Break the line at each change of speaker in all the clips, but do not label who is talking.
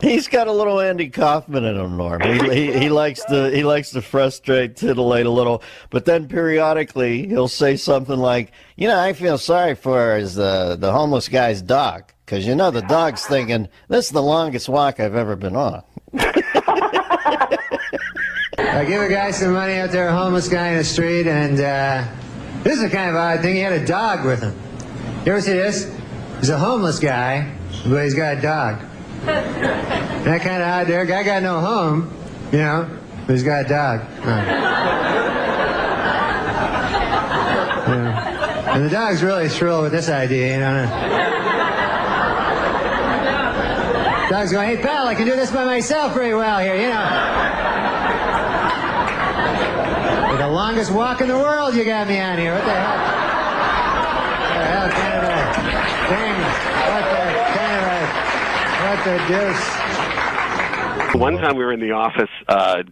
He's got a little Andy Kaufman in him, Norm. He likes to frustrate, titillate a little, but then periodically he'll say something like, I feel sorry for the homeless guy's dog, because the dog's thinking, this is the longest walk I've ever been on.
I give a guy some money out there, a homeless guy in the street, and this is a kind of odd thing. He had a dog with him. You ever see this? He's a homeless guy, but he's got a dog. That kind of odd there. Guy got no home, but he's got a dog. And the dog's really thrilled with this idea, Dog's going, hey, pal, I can do this by myself pretty well here, Like the longest walk in the world you got me on here. What the hell? What the hell kind of a thing? What the deuce?
One time we were in the office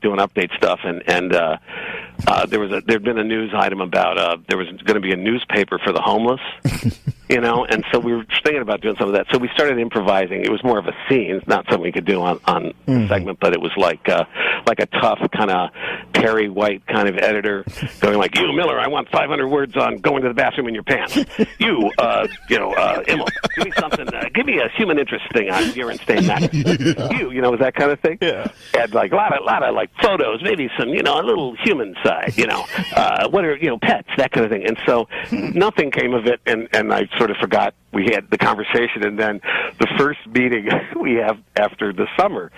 doing update stuff, and there'd been a news item about there was going to be a newspaper for the homeless, and so we were thinking about doing some of that. So we started improvising. It was more of a scene, not something we could do on the segment, but it was like a tough kind of Perry White kind of editor going like, you, Miller, I want 500 words on going to the bathroom in your pants. You, Immel, give me something, give me a human interest thing on urine stain matter. You, was that kind of thing?
Yeah.
Had like a lot of like photos, maybe some, a little human side, what are, pets, that kind of thing. And so nothing came of it, and I sort of forgot we had the conversation, and then the first meeting we have after the summer,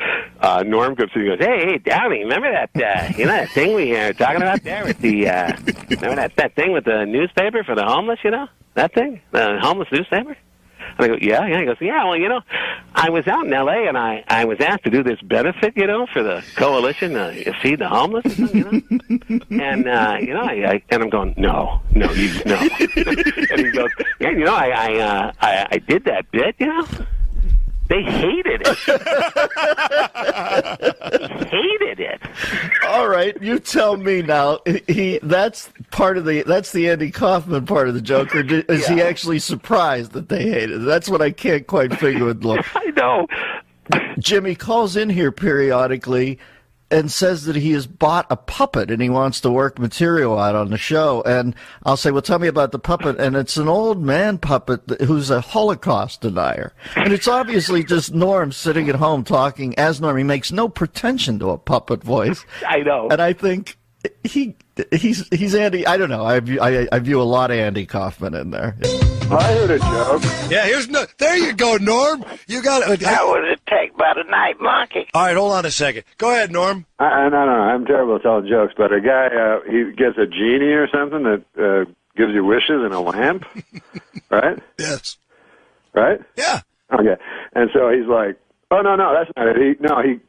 Norm comes in and goes, hey, Downey, remember that, that thing we were talking about there with the, remember that thing with the newspaper for the homeless, that thing, the homeless newspaper? And I go, yeah. He goes, yeah, well, I was out in L.A. and I was asked to do this benefit, for the coalition to feed the homeless, and I'm going, no. And he goes, yeah, I did that bit, They hated it. Hated it.
All right, you tell me now. That's the Andy Kaufman part of the joke, or is he actually surprised that they hated it? That's what I can't quite figure with.
I know.
Jimmy calls in here periodically and says that he has bought a puppet and he wants to work material out on the show. And I'll say, well, tell me about the puppet. And it's an old man puppet who's a Holocaust denier. And it's obviously just Norm sitting at home talking as Norm. He makes no pretension to a puppet voice.
I know.
And I think he's Andy. I don't know. I view a lot of Andy Kaufman in there.
I heard a joke.
Yeah, there you go, Norm. You got it.
How would it take by the night monkey?
All right, hold on a second. Go ahead, Norm.
No, I'm terrible at telling jokes, but a guy, he gets a genie or something that gives you wishes in a lamp, right?
Yes.
Right?
Yeah.
Okay. And so he's like, oh, no, that's not it.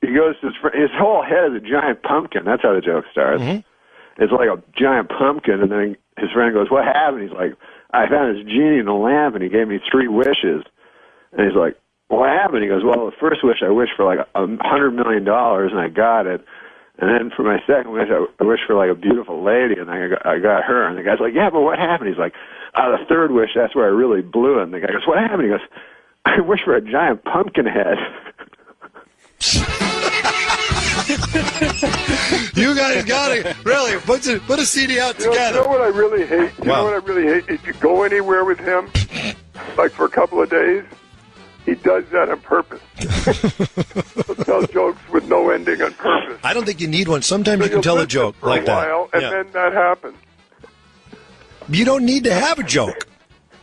He goes to his whole head is a giant pumpkin. That's how the joke starts. Mm-hmm. It's like a giant pumpkin, and then his friend goes, what happened? He's like, I found this genie in a lamp, and he gave me 3 wishes. And he's like, what happened? He goes, well, the first wish I wished for like $100 million, and I got it. And then for my second wish, I wished for like a beautiful lady, and I got her. And the guy's like, yeah, but what happened? He's like, the third wish, that's where I really blew it. And the guy goes, what happened? He goes, I wish for a giant pumpkin head.
You guys got it. Really, put a CD out together.
You know what I really hate? If you go anywhere with him, like for a couple of days, he does that on purpose. He'll tell jokes with no ending on purpose.
I don't think you need one. Sometimes you can tell a joke like that.
And then that happens.
You don't need to have a joke.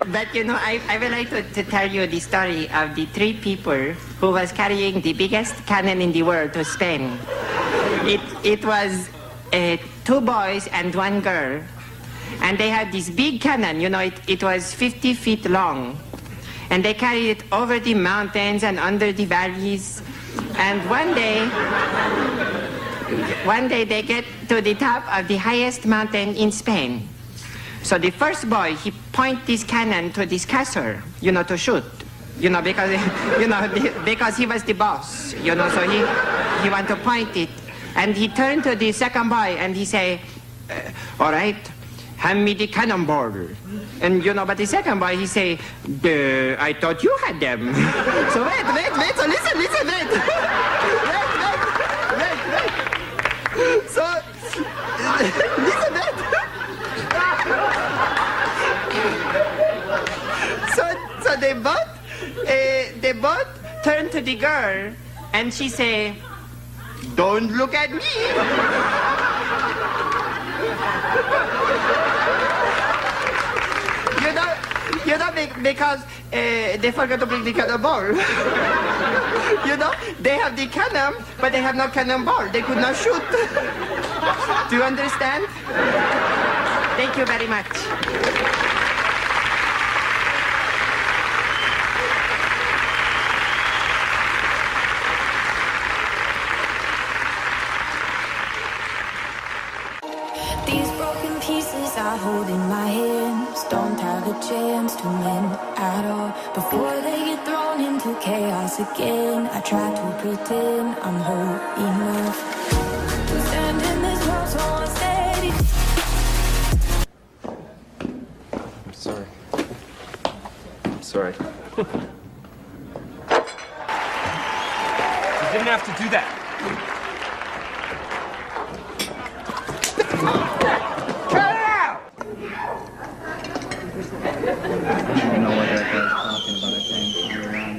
But I would like to tell you the story of the 3 people who was carrying the biggest cannon in the world to Spain. It was 2 boys and 1 girl, and they had this big cannon. It was 50 feet long, and they carried it over the mountains and under the valleys. And one day they get to the top of the highest mountain in Spain. So the first boy, he point this cannon to this castle, to shoot, because he was the boss, so he want to point it. And he turned to the second boy and he say, all right, hand me the cannonball. And, but the second boy, he say, I thought you had them. So wait, so listen, wait. the girl, and she say, "Don't look at me." Because they forgot to bring the cannonball. They have the cannon, but they have no cannonball. They could not shoot. Do you understand? Thank you very much.
These broken pieces I hold in my hands don't have a chance to mend at all. Before they get thrown into chaos again, I try to pretend I'm whole enough to stand in this world so unsteady.
I'm sorry. I'm sorry.
You didn't have to do that.
I don't know what that guy's talking about. I can't turn around.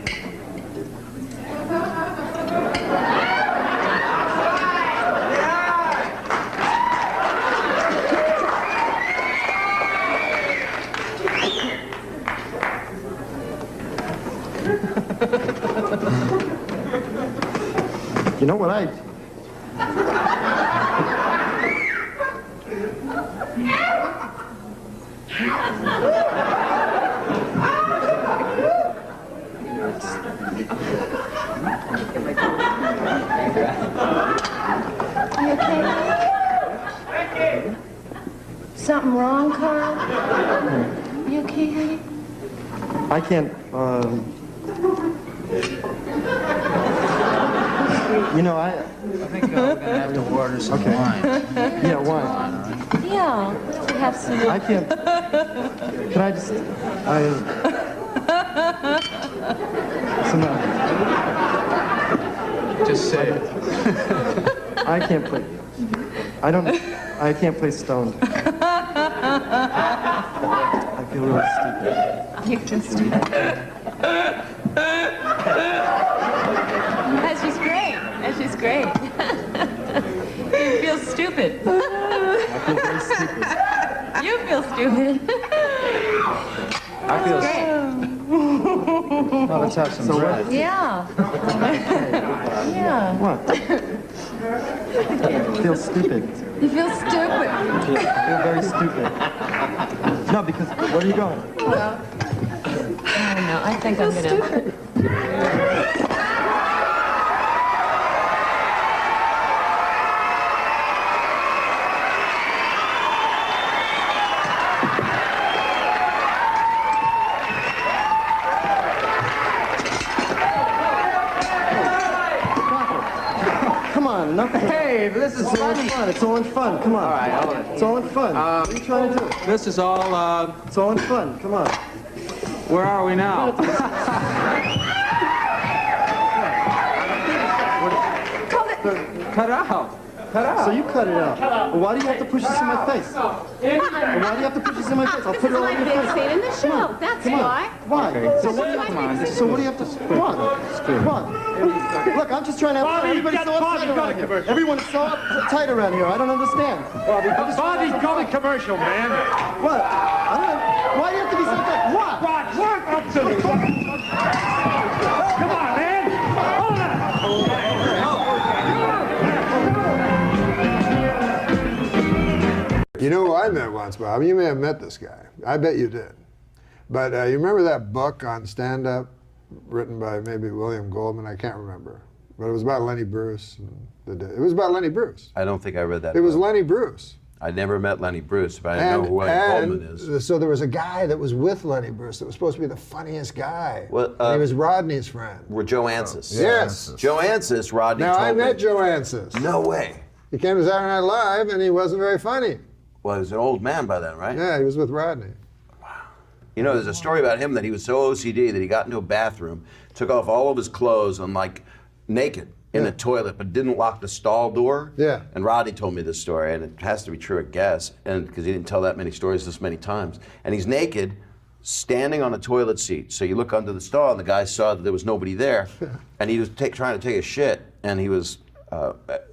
You know what
You okay? Something wrong, Carl? You okay, honey?
I can't, you know, I
think we're gonna have to order some wine.
Yeah, wine.
Yeah, we have some.
I can't. Can I just?
Just say it.
I can't play. I can't play stoned. I feel really stupid.
You feel stupid. That's just great. That's just great. You feel stupid.
I feel very stupid.
You feel stupid.
I feel
Great.
Well, let's have some bread.
Yeah. Yeah.
What? I feel stupid.
You feel stupid.
I feel very stupid. No, because where are you going?
Well, I don't know. I think I'm gonna.
Come on, enough. Hey, this is all in fun. It's all in fun. Come on.
All right.
It's all in fun. What are you trying to do?
This is all,
It's all in fun. Come on.
where are we now? Cut out. Cut out.
So you cut it out. Well, why do you have to push this in my face? Well, why do you have to push this in my face? I'll put it all in your face.
Scene in the show. That's
Come on.
why.
Why? So what do you have to? So what do you have to? Come on. Come on. Look, I'm just trying to have fun. Everybody's so uptight around here. Everyone's so uptight around here. I don't understand.
Bobby, call the commercial, man.
What? I don't know. Why do you have to be so uptight? What?
What up to me? Come on, man. Hold on.
You know who I met once, Bob? You may have met this guy. I bet you did. But you remember that book on stand-up written by maybe William Goldman? I can't remember. But it was about Lenny Bruce. It was about Lenny Bruce.
I don't think I read that
It was
book.
Lenny Bruce.
I never met Lenny Bruce, but I know who William Goldman is.
So there was a guy that was with Lenny Bruce that was supposed to be the funniest guy.
Well,
and he was Rodney's friend.
Joe Ansis.
Yes.
Joe Ansis, Rodney
Now,
told
I met
me.
Joe Ansis.
No way.
He came to Saturday Night Live, and he wasn't very funny.
Well, he was an old man by then, right?
Yeah, he was with Rodney.
You know, there's a story about him that he was so OCD that he got into a bathroom, took off all of his clothes and naked in the toilet, but didn't lock the stall door.
Yeah.
And Rodney told me this story, and it has to be true, I guess, and because he didn't tell that many stories this many times. And he's naked, standing on a toilet seat. So you look under the stall, and the guy saw that there was nobody there, and he was trying to take a shit, and he was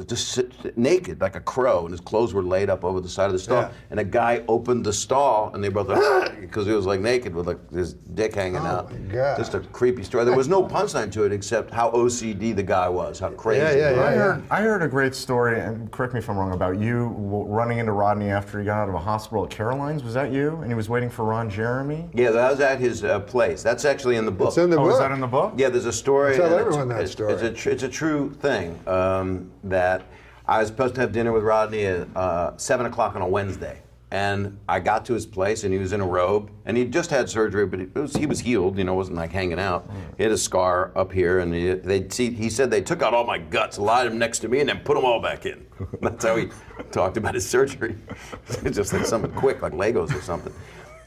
just naked like a crow, and his clothes were laid up over the side of the stall.
Yeah.
And a guy opened the stall, and they both went, because he was like naked with like his dick hanging out.
My God.
Just a creepy story. There was no punchline to it except how OCD the guy was, how crazy.
I heard a great story, and correct me if I'm wrong, about you running into Rodney after he got out of a hospital at Caroline's. Was that you? And he was waiting for Ron Jeremy?
Yeah, that was at his place. That's actually in the book.
It's in the book.
Is that in the book?
Yeah, there's a story.
Tell everyone that story.
It's a true thing. That I was supposed to have dinner with Rodney at 7 o'clock on a Wednesday. And I got to his place, and he was in a robe, and he'd just had surgery, but he was healed, you know, wasn't like hanging out. He had a scar up here, and he said they took out all my guts, lied him next to me, and then put them all back in. That's how he talked about his surgery. It's just like something quick, like Legos or something.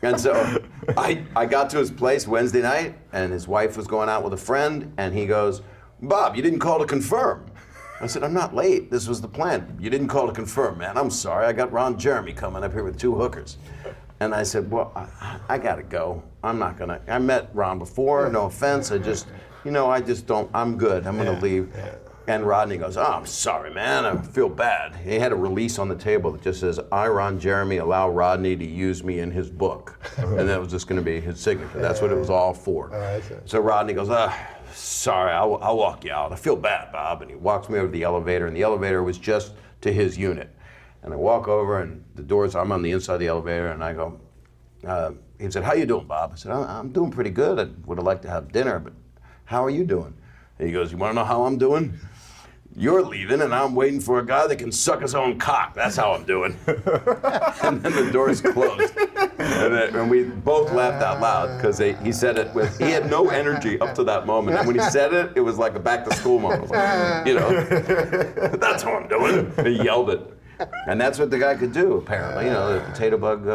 And so I got to his place Wednesday night, and his wife was going out with a friend, and he goes, "Bob, you didn't call to confirm." I said, "I'm not late. This was the plan." "You didn't call to confirm, man. I'm sorry. I got Ron Jeremy coming up here with 2 hookers." And I said, "Well, I got to go. I'm not going to. I met Ron before. No offense. I just don't. I'm good. I'm going to leave." And Rodney goes, "Oh, I'm sorry, man. I feel bad." He had a release on the table that just says, "I, Ron Jeremy, allow Rodney to use me in his book." And that was just going to be his signature. That's what it was all for. So Rodney goes, "Sorry, I'll walk you out. I feel bad, Bob." And he walks me over to the elevator, and the elevator was just to his unit. And I walk over, and the doors, I'm on the inside of the elevator, and I go, he said, "How you doing, Bob?" I said, "I'm doing pretty good. I would have liked to have dinner, but how are you doing?" And he goes, "You want to know how I'm doing? You're leaving, and I'm waiting for a guy that can suck his own cock. That's how I'm doing." And then the doors closed. And we both laughed out loud because he said it with, he had no energy up to that moment. And when he said it, it was like a back-to-school moment. Like, you know, "That's how I'm doing." He yelled it. And that's what the guy could do, apparently. You know, the potato bug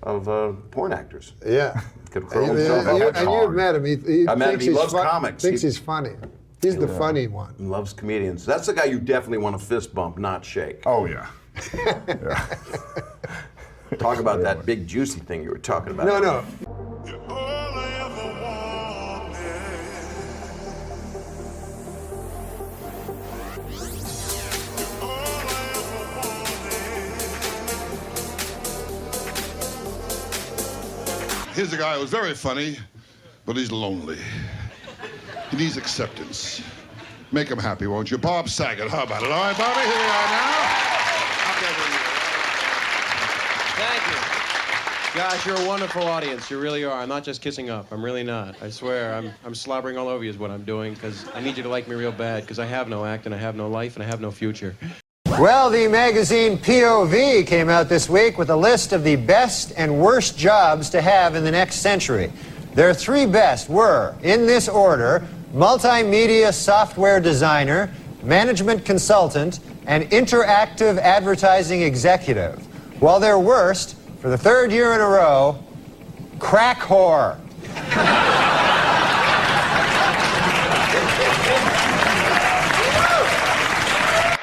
of porn actors.
Yeah.
Could curl himself up.
And you've met him.
I met him. He loves comics.
Thinks he's funny. He's the funny one.
He loves comedians. That's the guy you definitely want to fist bump, not shake.
Oh, yeah.
Talk about that big juicy thing you were talking about.
No.
Here's a guy who's very funny, but he's lonely. He needs acceptance. Make him happy, won't you? Bob Saget, how about it? All right, Bobby, here we are now.
Thank you. Gosh, you're a wonderful audience. You really are. I'm not just kissing up. I'm really not. I swear, I'm slobbering all over you is what I'm doing, because I need you to like me real bad, because I have no act, and I have no life, and I have no future.
Well, the magazine POV came out this week with a list of the best and worst jobs to have in the next century. Their 3 best were, in this order, multimedia software designer, management consultant, and interactive advertising executive. While their worst, for the 3rd year in a row, crack whore.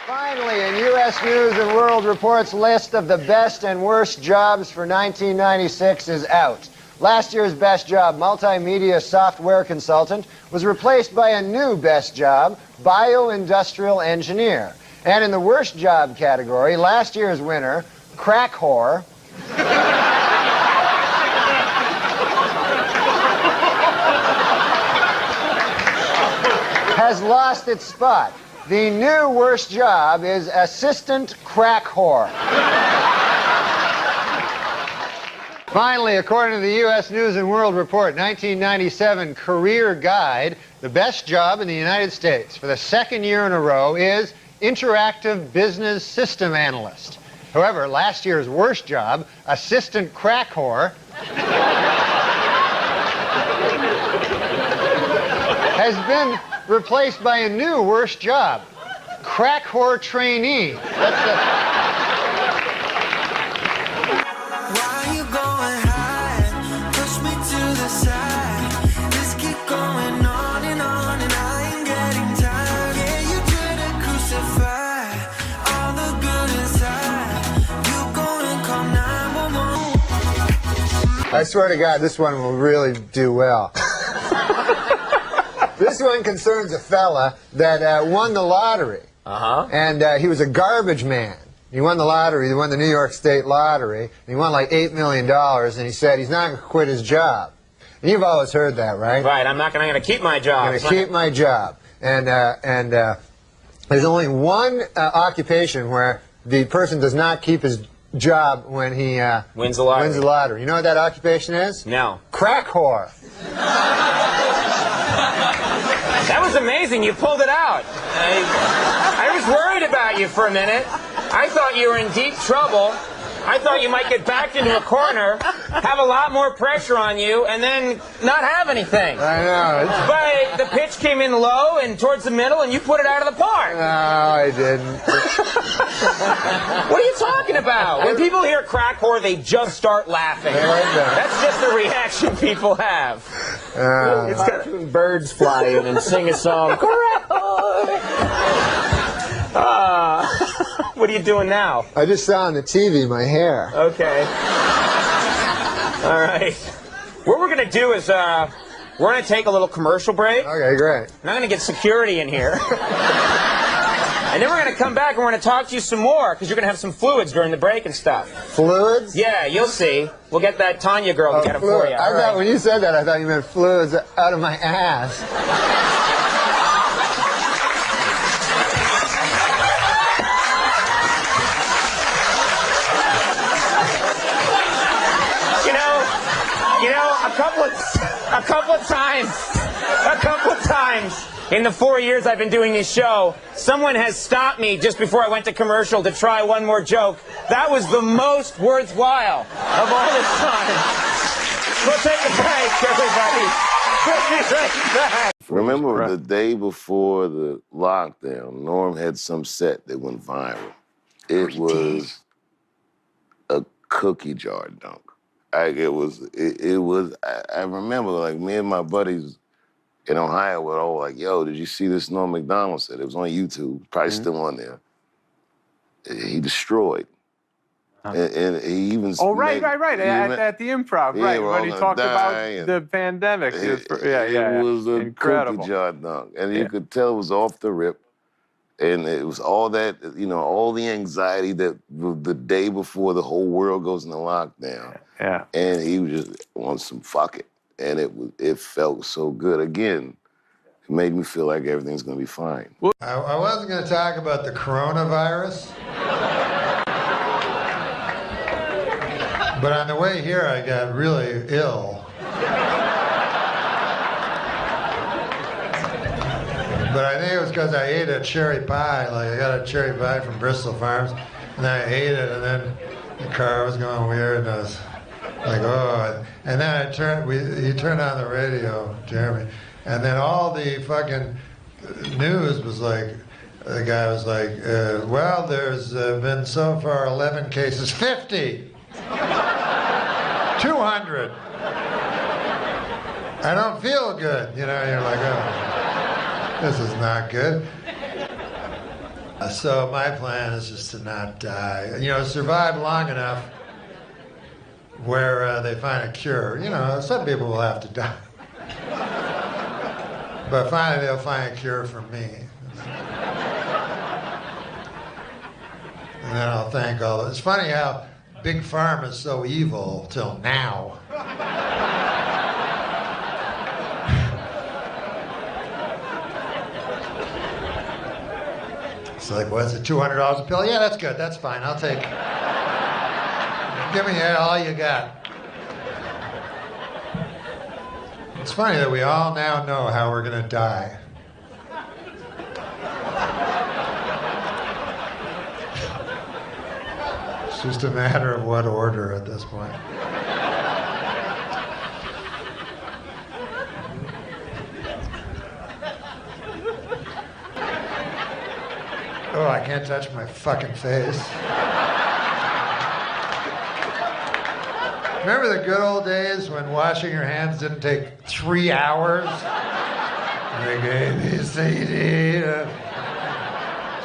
Finally, in U.S. News and World Report's list of the best and worst jobs for 1996 is out. Last year's best job, multimedia software consultant, was replaced by a new best job, bioindustrial engineer. And in the worst job category, last year's winner, crack whore, has lost its spot. The new worst job is assistant crack whore. Finally, according to the U.S. News and World Report 1997 Career Guide, the best job in the United States for the 2nd year in a row is interactive business system analyst. However, last year's worst job, assistant crack whore, has been replaced by a new worst job, crack whore trainee. I swear to God, this one will really do well. This one concerns a fella that won the lottery. And he was a garbage man. He won the lottery. He won the New York State lottery. And he won like $8 million. And he said he's not going to quit his job. And you've always heard that, right?
Right. I'm going to keep my job.
I'm going to keep my job. And there's only one occupation where the person does not keep his job when he
wins the lottery.
You know what that occupation is?
No.
Crack whore.
That was amazing. You pulled it out. I was worried about you for a minute. I thought you were in deep trouble. I thought you might get backed into a corner, have a lot more pressure on you, and then not have anything.
I know.
But the pitch came in low and towards the middle, and you put it out of the park.
No, I didn't.
What are you talking about? When people hear crack whore, they just start laughing. That's just the reaction people have. It's got birds fly in and sing a song. Crack whore. What are you doing now?
I just saw on the TV my hair.
Okay. All right. What we're going to do is we're going to take a little commercial break.
Okay, great.
And I'm going to get security in here. And then we're going to come back and we're going to talk to you some more because you're going to have some fluids during the break and stuff.
Fluids?
Yeah, you'll see. We'll get that Tanya girl to get them for you.
I thought when you said that, I thought you meant fluids out of my ass. A couple of times in the 4 years I've been doing this show, someone has stopped me just before I went to commercial to try one more joke. That was the most worthwhile of all this time. We'll take a break, everybody. We'll be right back.
Remember the day before the lockdown, Norm had some set that went viral. It was a cookie jar dunk. I remember, like, me and my buddies in Ohio were all like, yo, did you see this Norm MacDonald set? It was on YouTube, probably still on there. He destroyed. And he even...
Oh, right. At the Improv,
yeah,
right, when he talked about the pandemic.
It was a
incredible
cookie jar dunk. And you could tell it was off the rip. And it was all that, all the anxiety that the day before the whole world goes into lockdown.
Yeah.
And he was just on some fuck it. And it felt so good. Again, it made me feel like everything's going to be fine.
I wasn't going to talk about the coronavirus. But on the way here, I got really ill. But I think it was because I ate a cherry pie. Like, I got a cherry pie from Bristol Farms, and I ate it, and then the car was going weird, and I was like, oh. And then he turned on the radio, Jeremy, and then all the fucking news was like, the guy was like, well, there's been so far 11 cases, 50, 200. I don't feel good, you're like, oh. This is not good. So my plan is just to not die. Survive long enough where they find a cure. Some people will have to die. But finally they'll find a cure for me. And then I'll thank all of it. It's funny how Big Pharma is so evil till now. It's like, what's it, $200 a pill? Yeah, that's good. That's fine. I'll take it. Give me all you got. It's funny that we all now know how we're going to die. It's just a matter of what order at this point. Oh, I can't touch my fucking face. Remember the good old days when washing your hands didn't take 3 hours? Like A, B, C, D.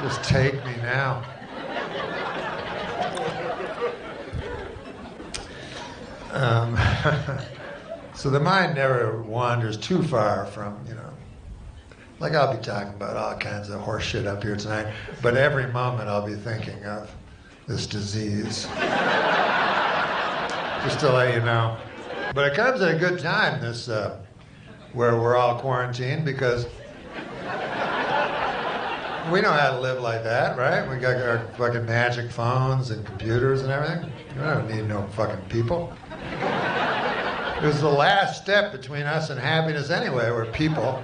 Just take me now. So the mind never wanders too far from, like I'll be talking about all kinds of horse shit up here tonight, but every moment I'll be thinking of this disease. Just to let you know. But it comes at a good time, this, where we're all quarantined, because we know how to live like that, right? We got our fucking magic phones and computers and everything. We don't need no fucking people. It was the last step between us and happiness anyway, were people.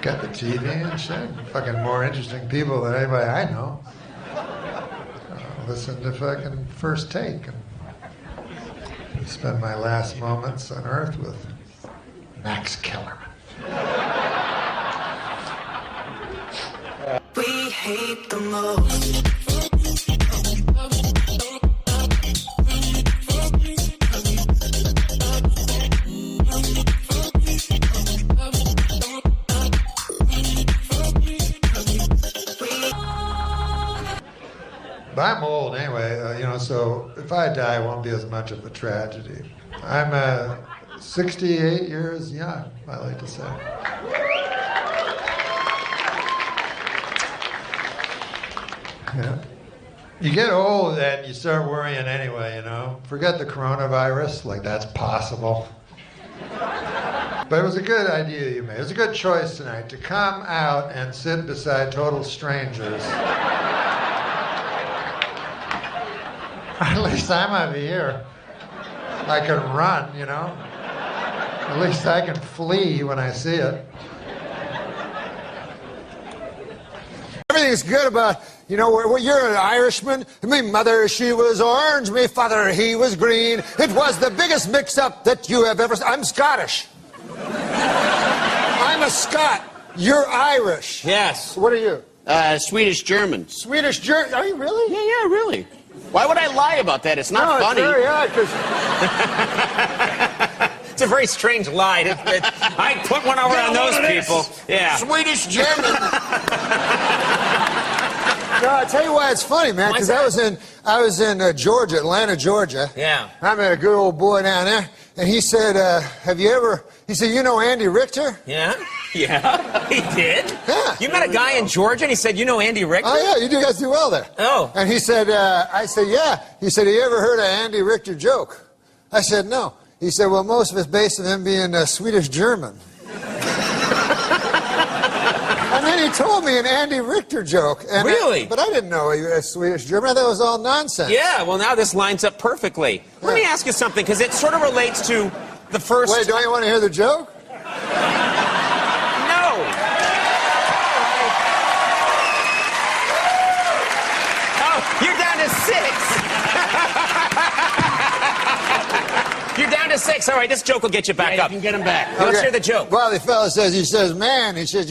Got the TV and shit. Fucking more interesting people than anybody I know. Listen to fucking First Take and spend my last moments on Earth with Max Kellerman.
We hate the most.
But I'm old anyway, so if I die, it won't be as much of a tragedy. I'm 68 years young, I like to say. Yeah. You get old and you start worrying anyway, Forget the coronavirus, like that's possible. But it was a good idea you made. It was a good choice tonight to come out and sit beside total strangers. At least I might be here. I can run, At least I can flee when I see it.
Everything's good about, you're an Irishman. Me mother, she was orange. Me father, he was green. It was the biggest mix-up that you have ever seen. I'm Scottish. I'm a Scot. You're Irish.
Yes.
What are you?
Swedish German.
Swedish German? Are you really?
Yeah, really. Why would I lie about that? It's not funny.
It's very odd, 'cause
it's a very strange lie. I put one over on those people. Yeah.
Swedish German. No, I'll tell you why it's funny, man, because I was in Georgia, Atlanta, Georgia.
Yeah.
I met a good old boy down there, and he said, he said, you know Andy Richter?
Yeah, he did.
Yeah.
You met a guy in Georgia, and he said, you know Andy Richter?
Oh, yeah, you guys do well there.
Oh.
And he said, I said, yeah. He said, you ever heard of Andy Richter joke? I said, no. He said, well, most of it's based on him being Swedish German. And then he told me an Andy Richter joke. And
Really?
But I didn't know he was Swedish German. I thought it was all nonsense.
Yeah, well, now this lines up perfectly. Let me ask you something, because it sort of relates to the first...
Wait, don't you want to hear the joke?
No. Oh, you're down to 6. You're down to 6. All right, this joke will get you back up. You can get him back. Okay. Let's hear the joke.
Well, the fella says, he says,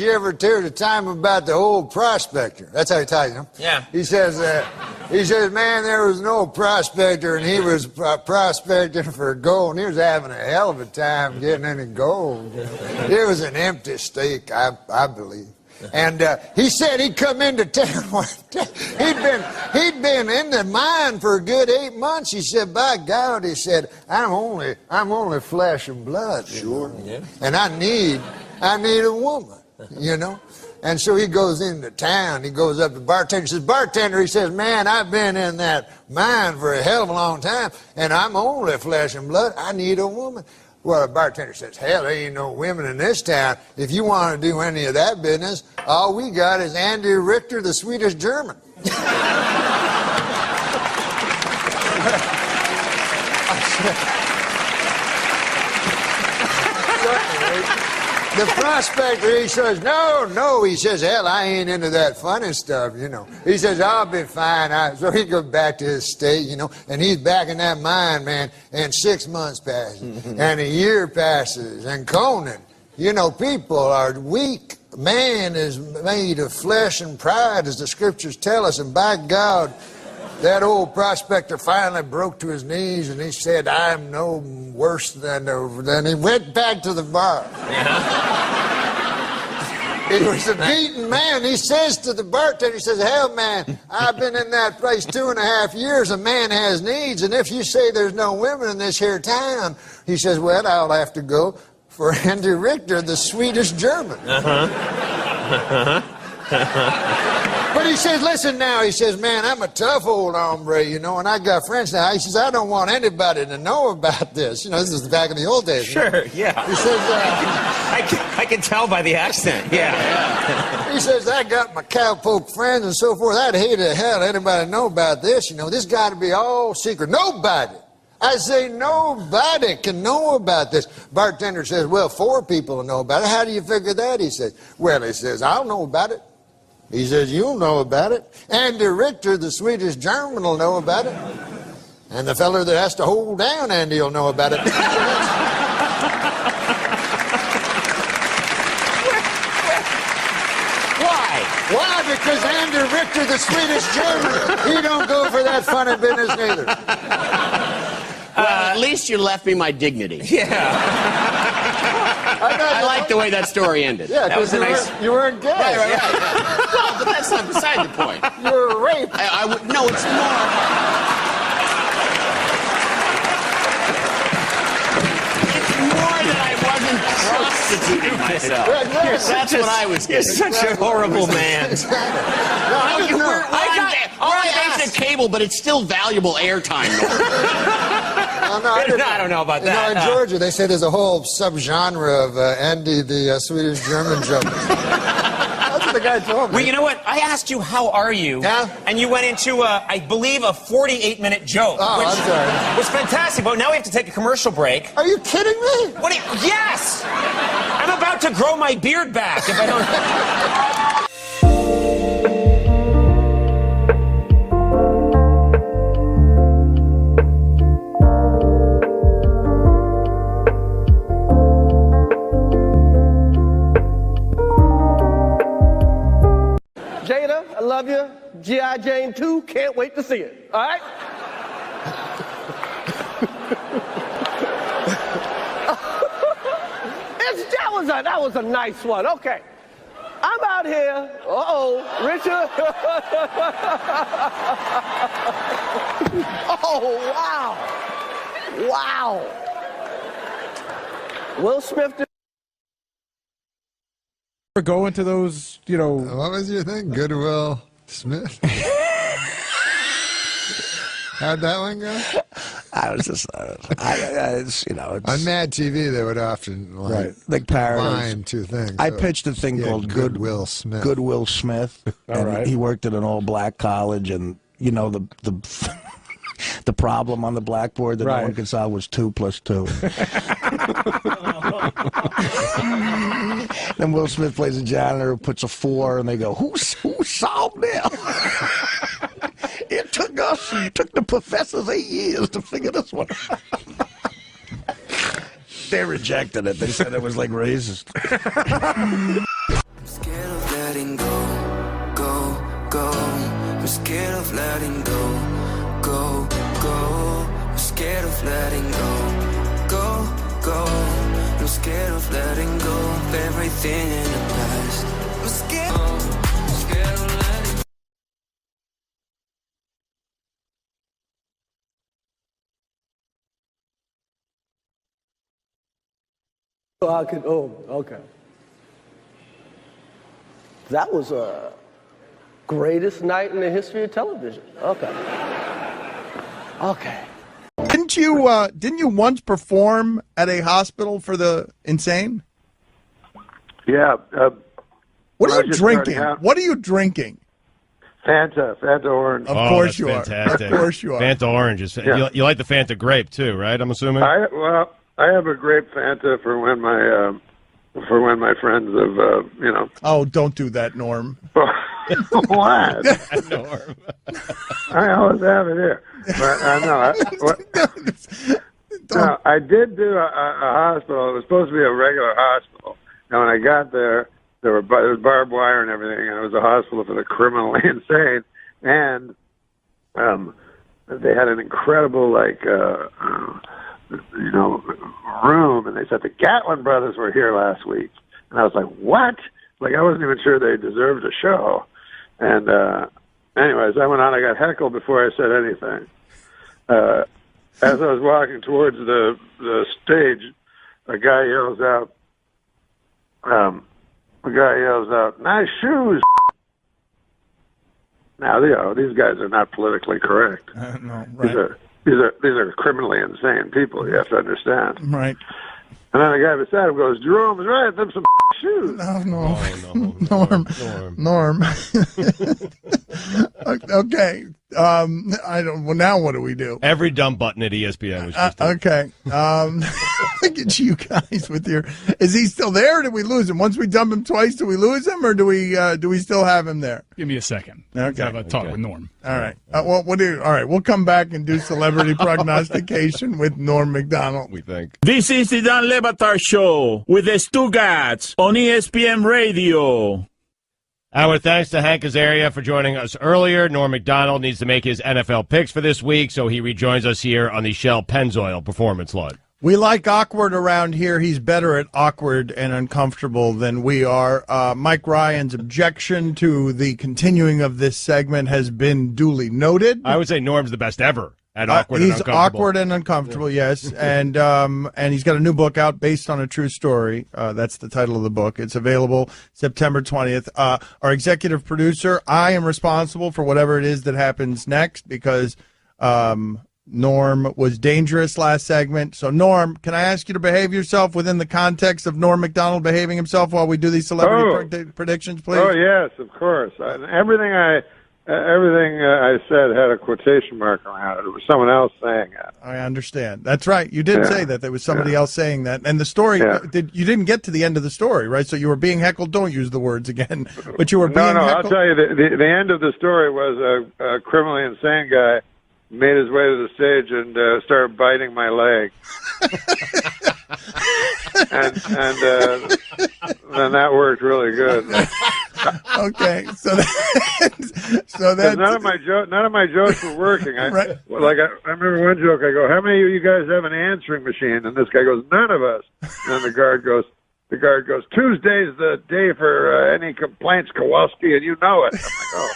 you ever hear the time about the old prospector? That's how he tells you.
Yeah.
He says, man, there was an old prospector, and he was prospecting for gold, and he was having a hell of a time getting any gold. It was an empty stake, I believe. And he said he'd come into town one day. He'd been in the mine for a good 8 months. He said, by God, he said, I'm only flesh and blood.
Sure. Yeah.
And I need a woman, And so he goes into town. He goes up to the bartender. He says, bartender, he says, man, I've been in that mine for a hell of a long time, and I'm only flesh and blood. I need a woman. Well, the bartender says, hell, there ain't no women in this town. If you want to do any of that business, all we got is Andy Richter, the Swedish German. The prospector, he says, no, he says, hell, I ain't into that funny stuff, He says, I'll be fine. So he goes back to his state, and he's back in that mine, man, and 6 months passes, and a year passes, and Conan, people are weak. Man is made of flesh and pride, as the scriptures tell us, and by God, that old prospector finally broke to his knees, and he said, I'm no worse than he went back to the bar.
Yeah.
He was a beaten man. He says to the bartender, he says, hell, man, I've been in that place 2.5 years. A man has needs, and if you say there's no women in this here town, he says, well, I'll have to go for Andy Richter, the Swedish German. But he says, listen now, he says, man, I'm a tough old hombre, you know, and I got friends now. He says, I don't want anybody to know about this. You know, this is back in the old days.
Sure, yeah.
He says,
I can tell by the accent, yeah.
He says, I got my cowpoke friends and so forth. I'd hate to hell anybody know about this. You know, this got to be all secret. Nobody. I say nobody can know about this. Bartender says, well, 4 people will know about it. How do you figure that? He says, well, he says, I'll know about it. He says, you'll know about it. Andy Richter, the Swedish German, will know about it. And the feller that has to hold down Andy will know about it. Why? Because Andy Richter, the Swedish German, he don't go for that funny business neither.
At least you left me my dignity.
Yeah.
I like the way that story ended.
Yeah,
that was a nice.
You weren't gay.
Right. Well, but that's not beside the point.
You were raped.
No, it's more. That I wasn't prostituting myself. That's what I was getting.
You're such a horrible man.
I got basic cable, but it's still valuable airtime.
I don't know about that.
You know, in Georgia, they say there's a whole subgenre of Andy the Swedish German joke. That's what the guy told me.
Well, you know what? I asked you, how are you?
Yeah?
And you went into, I believe, a 48-minute joke.
Oh,
which
I'm sorry.
was fantastic, but now we have to take a commercial break.
Are you kidding me?
Yes! I'm about to grow my beard back if I don't...
Jada, I love you. G.I. Jane 2, can't wait to see it. All right? That was a nice one. Okay. I'm out here. Richard. Oh, wow. Wow. Will Smith did.
Go into those, you know.
What was your thing? Goodwill Smith? How'd that one go?
I was just, you know. It's,
on Mad TV, they would often
like parodies.
line 2 things.
I pitched a thing called
Goodwill Smith.
Goodwill Smith, and he worked at an all-black college, and you know the the problem on the blackboard that no one could solve was 2 + 2. Then Will Smith plays a janitor who puts a 4, and they go, "Who solved that?" It took the professors 8 years to figure this one out. They rejected it. They said it was like racist.
I'm scared of letting go, go, go. I'm scared of letting go, go, go. I'm scared of letting go, go, go. I'm scared of letting go of everything in the past. I'm scared of letting go.
Okay. That was a greatest night in the history of television. Okay.
Didn't you once perform at a hospital for the insane?
Yeah.
What are you drinking? What are you drinking?
Fanta Orange.
Of course you
fantastic.
are. Of course you are.
Fanta Orange is. You like the Fanta Grape too, right? I'm assuming.
I have a grape Fanta for when my friends have
Oh, don't do that, Norm.
What?
Norm.
I always have it here. But I did do a hospital. It was supposed to be a regular hospital. And when I got there, there was barbed wire and everything, and it was a hospital for the criminally insane. And they had an incredible room, and they said the Gatlin brothers were here last week, and I was like, what? Like, I wasn't even sure they deserved a show. And anyways, I went on. I got heckled before I said anything. As I was walking towards the stage, a guy yells out, "Nice shoes." Now, these guys are not politically correct.
No, right.
These are criminally insane people. You have to understand.
Right.
And then the guy beside him goes, "Jerome's right. Them some shoes."
No. Norm. Okay. I don't. Well, now what do we do?
Every dumb button at ESPN was just
okay. Look at you guys with your. Is he still there? Or did we lose him? Once we dump him twice, do we lose him, or do we still have him there?
Give me a second.
Okay.
Let's have a talk with Norm.
All right. Well, all right. We'll come back and do celebrity prognostication with Norm MacDonald.
We think.
This is the Dan Le Batard Show with the Stugats on ESPN Radio.
Our thanks to Hank Azaria for joining us earlier. Norm MacDonald needs to make his NFL picks for this week, so he rejoins us here on the Shell Pennzoil Performance Line.
We like awkward around here. He's better at awkward and uncomfortable than we are. Mike Ryan's objection to the continuing of this segment has been duly noted.
I would say Norm's the best ever at awkward and
he's
uncomfortable.
Awkward and uncomfortable, yes. And he's got a new book out based on a true story. That's the title of the book. It's available September 20th. Our executive producer, I am responsible for whatever it is that happens next because Norm was dangerous last segment. So, Norm, can I ask you to behave yourself within the context of Norm MacDonald behaving himself while we do these celebrity predictions, please?
Oh, yes, of course. Everything I said had a quotation mark around it. It was someone else saying it.
I understand. That's right. You did say that. There was somebody else saying that. And the story, you didn't get to the end of the story, right? So you were being heckled. Don't use the words again. But you were being heckled.
I'll tell you, the end of the story was a criminally insane guy made his way to the stage and started biting my leg. and then that worked really good.
Okay, so that's
none of my jokes were working. I remember one joke. I go, "How many of you guys have an answering machine?" And this guy goes, "None of us." And the guard goes, "Tuesday's the day for any complaints, Kowalski, and you know it." I'm like, "Oh."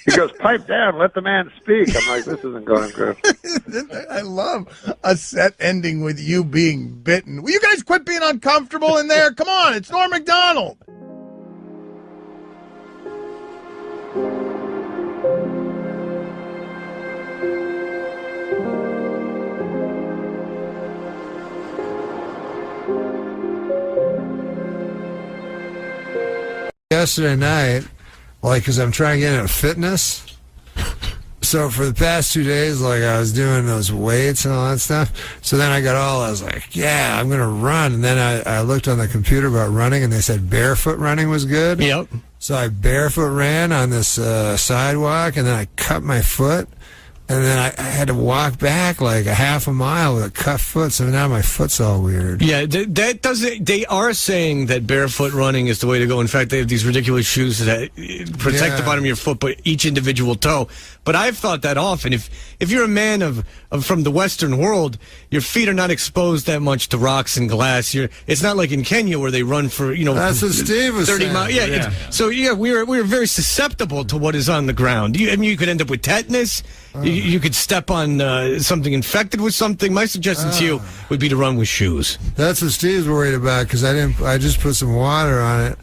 He goes, "Pipe down, let the man speak." I'm like, "This isn't going good."
I love a set ending with you being bitten. Will you guys quit being uncomfortable in there? Come on, it's Norm MacDonald.
Yesterday night, because I'm trying to get into fitness. So for the past 2 days, I was doing those weights and all that stuff. So then I was like, yeah, I'm going to run. And then I looked on the computer about running, and they said barefoot running was good.
Yep.
So I barefoot ran on this sidewalk, and then I cut my foot. And then I had to walk back like a half a mile with a cut foot, so now my foot's all weird.
Yeah, that doesn't. They are saying that barefoot running is the way to go. In fact, they have these ridiculous shoes that protect the bottom of your foot, but each individual toe. But I've thought that often. If you're a man from the Western world, your feet are not exposed that much to rocks and glass. It's not like in Kenya where they run for
That's what Steve was
30
saying.
miles. Yeah. So we're very susceptible to what is on the ground. You could end up with tetanus. You could step on something infected with something. My suggestion to you would be to run with shoes.
That's what Steve's worried about because I just put some water on it,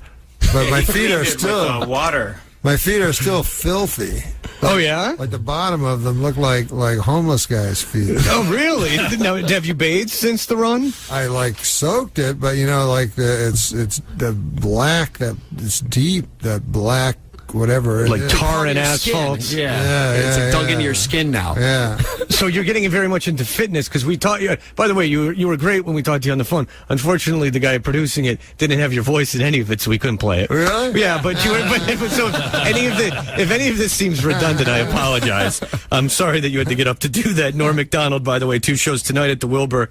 but my feet are still
water.
My feet are still filthy.
Oh yeah,
like the bottom of them look like homeless guys' feet.
Oh really? Now, have you bathed since the run?
I soaked it, but it's the black it's deep, that black. Whatever,
like tar and asphalt.
It's dug into your skin now.
Yeah.
So you're getting very much into fitness because we taught you. By the way, you were great when we talked to you on the phone. Unfortunately, the guy producing it didn't have your voice in any of it, so we couldn't play it.
Really?
Yeah, but so if any of this seems redundant, I apologize. I'm sorry that you had to get up to do that. Norm MacDonald, by the way, 2 shows tonight at the Wilbur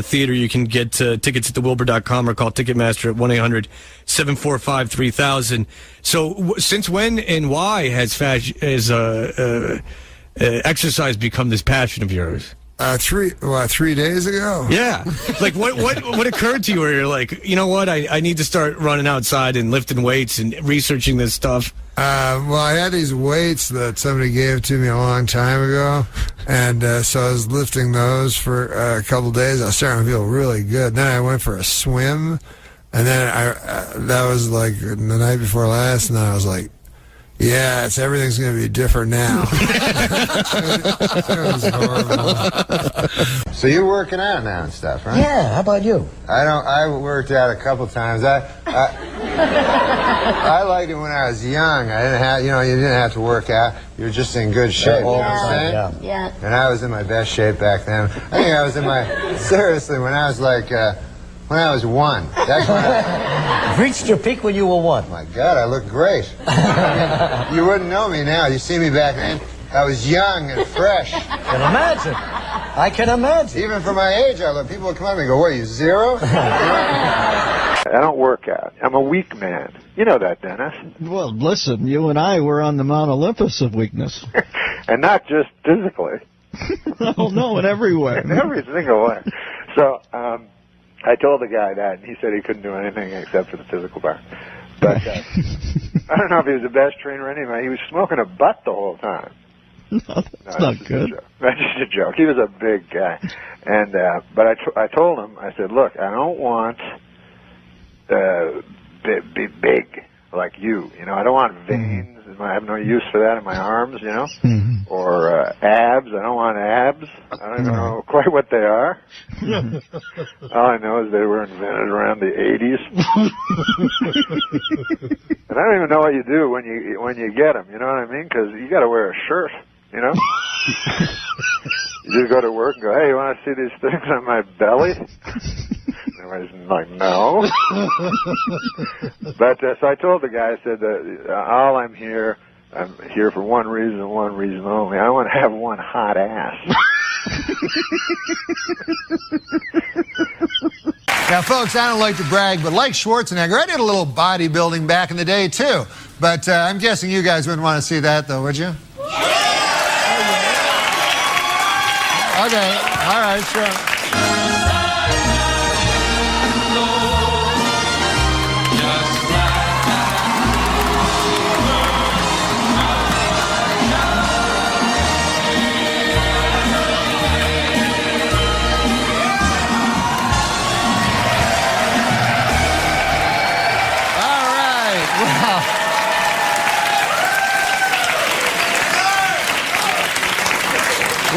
Theater. You can get tickets at thewilbur.com or call Ticketmaster at 1-800-745-3000. So since when and why has exercise become this passion of yours?
3 days ago?
Yeah. Like, what occurred to you where you're like, you know what, I need to start running outside and lifting weights and researching this stuff?
Well, I had these weights that somebody gave to me a long time ago, and so I was lifting those for a couple days. I was starting to feel really good. Then I went for a swim, and then that was like the night before last, and then I was like, yeah, everything's going to be different now. It was horrible.
So you're working out now and stuff, right?
Yeah, how about you?
I worked out a couple times. I liked it when I was young. I didn't have, you didn't have to work out. You were just in good shape. You know what I'm saying?
Yeah.
And I was in my best shape back then. I think I was seriously, when I was like, when I was 1. That's when I
reached your peak when you were 1.
My God, I look great. I mean, you wouldn't know me now. You see me back then. I was young and fresh.
I can imagine.
Even for my age, people would come up to me and go, what, are you 0?
I don't work out. I'm a weak man. You know that, Dennis.
Well, listen, you and I were on the Mount Olympus of weakness.
And not just physically.
Oh, no, in every way.
In every single way. So, I told the guy that, and he said he couldn't do anything except for the physical part. But I don't know if he was the best trainer anyway. He was smoking a butt the whole time.
No, that's not good.
That's just a joke. He was a big guy. And but I told him, I said, look, I don't want be big like you. I don't want veins. I have no use for that in my arms, or abs. I don't want abs. I don't even know quite what they are. All I know is they were invented around the 80s. And I don't even know what you do when you get them. You know what I mean? Because you got to wear a shirt. You just go to work and go, hey, you want to see these things on my belly? Everybody's like, no. But so I told the guy, I said, I'm here for one reason only. I want to have one hot ass.
Now, folks, I don't like to brag, but like Schwarzenegger, I did a little bodybuilding back in the day, too. But I'm guessing you guys wouldn't want to see that, though, would you? Okay, all right, sure.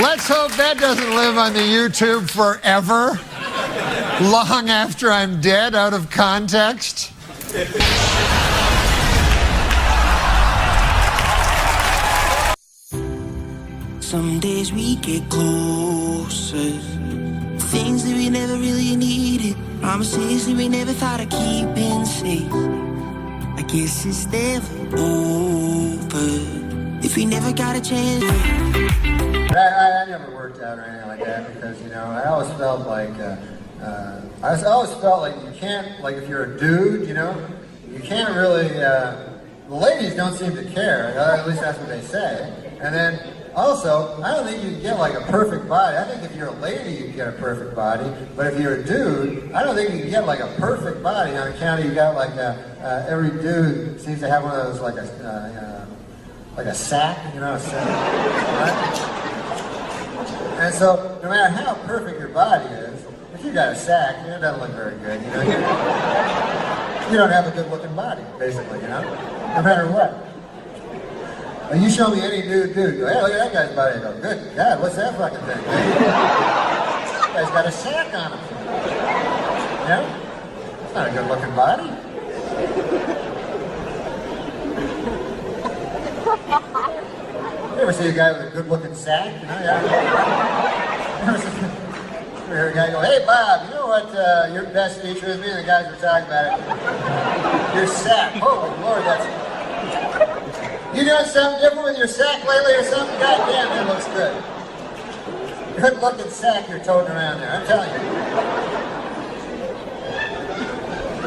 Let's hope that doesn't live on the YouTube forever, long after I'm dead, out of context.
Some days we get closer, things that we never really needed, promises that we never thought of keeping safe. I guess it's never over if we never got a chance.
I never worked out or anything like that because, I always felt like, you can't, like if you're a dude, you can't really, the ladies don't seem to care, at least that's what they say. And then also, I don't think you can get like a perfect body. I think if you're a lady, you can get a perfect body. But if you're a dude, I don't think you can get like a perfect body on account of you got like every dude seems to have one of those like a sack, a sack, right? And so, no matter how perfect your body is, if you got a sack, it doesn't look very good. You don't have a good-looking body, basically. No matter what. You show me any dude, go, hey, look at that guy's body. I go, good God, what's that fucking thing? That guy's got a sack on him. It's not a good-looking body. You ever see a guy with a good-looking sack? You ever hear a guy go, hey, Bob, you know what your best feature is? Me and the guys were talking about it. Your sack. Holy Lord, you doing something different with your sack lately or something? God damn, that looks good. Good-looking sack you're toting around there, I'm telling you.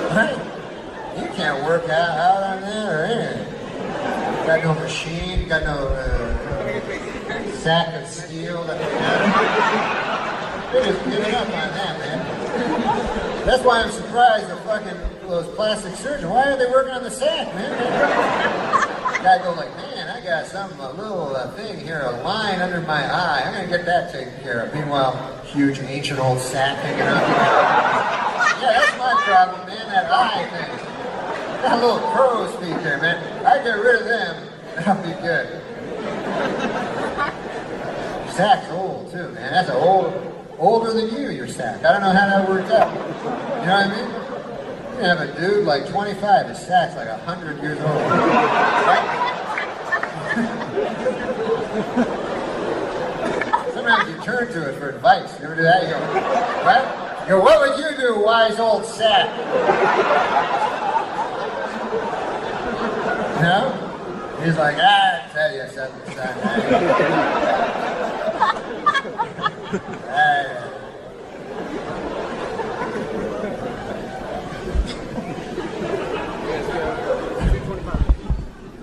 Right? You can't work out on that or anything. You got no machine, you got no
sack of steel. They're just giving up on that, man. That's why I'm surprised the fucking those plastic surgeons. Why are they working on the sack, man? Guy goes like, man, I got a little thing here, a line under my eye. I'm gonna get that taken care of. Meanwhile, huge ancient old sack hanging out. Yeah, that's my problem, man. That eye thing. That little crow's feet there, man. I get rid of them, that'll be good. Your sack's old too, man. That's older than you, your sack. I don't know how that worked out. You know what I mean? You can have a dude like 25, his sack's like 100 years old. Right? Sometimes you turn to it for advice. You ever do that? You go, right? You go, what would you do, wise old sack? You know? He's like, I tell you something, son.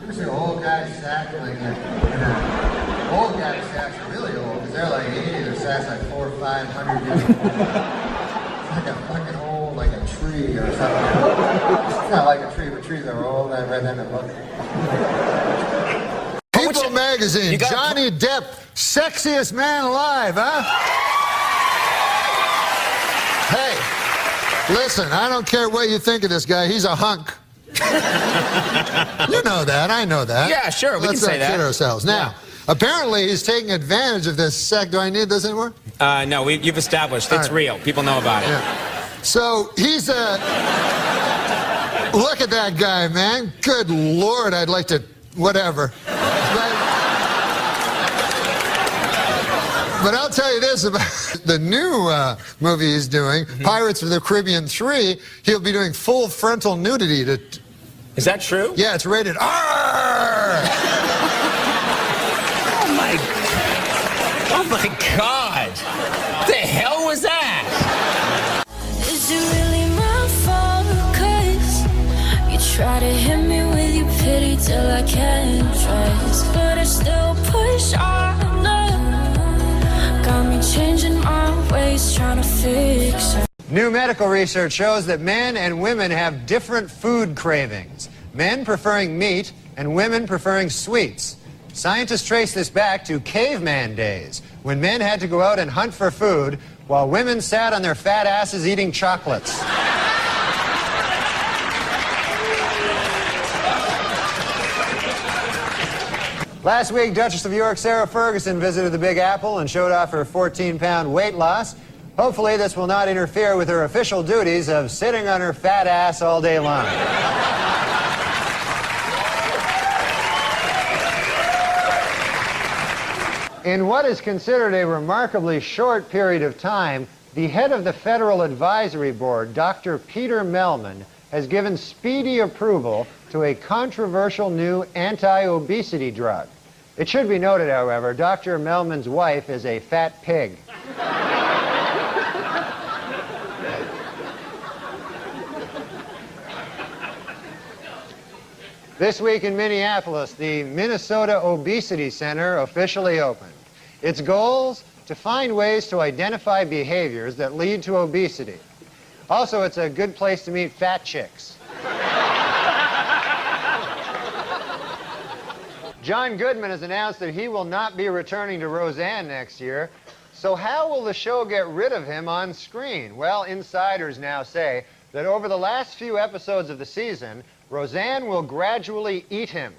You see old guys sack like that. Old guys sacks are really old because they're like 80. Their sack's like 400 or 500 years old. It's like a fucking old, like a tree or something. It's not like a tree, but trees are old. I read that in a book. People magazine, Johnny Depp, sexiest man alive, huh? Hey, listen, I don't care what you think of this guy. He's a hunk. You know that. I know that.
Yeah, sure. We can say that.
Let's not kid ourselves. Now, apparently he's taking advantage of this sack. Do I need this anymore?
No, you've established it's real. People know about it.
Yeah. So he's a... Look at that guy, man. Good Lord, I'd like to... Whatever. But I'll tell you this about the new movie he's doing, Pirates of the Caribbean 3. He'll be doing full frontal nudity.
Is that true?
Yeah, it's rated R.
Oh my God! What the hell was that?
Is it really my fault? 'Cause you try to hit me with your pity till I can't trust, but I still push on. Got me changing my ways, trying to fix it.
New medical research shows that men and women have different food cravings. Men preferring meat and women preferring sweets. Scientists trace this back to caveman days, when men had to go out and hunt for food while women sat on their fat asses eating chocolates. Last week, Duchess of York Sarah Ferguson visited the Big Apple and showed off her 14-pound weight loss. Hopefully, this will not interfere with her official duties of sitting on her fat ass all day long. In what is considered a remarkably short period of time, the head of the Federal Advisory Board, Dr. Peter Mellman, has given speedy approval to a controversial new anti-obesity drug. It should be noted, however, Dr. Mellman's wife is a fat pig. This week in Minneapolis, the Minnesota Obesity Center officially opened. Its goals? To find ways to identify behaviors that lead to obesity. Also, it's a good place to meet fat chicks. John Goodman has announced that he will not be returning to Roseanne next year. So how will the show get rid of him on screen? Well, insiders now say that over the last few episodes of the season, Roseanne will gradually eat him.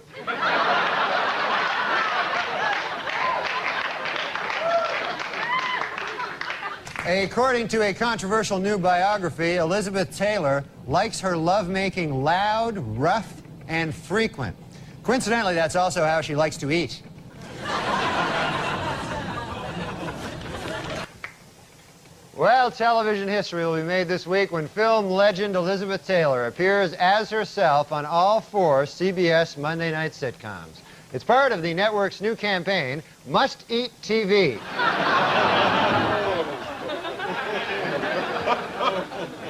According to a controversial new biography, Elizabeth Taylor likes her lovemaking loud, rough, and frequent. Coincidentally, that's also how she likes to eat. Well, television history will be made this week when film legend Elizabeth Taylor appears as herself on all 4 CBS Monday night sitcoms. It's part of the network's new campaign, Must Eat TV.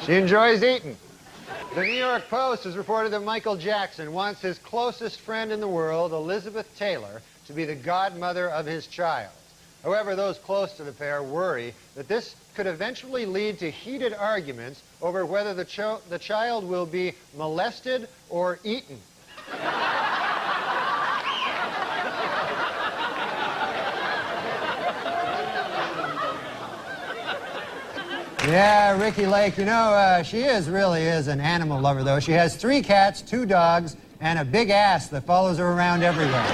She enjoys eating. The New York Post has reported that Michael Jackson wants his closest friend in the world, Elizabeth Taylor, to be the godmother of his child. However, those close to the pair worry that this could eventually lead to heated arguments over whether the child will be molested or eaten. Yeah, Ricky Lake, you know, she really is an animal lover, though. She has 3 cats, 2 dogs, and a big ass that follows her around everywhere.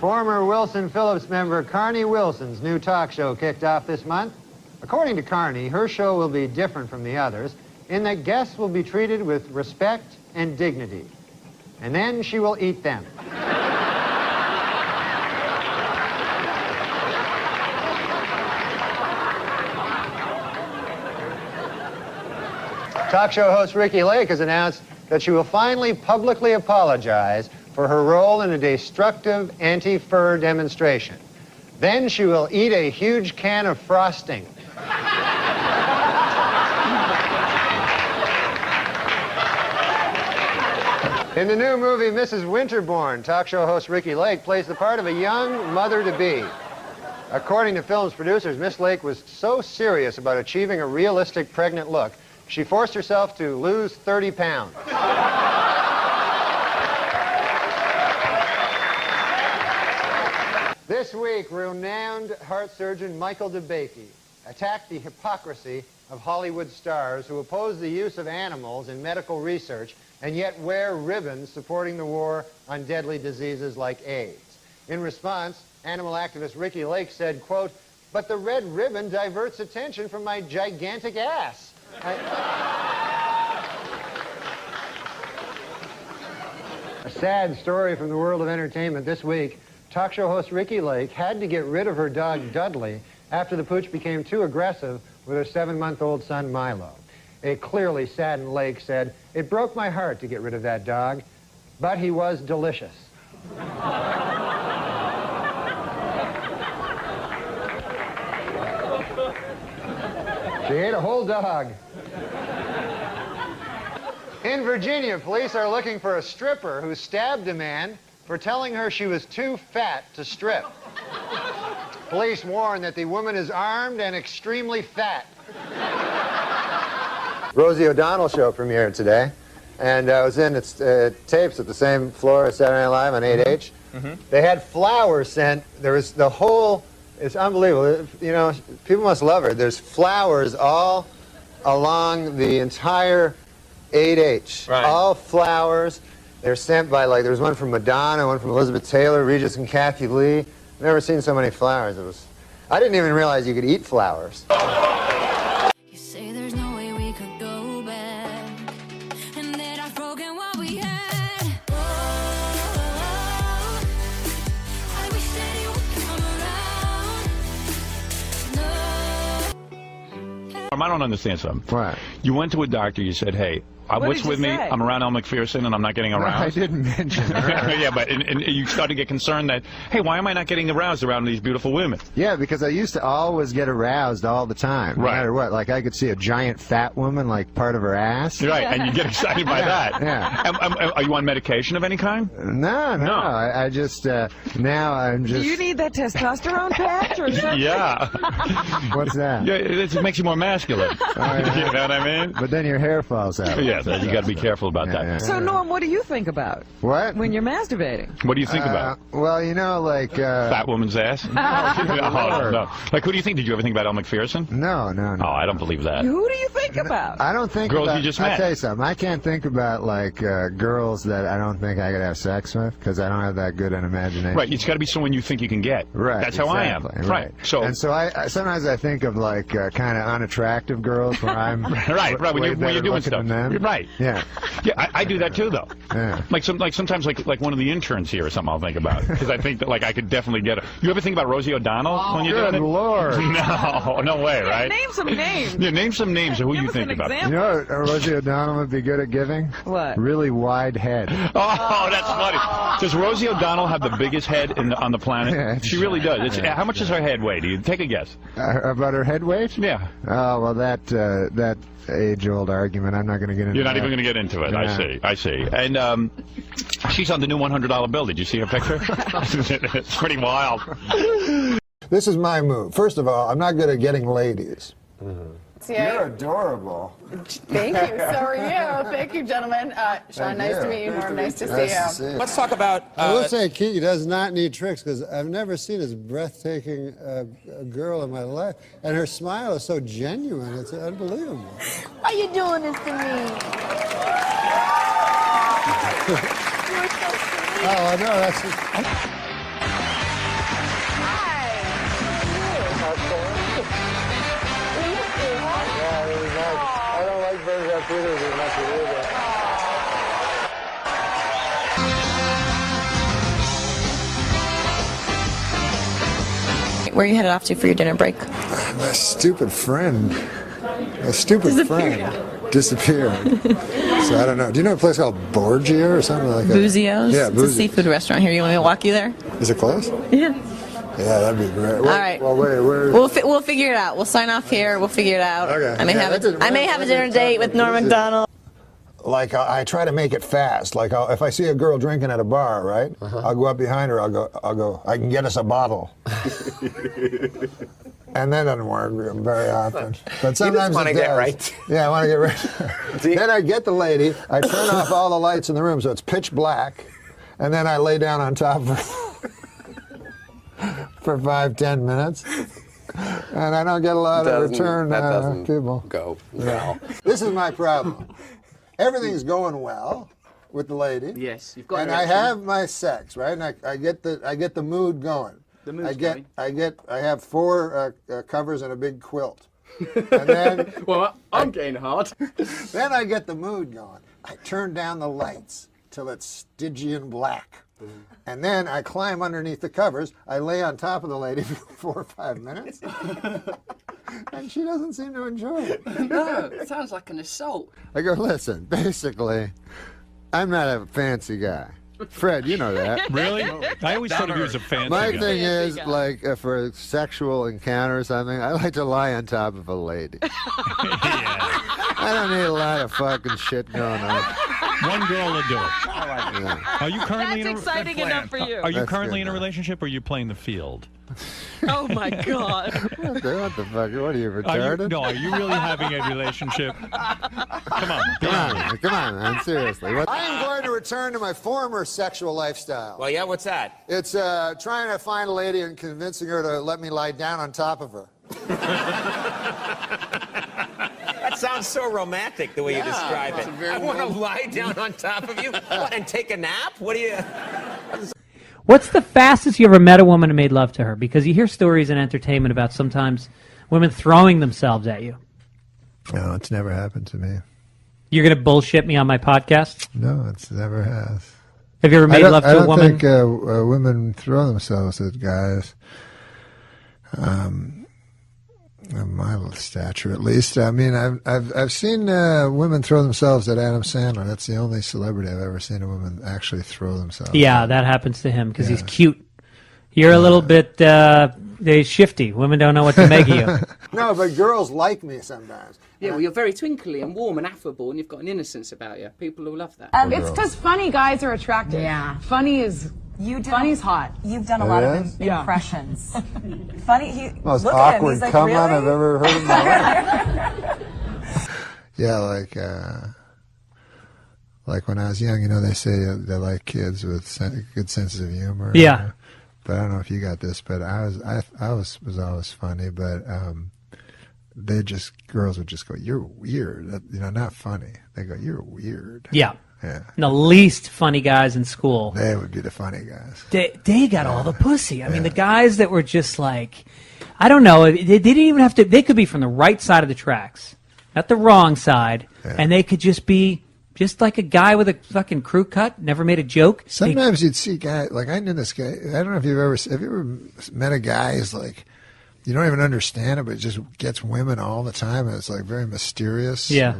Former Wilson Phillips member Carney Wilson's new talk show kicked off this month. According to Carney, her show will be different from the others in that guests will be treated with respect and dignity. And then she will eat them. Talk show host Ricky Lake has announced that she will finally publicly apologize for her role in a destructive anti-fur demonstration. Then she will eat a huge can of frosting. In the new movie Mrs. Winterbourne, talk show host Ricky Lake plays the part of a young mother-to-be. According to film's producers, Miss Lake was so serious about achieving a realistic pregnant look, she forced herself to lose 30 pounds. This week, renowned heart surgeon Michael DeBakey attacked the hypocrisy of Hollywood stars who oppose the use of animals in medical research and yet wear ribbons supporting the war on deadly diseases like AIDS. In response, animal activist Ricky Lake said, quote, "But the red ribbon diverts attention from my gigantic ass." A sad story from the world of entertainment this week. Talk show host Ricky Lake had to get rid of her dog Dudley after the pooch became too aggressive with her 7-month-old son Milo. A clearly saddened Lake said, "It broke my heart to get rid of that dog, but he was delicious." She ate a whole dog. In Virginia, police are looking for a stripper who stabbed a man for telling her she was too fat to strip. Police warn that the woman is armed and extremely fat. Rosie O'Donnell show premiered today, and I was in its tapes at the same floor as Saturday Night Live on 8H. They had flowers sent. There was the whole, it's unbelievable. You know, people must love her. There's flowers all along the entire 8H. Right. All flowers. They're sent by, like, there was one from Madonna, one from Elizabeth Taylor, Regis and Kathy Lee. I've never seen so many flowers. I didn't even realize you could eat flowers.
You say there's no way we could go back, and that I've broken what we had. Oh, I wish that you would come around. No.
I don't understand something.
What?
You went to a doctor, you said, hey, what's with me?
Say?
I'm around Elle McPherson and I'm not getting aroused.
No, I didn't mention her.
Yeah, but and you start to get concerned that, hey, why am I not getting aroused around these beautiful women?
Yeah, because I used to always get aroused all the time, no matter what. Like, I could see a giant fat woman, like, part of her ass.
Right, and you get excited by that.
Yeah.
Are you on medication of any kind?
No. I just, now I'm just...
Do you need that testosterone patch or something?
Yeah.
What's that?
Yeah, it makes you more masculine.
Oh, yeah.
You know what I mean?
But then your hair falls out.
Yeah, you got to be careful about that.
So, Norm, what do you think about?
What?
When you're masturbating?
What do you think about?
Well, you know, like...
Fat woman's ass? No. Like, who do you think? Did you ever think about Elle McPherson?
No.
Oh, I don't believe that.
Who do you think about?
I don't think
girls
about...
you just met.
I'll tell you something. I can't think about, like, girls that I don't think I could have sex with, because I don't have that good an imagination.
Right, it's got to be someone you think you can get.
Right.
That's how I am. Right. So
I sometimes I think of, like, kind of unattractive girls when I'm...
right, when you're doing stuff. Right.
Yeah.
Yeah, I do that too, though. Yeah. Like sometimes like one of the interns here or something I'll think about, because I think that, like, I could definitely get You ever think about Rosie O'Donnell when you're doing it?
Good Lord.
No way, right?
Name some names.
Yeah, name some names of who you think about.
You know what Rosie O'Donnell would be good at giving?
What?
Really wide head.
Oh, that's funny. Does Rosie O'Donnell have the biggest head on the planet?
Yeah,
she really does. How much does her head weigh? Do you take a guess?
About her head weight?
Yeah.
Oh, well, that age-old argument. I'm not going to get
You're not even going to get into it.
Yeah.
I see. And she's on the new $100 bill. Did you see her picture? It's pretty wild.
This is my move. First of all, I'm not good at getting ladies.
You're adorable.
Thank you. So are you. Thank you, gentlemen. Sean, nice to meet you. Norm, nice to see you.
Let's talk about...
I will say, Key does not need tricks, because I've never seen as breathtaking a girl in my life. And her smile is so genuine. It's unbelievable.
Why are you doing this to me? You're so sweet.
Oh, I know. That's just... I don't like birds up either as much as you do.
Where are you headed off to for your dinner break?
My stupid friend. Disappeared. So I don't know. Do you know a place called Borgia or something like that?
Boozio's?
Yeah,
It's a seafood restaurant here. You want me to walk you there?
Is it close?
Yeah.
Yeah, that'd be great.
All right.
Well, wait, where?
We'll figure it out. We'll sign off here. We'll figure it out.
Okay.
I may have a dinner date with Norm MacDonald.
Like I try to make it fast. Like if I see a girl drinking at a bar, right? I'll go up behind her. I'll go. I can get us a bottle. And that doesn't work very often. But sometimes
want to
it
get
does.
right.
Yeah, I want to get right. Then I get the lady. I turn off all the lights in the room so it's pitch black, and then I lay down on top of her for 5-10 minutes. And I don't get a lot of return people.
Go.
No. This is my problem. Everything's going well with the lady.
Yes, you've got.
And I have my sex, right? And I get the mood going.
The mood's going.
I have 4 covers and a big quilt. And then
Well, I'm getting hard.
then I get the mood going. I turn down the lights till it's Stygian black. And then I climb underneath the covers. I lay on top of the lady for 4 or 5 minutes. And she doesn't seem to enjoy it.
No, it sounds like an assault.
I go, listen, basically, I'm not a fancy guy. Fred, you know that.
Really? I always thought of you as a fancy
My
guy.
thing is, like, for a sexual encounter or something, I like to lie on top of a lady. I don't need a lot of fucking shit going on.
One girl will do it. Are you currently
That's exciting enough for you.
Are you
That's
currently
good
in a
enough.
relationship, or are you playing the field?
Oh my God.
What the fuck? What are you,
Are
retarded?
you really having a relationship? Come on.
Come on, man, seriously. I am going to return to my former sexual lifestyle.
Well, yeah, what's that?
It's trying to find a lady and convincing her to let me lie down on top of her.
That sounds so romantic, the way you describe it. I want to lie down on top of you and take a nap? What do you...
What's the fastest you ever met a woman and made love to her? Because you hear stories in entertainment about sometimes women throwing themselves at you.
No, it's never happened to me.
You're going to bullshit me on my podcast?
No, it's never has.
Have you ever made love to a woman?
I don't think women throw themselves at guys. Of my stature, at least. I mean, I've seen women throw themselves at Adam Sandler. That's the only celebrity I've ever seen a woman actually throw themselves.
Yeah, that happens to him because he's cute. You're a little bit shifty. Women don't know what to make of you.
No, but girls like me sometimes.
Yeah, well, you're very twinkly and warm and affable, and you've got an innocence about you. People will love that.
It's because funny guys are attractive. Yeah. Funny's hot.
You've done a lot of impressions. Funny.
Most
Look
awkward
at him. He's like,
come
really?
on I've ever heard in my life. Yeah, like when I was young, they say they like kids with good senses of humor.
Yeah.
But I don't know if you got this, but I was always funny, but girls would just go, "You're weird," not funny. They go, "You're weird."
Yeah.
Yeah.
The least funny guys in school.
They would be the funny guys.
They got all the pussy. I mean, the guys that were just like, I don't know, they didn't even have to, they could be from the right side of the tracks, not the wrong side, and they could just be just like a guy with a fucking crew cut, never made a joke.
Sometimes you'd see guys, like I knew this guy, I don't know if have you ever met a guy who's like, you don't even understand it, but just gets women all the time, and it's like very mysterious.
Yeah.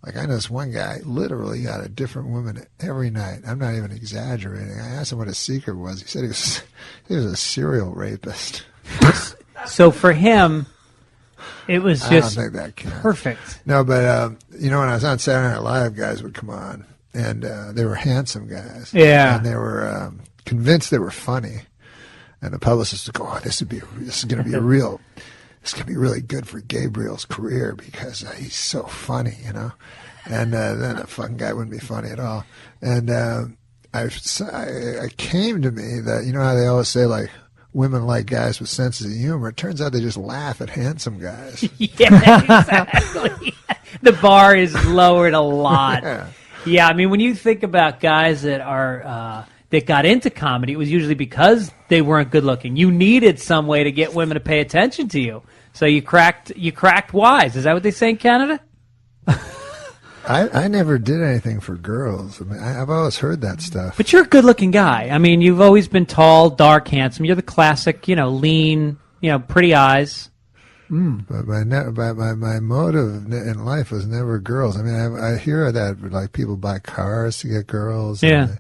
Like I know this one guy literally got a different woman every night. I'm not even exaggerating. I asked him what his secret was. He said he was a serial rapist.
So for him, It was
I
just
don't think that counts.
perfect.
No, but you know, when I was on Saturday Night Live, guys would come on, and they were handsome guys.
Yeah.
And they were convinced they were funny, and the publicist would go, "Oh, this is going to be really good for Gabriel's career because he's so funny, you know." And then the fucking guy wouldn't be funny at all. And I came to me that, you know how they always say, like, women like guys with senses of humor. It turns out they just laugh at handsome guys.
Yeah, exactly. The bar is lowered a lot. Yeah, I mean, when you think about guys that are that got into comedy, it was usually because they weren't good looking. You needed some way to get women to pay attention to you, so you cracked wise. Is that what they say in Canada?
I never did anything for girls. I mean, I've always heard that stuff.
But you're a good-looking guy. I mean, you've always been tall, dark, handsome. You're the classic, you know, lean, you know, pretty eyes.
But my motive in life was never girls. I mean, I hear that, like, people buy cars to get girls.
Yeah.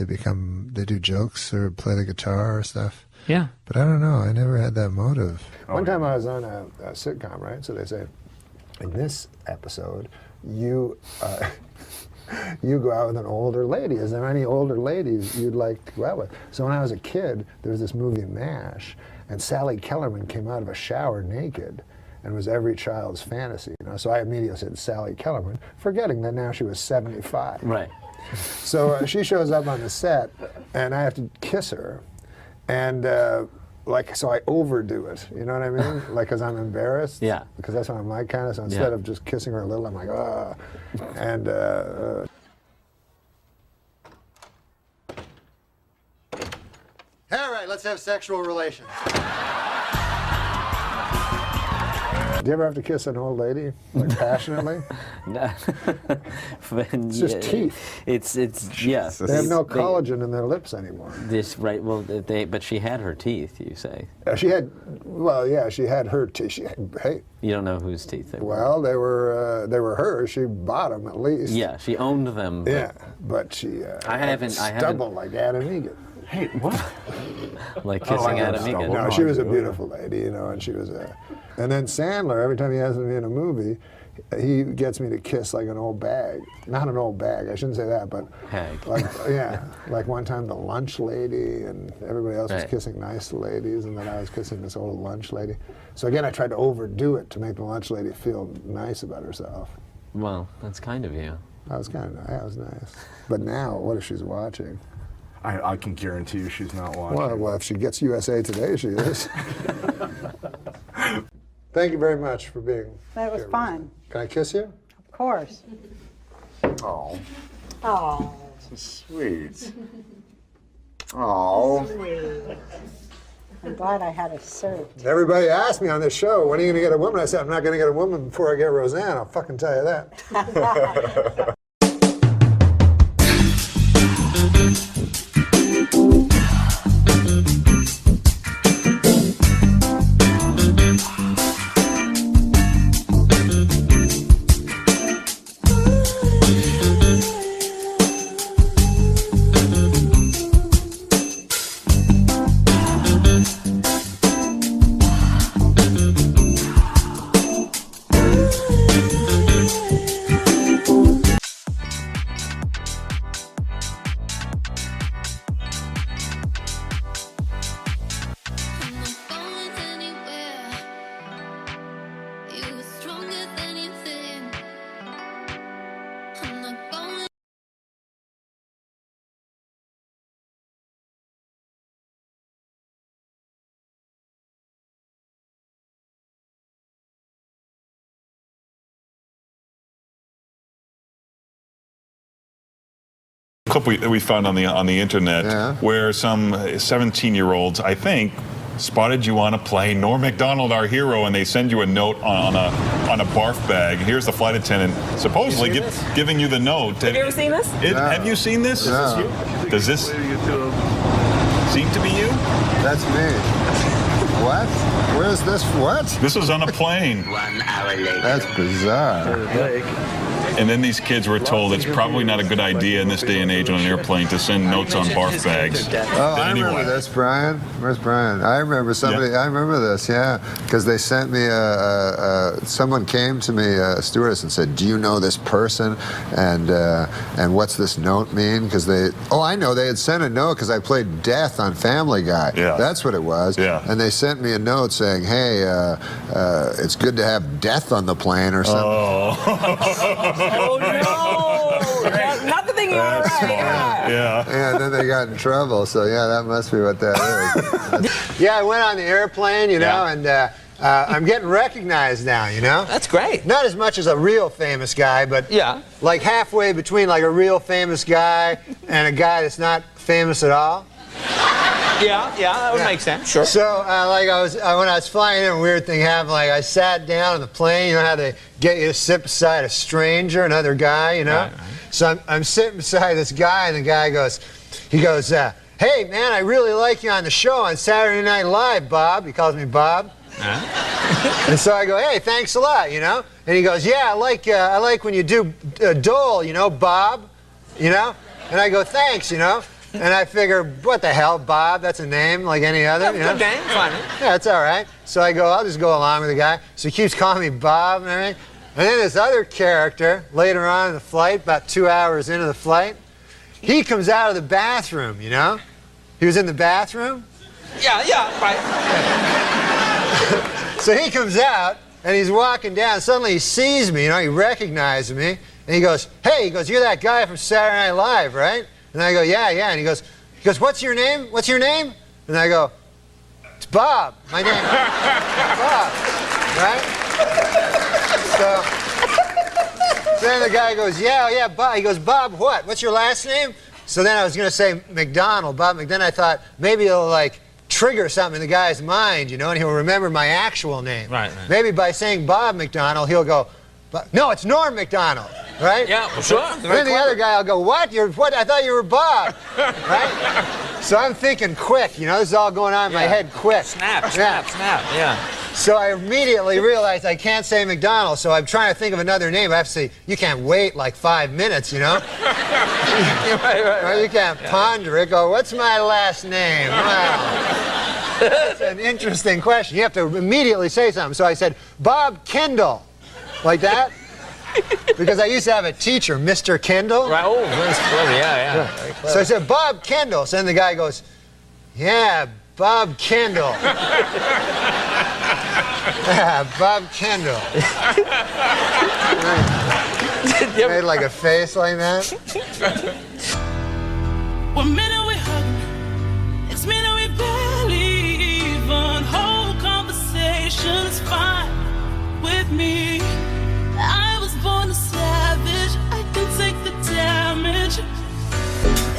And they do jokes or play the guitar or stuff.
Yeah.
But I don't know. I never had that motive. One time I was on a sitcom, right? So they say, in this episode, you go out with an older lady. Is there any older ladies you'd like to go out with? So when I was a kid, there was this movie MASH, and Sally Kellerman came out of a shower naked, and was every child's fantasy. You know? So I immediately said Sally Kellerman, forgetting that now she was 75.
Right.
So she shows up on the set, and I have to kiss her, and so I overdo it. You know what I mean? Like, because I'm embarrassed.
Yeah.
Because that's what I'm like, kind of. So instead of just kissing her a little, I'm like, ah. And all right, let's have sexual relations. Do you ever have to kiss an old lady, like, passionately?
No.
It's just teeth.
It's yes.
They have no collagen in their lips anymore.
This right? Well, but she had her teeth. You say?
She had her teeth. Hey.
You don't know whose teeth they were.
Well, they were hers. She bought them at least.
Yeah, she owned them.
Yeah, but she stumbled like Adam Egan.
Hey, what? Like kissing Adam Egan.
No, she was a beautiful lady, you know, and she was a. And then Sandler, every time he has me in a movie, he gets me to kiss like an old bag. Not an old bag, I shouldn't say that, but
hag.
Like, yeah, like one time the lunch lady, and everybody else was kissing nice ladies, and then I was kissing this old lunch lady. So again, I tried to overdo it to make the lunch lady feel nice about herself.
Well, that's kind of you.
That was kind of nice. That was nice. But now, what if she's watching?
I can guarantee you she's not watching.
Well, if she gets USA Today, she is. Thank you very much for being
That was
here.
fun.
Can I kiss you?
Of course.
Oh.
Oh.
So sweet. Oh.
Sweet. I'm glad I had a served.
Everybody asked me on this show, when are you going to get a woman? I said, I'm not going to get a woman before I get Roseanne. I'll fucking tell you that.
Clip we found on the internet where some 17-year-olds, I think, spotted you on a plane, Norm MacDonald, our hero, and they send you a note on a barf bag. Here's the flight attendant supposedly giving you the note.
Have you ever seen this?
Have you seen this?
No.
Does this seem to be you?
That's me. What? Where's this? What?
This was on a plane.
1 hour later. That's bizarre.
And then these kids were told it's probably not a good idea in this day and age on an airplane to send notes on barf bags.
Oh, I remember this, Brian. Where's Brian? I remember somebody.
Yeah.
I remember this. Yeah, because they sent me someone came to me, a stewardess, and said, "Do you know this person? And what's this note mean?" Because I know they had sent a note because I played Death on Family Guy.
Yeah.
That's what it was.
Yeah.
And they sent me a note saying, "Hey, it's good to have death on the plane," or something.
Oh, no! Not the thing you want to write.
Yeah.
And then they got in trouble. So yeah, that must be what that is. Yeah, I went on the airplane, you know, and I'm getting recognized now, you know.
That's great.
Not as much as a real famous guy, but like halfway between like a real famous guy and a guy that's not famous at all.
Yeah, that would make sense. Sure.
So, like when I was flying in, a weird thing happened. Like I sat down on the plane. You know how they get you to sit beside a stranger, another guy. You know. Right. So I'm sitting beside this guy, and the guy goes, "Hey man, I really like you on the show on Saturday Night Live, Bob." He calls me Bob. And so I go, "Hey, thanks a lot," you know. And he goes, "Yeah, I like when you do Dole, you know, Bob, you know." And I go, "Thanks, you know." And I figure, what the hell, Bob? That's a name like any other.
You know? Good name, funny.
Yeah, it's all right. So I go, I'll just go along with the guy. So he keeps calling me Bob and everything. And then this other character, later on in the flight, about 2 hours into the flight, he comes out of the bathroom, you know? He was in the bathroom.
Yeah, right.
So he comes out, and he's walking down. Suddenly he sees me, you know, he recognizes me. And he goes, "Hey," he goes, "you're that guy from Saturday Night Live, right?" And I go, yeah. And he goes, "What's your name? What's your name?" And I go, "It's Bob. My name is Bob." Right? So then the guy goes, yeah, Bob. He goes, "Bob what? What's your last name?" So then I was going to say McDonald, Bob McDonald. I thought maybe it'll like trigger something in the guy's mind, you know, and he'll remember my actual name. Right. Maybe by saying Bob McDonald, he'll go, "No, it's Norm MacDonald." Right?
Yeah, sure.
Then the other guy will go, "What? What? I thought you were Bob." Right? So I'm thinking quick, you know, this is all going on in my head quick.
Snap, yeah.
So I immediately realized I can't say McDonald, so I'm trying to think of another name. I have to say, you can't wait like 5 minutes, you know? right. You can't ponder it, go, "What's my last name?" Wow. That's an interesting question. You have to immediately say something. So I said, "Bob Kendall." Like that? Because I used to have a teacher, Mr. Kendall.
Right. Oh, that's clever. Yeah. Very clever.
So I said, "Bob Kendall." So then the guy goes, "Yeah, Bob Kendall." Yeah, Bob Kendall. Made like a face like that.
One minute we hug, next minute we barely even hold conversations fine with me. I was born a savage. I can take the damage.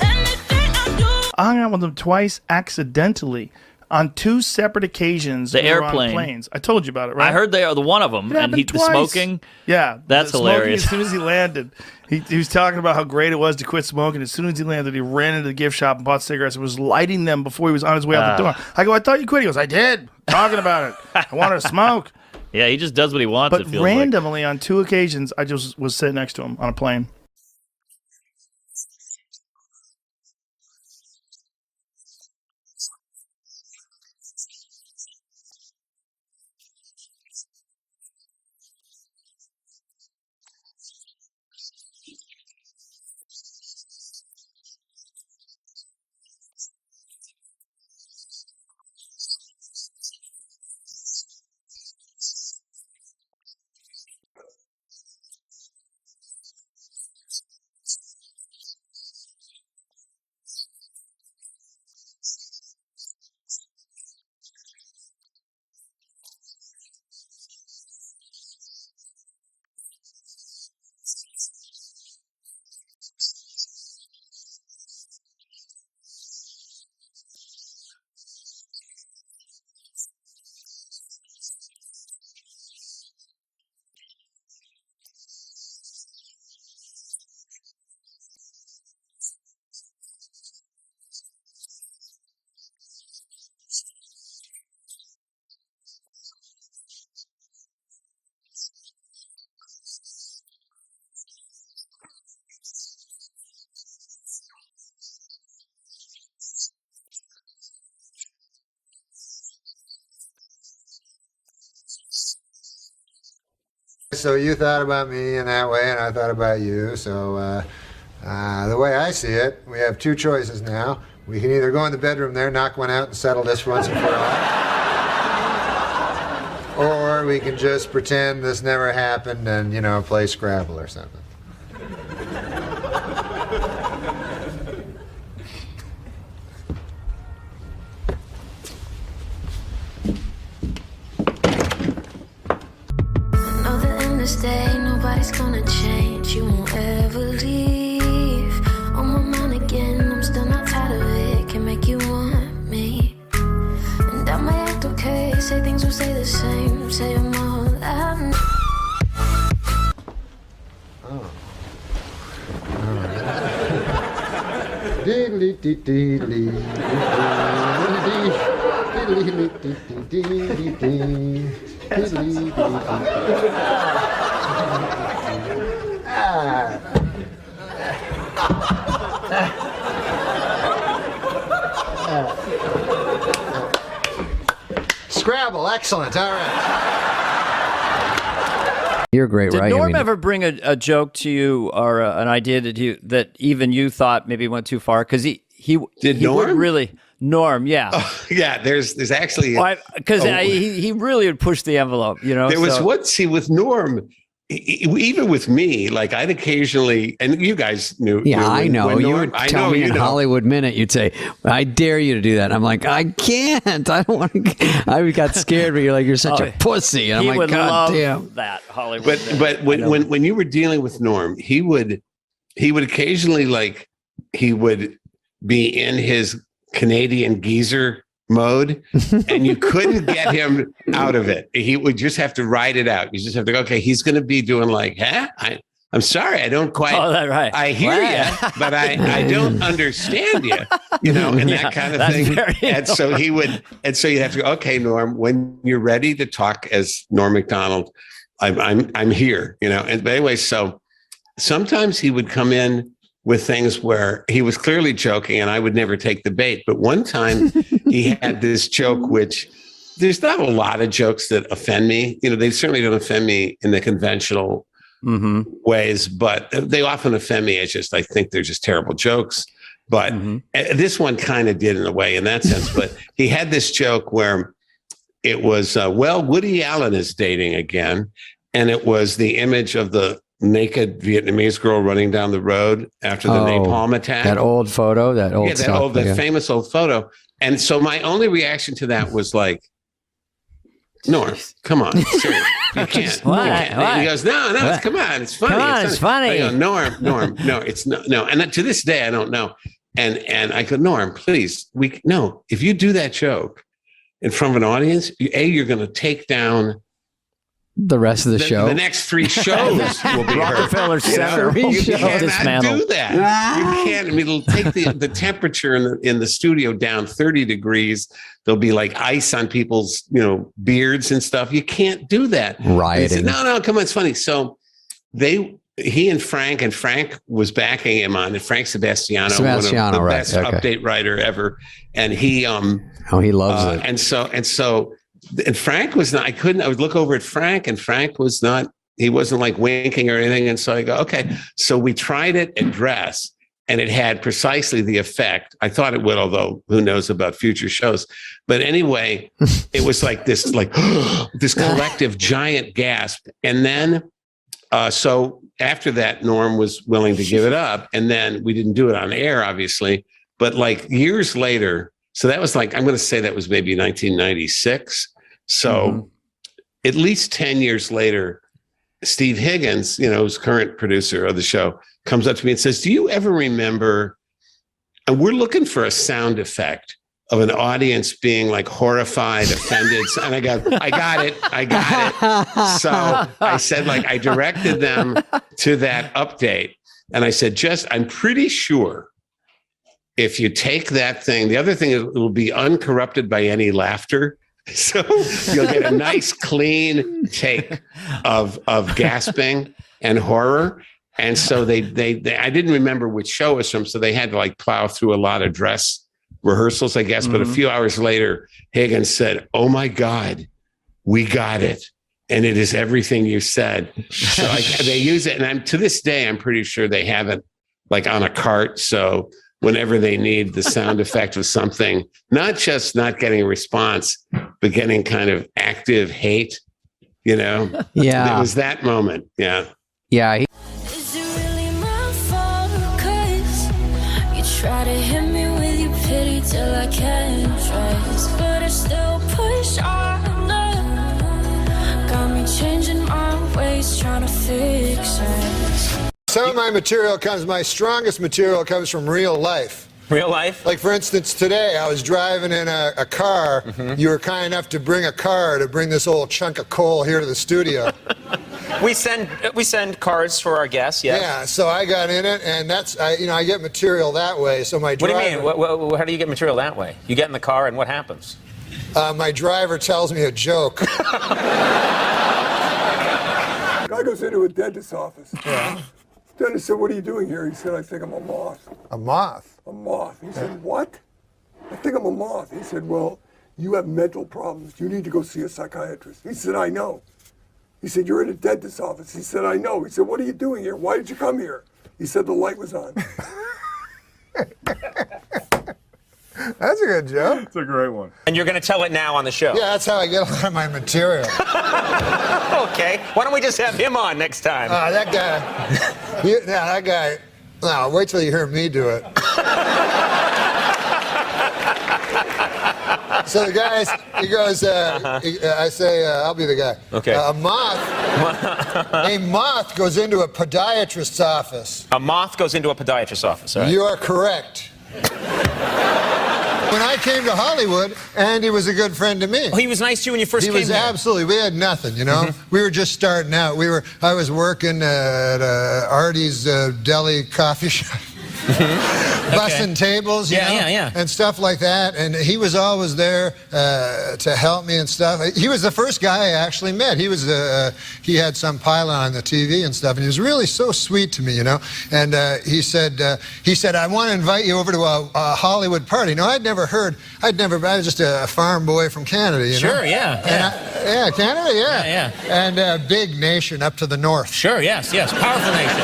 Anything I do.
I hung out with him twice accidentally on 2 separate occasions.
The
we were
airplane.
on planes. I told you about it, right?
I heard they are the one of them,
It
and
happened
the
twice.
smoking.
Yeah,
that's
the smoking
hilarious.
As soon as he landed, he was talking about how great it was to quit smoking. As soon as he landed, he ran into the gift shop and bought cigarettes and was lighting them before he was on his way out the door. I go, "I thought you quit." He goes, "I did. Talking about it. I wanted to smoke."
Yeah, he just does what he wants.
But
it feels
randomly, on 2 occasions, I just was sitting next to him on a plane.
So you thought about me in that way, and I thought about you. So the way I see it, we have two choices now. We can either go in the bedroom there, knock one out, and settle this once and for all. Or we can just pretend this never happened and, you know, play Scrabble or something.
Stay, nobody's gonna change. You won't ever leave. On my mind again, I'm still not tired of it. Can make you want me, and I might act okay. Say things will stay the same. Say them all out.
Oh. Scrabble, excellent. All right.
You're great,
Did
right?
Norm ever bring a joke to you or an idea that even you thought maybe went too far? Because he
Norm
would really Norm, yeah,
yeah. There's actually
because he really would push the envelope. You know,
there was what with Norm. Even with me, like I'd occasionally, and you guys knew.
Yeah, I know. You
Norm,
would tell me in Hollywood Minute, you'd say, "I dare you to do that." And I'm like, I can't. I don't want to. I got scared, but you're like, you're such a pussy. And I'm like, God damn
that Hollywood.
But when you were dealing with Norm, he would occasionally he would be in his Canadian geezer mode, and you couldn't get him out of it. He would just have to ride it out. You just have to go, okay, he's going to be doing I'm sorry, I don't quite,
right.
I hear you, but I don't understand you, and that kind of thing. And so you'd have to go, okay, Norm, when you're ready to talk as Norm MacDonald, I'm here, and but anyway, so sometimes he would come in with things where he was clearly joking and I would never take the bait. But one time he had this joke, which there's not a lot of jokes that offend me. They certainly don't offend me in the conventional ways, but they often offend me. I think they're just terrible jokes. But this one kind of did in a way in that sense. But he had this joke where it was, Woody Allen is dating again. And it was the image of the naked Vietnamese girl running down the road after the napalm attack.
That old photo,
that famous old photo. And so my only reaction to that was like, Norm, come on, seriously, you can't. And he goes, no, come on, it's funny.
Come on, it's funny.
I go, Norm, no, it's no. And to this day, I don't know. And I go, Norm, please, if you do that joke in front of an audience, you're going to take down
the rest of the show.
The next 3 shows will be
Rockefeller Center.
You cannot do that. You can't. I mean, it'll take the temperature in the studio down 30 degrees. There'll be like ice on people's beards and stuff. You can't do that.
Rioting.
No, come on, it's funny. So he and Frank was backing him on it. Frank Sebastiano, one of the best update writer ever, and he
he loves it.
And Frank was not, I would look over at Frank and Frank was not, he wasn't like winking or anything. And so I go, okay. So we tried it at dress and it had precisely the effect. I thought it would, although who knows about future shows. But anyway, it was like this collective giant gasp. And then, so after that, Norm was willing to give it up. And then we didn't do it on air, obviously. But like years later, so that was I'm going to say that was maybe 1996. So at least 10 years later, Steve Higgins, who's current producer of the show, comes up to me and says, do you ever remember, and we're looking for a sound effect of an audience being like horrified, offended. And I got it. So I said, I directed them to that update. And I said, I'm pretty sure if you take that thing, the other thing is it will be uncorrupted by any laughter. So you'll get a nice clean take of gasping and horror. And so they I didn't remember which show it was from, so they had to plow through a lot of dress rehearsals, I guess. But a few hours later, Higgins said, "Oh my God, we got it. and it is everything you said. So they use it, and to this day, I'm pretty sure they have it like on a cart. So whenever they need the sound effect of something, not just not getting a response, but getting kind of active hate, you know?
Yeah.
It was that moment. Yeah.
Yeah.
Is it really my fault? 'Cause you try to hit me with your pity till I can't trust, but I still push on. Got me changing my ways, trying to fix it.
Some of my my strongest material comes from real life.
Real life?
Like, for instance, today I was driving in a car. You were kind enough to bring a car to bring this old chunk of coal here to the studio.
We send cards for our guests, yes.
Yeah, so I got in it, and I get material that way. So my driver,
What do you mean? How do you get material that way? You get in the car, and what happens?
My driver tells me a joke.
Guy goes into a dentist's office. Yeah. Dentist said, "What are you doing here?" He said, "I think I'm a moth."
A moth?
A moth. He said, "What?" "I think I'm a moth." He said, "Well, you have mental problems. You need to go see a psychiatrist." He said, "I know." He said, "You're in a dentist's office." He said, "I know." He said, "What are you doing here? Why did you come here?" He said, "The light was on."
That's a good joke.
It's a great one.
And you're going to tell it now on the show.
Yeah, that's how I get a lot of my material.
Okay. Why don't we just have him on next time?
That guy. No, wait till you hear me do it. So the guy, he goes, I say, I'll be the guy.
Okay.
A moth goes into a podiatrist's office.
A moth goes into a podiatrist's office, all right?
You are correct. When I came to Hollywood, Andy was a good friend to me.
Well, he was nice to you when you first came
here. He was absolutely. We had nothing, you know. We were just starting out. I was working at Artie's Deli coffee shop. Bussing tables, you know, and stuff like that. And he was always there to help me and stuff. He was the first guy I actually met. He was he had some pylon on the TV and stuff, and he was really so sweet to me, you know. And he said, "I want to invite you over to a Hollywood party." No, I was just a farm boy from Canada, you know.
Sure, yeah.
And Canada, yeah. And a big nation up to the north.
Sure, yes, powerful nation.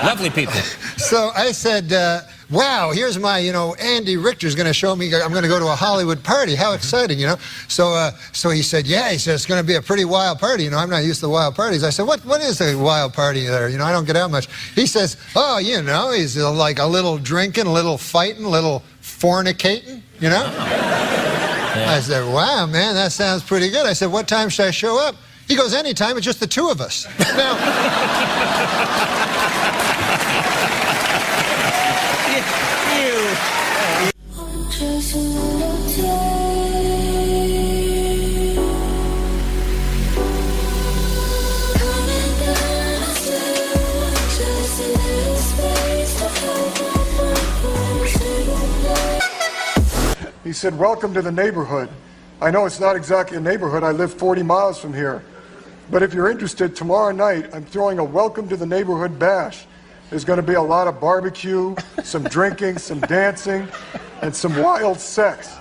Lovely people.
So I said, wow, here's my, Andy Richter's going to show me, I'm going to go to a Hollywood party. How exciting, you know? So he said, yeah, he said, it's going to be a pretty wild party. You know, I'm not used to wild parties. I said, what is a wild party there? You know, I don't get out much. He says, oh, you know, he's like a little drinking, a little fighting, a little fornicating, you know? Yeah. I said, wow, man, that sounds pretty good. I said, what time should I show up? He goes, anytime, it's just the two of us. Now...
He said, welcome to the neighborhood. I know it's not exactly a neighborhood. I live 40 miles from here. But if you're interested, tomorrow night, I'm throwing a welcome to the neighborhood bash. There's going to be a lot of barbecue, some drinking, some dancing, and some wild sex.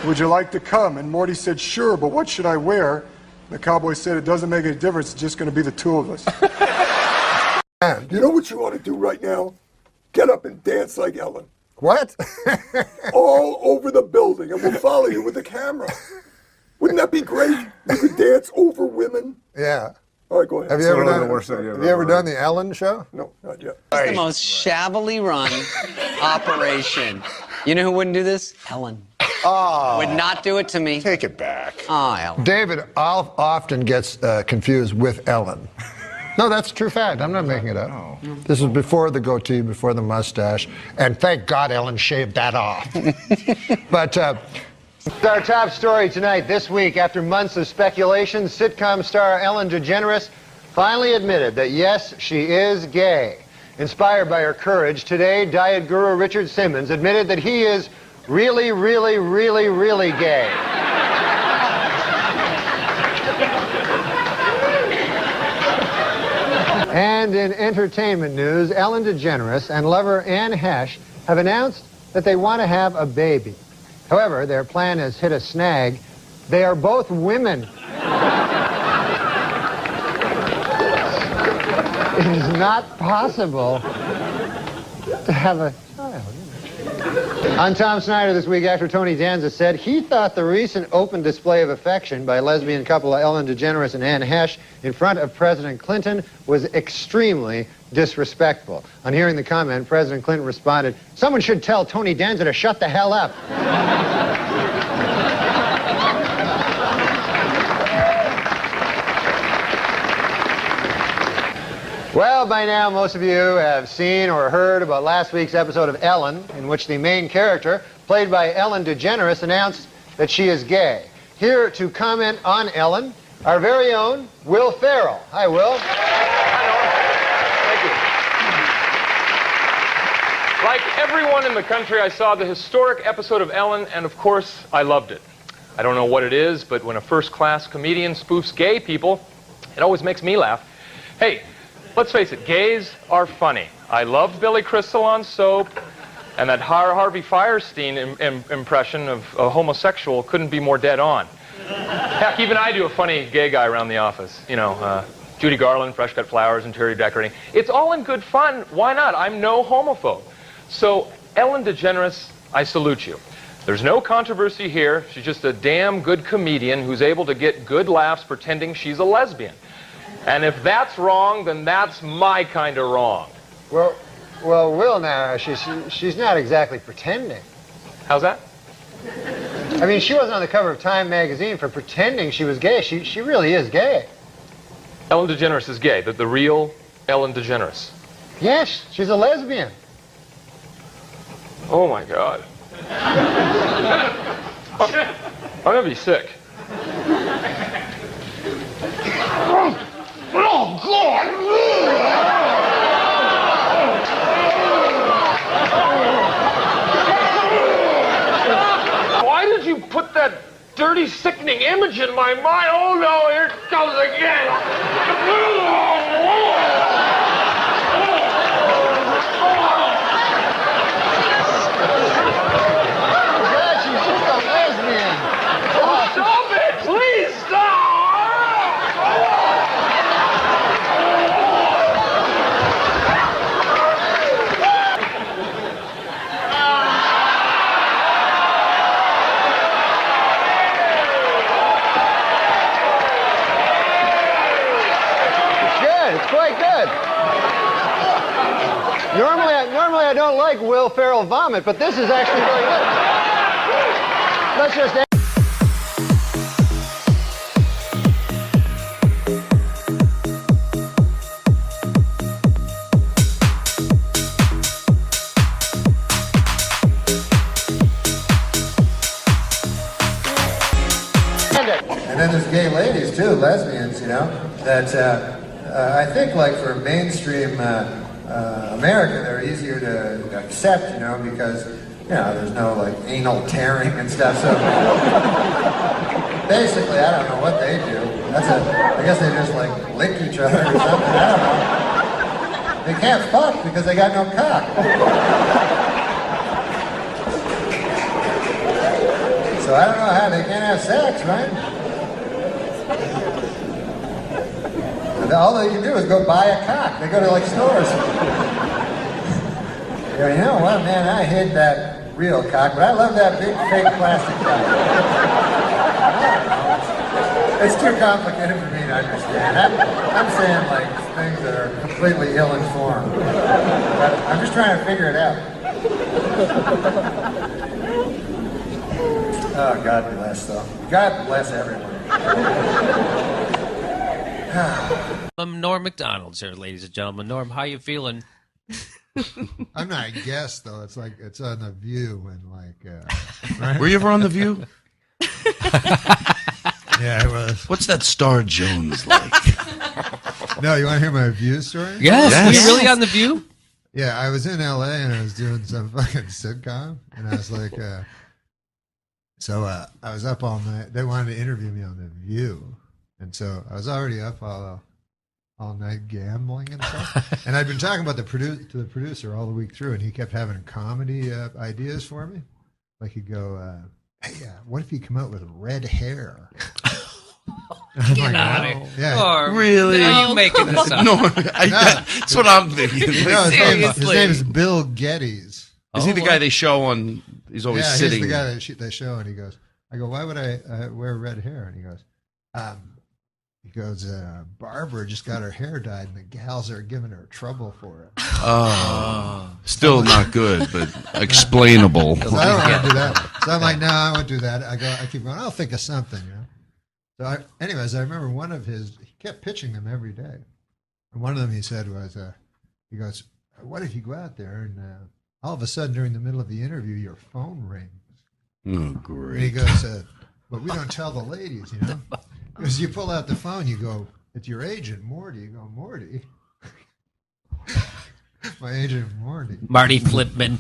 Would you like to come? And Morty said, sure, but what should I wear? The cowboy said, it doesn't make any difference. It's just going to be the two of us. You know what you ought to do right now? Get up and dance like Ellen.
What?
All over the building, and we'll follow you with the camera. Wouldn't that be great? You could dance over women.
Yeah.
All right, go ahead.
Have you ever done the Ellen show?
No, not yet.
It's the most shabbily run operation. You know who wouldn't do this? Ellen.
Oh.
Would not do it to me.
Take it back.
Oh, Ellen.
David often gets confused with Ellen. No, that's a true fact. I'm not making it up. No. This was before the goatee, before the mustache, and thank God Ellen shaved that off. But
our top story tonight. This week, after months of speculation, sitcom star Ellen DeGeneres finally admitted that yes, she is gay. Inspired by her courage, today diet guru Richard Simmons admitted that he is really, really, really, really gay. And in entertainment news, Ellen DeGeneres and lover Anne Hesh have announced that they want to have a baby. However, their plan has hit a snag. They are both women. it is not possible to have a child. On Tom Snyder this week, actor Tony Danza said he thought the recent open display of affection by lesbian couple Ellen DeGeneres and Anne Hesh in front of President Clinton was extremely disrespectful. On hearing the comment, President Clinton responded, "Someone should tell Tony Danza to shut the hell up." Well, by now, most of you have seen or heard about last week's episode of Ellen, in which the main character, played by Ellen DeGeneres, announced that she is gay. Here to comment on Ellen, our very own Will Ferrell. Hi, Will.
Like everyone in the country, I saw the historic episode of Ellen, and of course, I loved it. I don't know what it is, but when a first-class comedian spoofs gay people, it always makes me laugh. Hey, let's face it, gays are funny. I loved Billy Crystal on Soap, and that Harvey Fierstein impression of a homosexual couldn't be more dead on. Heck, even I do a funny gay guy around the office. You know, Judy Garland, fresh cut flowers, interior decorating. It's all in good fun. Why not? I'm no homophobe. So, Ellen DeGeneres, I salute you. There's no controversy here. She's just a damn good comedian who's able to get good laughs pretending she's a lesbian. And if that's wrong, then that's my kind of wrong.
Well, Will, now, she's not exactly pretending.
How's that?
I mean, she wasn't on the cover of Time magazine for pretending she was gay. She really is gay.
Ellen DeGeneres is gay, the real Ellen DeGeneres.
Yes, she's a lesbian.
Oh, my God. I'm going to be sick. Oh, God! Why did you put that dirty, sickening image in my mind? Oh, no, here it comes again.
God, she's just a lesbian.
Oh, stop it! Please stop!
Quite good. Normally I don't like Will Ferrell vomit, but this is actually really good. Let's just and then there's gay ladies too, lesbians, you know, that I think, like, for mainstream America, they're easier to accept, you know, because, you know, there's no, like, anal tearing and stuff. So basically, I don't know what they do. I guess they just, like, lick each other or something. I don't know. They can't fuck because they got no cock. So I don't know how they can't have sex, right? All they can do is go buy a cock. They go to, like, stores. You know what, man, I hate that real cock, but I love that big fake plastic cock. It's too complicated for me to understand. I'm saying, like, things that are completely ill-informed. But I'm just trying to figure it out. Oh, God bless, though. God bless everyone.
I'm Norm MacDonald, here, ladies and gentlemen. Norm, how you feeling?
I'm not a guest, though. It's like it's on The View and like. Right?
Were you ever on The View?
Yeah, I was.
What's that Star Jones like?
No, you want to hear my View story?
Yes. Were you really on The View?
Yeah, I was in L.A. and I was doing some fucking sitcom, and I was like, I was up all night. They wanted to interview me on The View. And so I was already up all night gambling and stuff. And I'd been talking about to the producer all the week through, and he kept having comedy ideas for me. Like he'd go, hey, what if you come out with red hair? I'm
Get
like,
out
"Oh,
of
yeah.
here. Or,
Really?
Are you making this up?
No, that's what I'm thinking.
No, his
Seriously.
name is Bill Geddes.
Is he the guy they show on? He's always
Yeah,
sitting.
he's the guy that they show, and he goes, I go, why would I wear red hair? And he goes, Barbara just got her hair dyed, and the gals are giving her trouble for it.
Oh, still not good, but explainable.
So I don't want to do that. So I'm like, no, I won't do that. I keep going, I'll think of something, you know. So anyways, I remember one of his, he kept pitching them every day. And one of them he said was, he goes, what if you go out there and all of a sudden during the middle of the interview, your phone rings.
Oh, great.
And he goes, but we don't tell the ladies, you know. Because you pull out the phone, you go, it's your agent, Morty. You go, Morty. My agent, Morty.
Marty Flipman.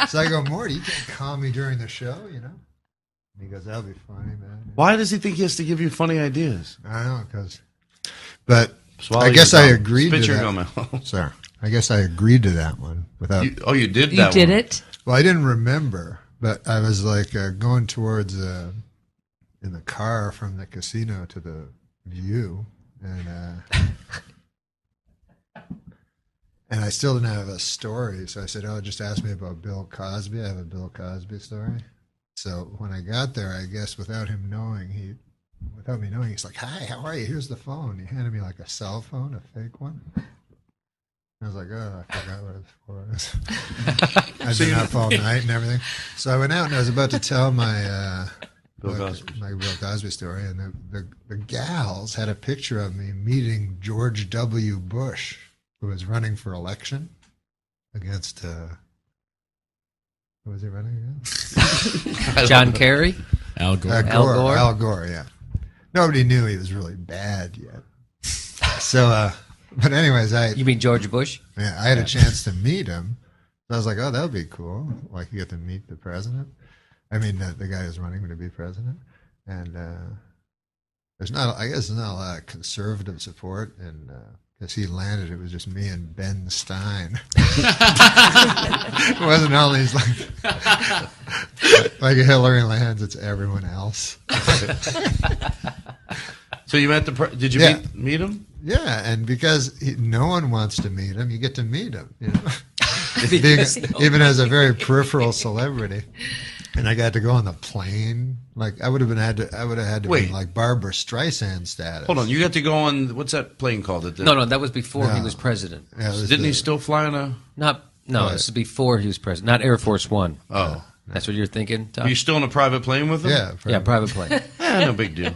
So I go, Morty, you can't call me during the show, you know. And he goes, that'll be funny, man.
Why does he think he has to give you funny ideas?
I don't know, because, but
Swallow
I guess
your
I
gum.
agreed
Spit
to
your
that.
gum out.
Sorry. I guess I agreed to that one without.
You did
You
that
did
one.
it?
Well, I didn't remember, but I was like going towards in the car from the casino to the view, and I still didn't have a story. So I said, "Oh, just ask me about Bill Cosby. I have a Bill Cosby story." So when I got there, I guess without me knowing, he's like, "Hi, how are you? Here's the phone." He handed me like a cell phone, a fake one. I was like, oh, I forgot what it was. I've been up all night and everything. So I went out and I was about to tell my
Bill Cosby.
my Bill Cosby story, and the gals had a picture of me meeting George W. Bush, who was running for election against who was he running against?
John Kerry?
Al Gore.
Al Gore, yeah. Nobody knew he was really bad yet. So, but anyways,
You mean George Bush?
Yeah, I had a chance to meet him. So I was like, oh, that would be cool. Like, you get to meet the president. I mean, the guy who's running to be president. And I guess there's not a lot of conservative support. And because he landed, it was just me and Ben Stein. It wasn't all these, like Hillary lands, it's everyone else.
So you met did you meet him?
Yeah, and because no one wants to meet him, you get to meet him, you know, even as a very peripheral celebrity. And I got to go on the plane. Like I would have had to be like Barbara Streisand status.
Hold on, you got to go on what's that plane called?
No, that was before he was president.
Yeah,
Didn't he still fly on a?
This is before he was president, not Air Force One.
Oh,
that's what you're thinking, Tom?
Are you still in a private plane with him?
Yeah,
private plane.
No big deal.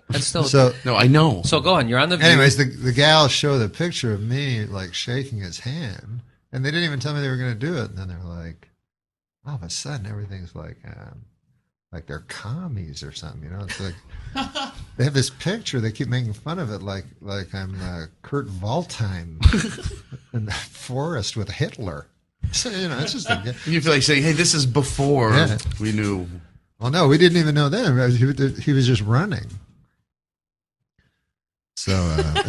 That's still
no, I know.
So go on. You're on the View.
Anyways, the gals show the picture of me like shaking his hand, and they didn't even tell me they were going to do it. And then they're like, all of a sudden, everything's like they're commies or something. You know, it's like they have this picture. They keep making fun of it, like I'm Kurt Waldheim in the forest with Hitler. So, you know, it's just
you feel like saying, "Hey, this is before we knew."
Well, no, we didn't even know then. He was just running. So,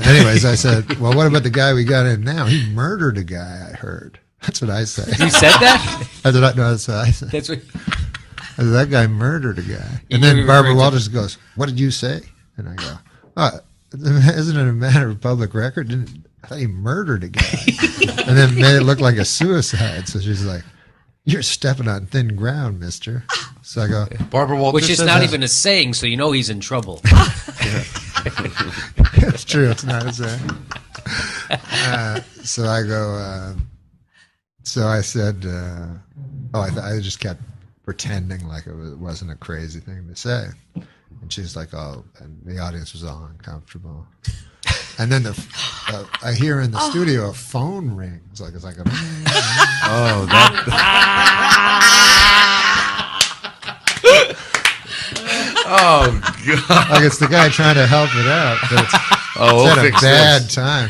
anyways, I said, well, what about the guy we got in now? He murdered a guy, I heard. That's what I said.
You said that?
That's what I said.
That's what.
I said, that guy murdered a guy. And then Barbara Walters goes, what did you say? And I go, oh, isn't it a matter of public record? I thought he murdered a guy. And then made it look like a suicide. So she's like, you're stepping on thin ground, mister. So I go,
Barbara Walters.
Which is not even a saying, so you know he's in trouble.
It's true. It's not a saying. So I go, so I said, I just kept pretending like it wasn't a crazy thing to say. And she's like, oh, and the audience was all uncomfortable. And then I hear in the studio a phone rings. It's like a.
Oh, that. Oh God!
Like it's the guy trying to help it out, but it's at a bad time.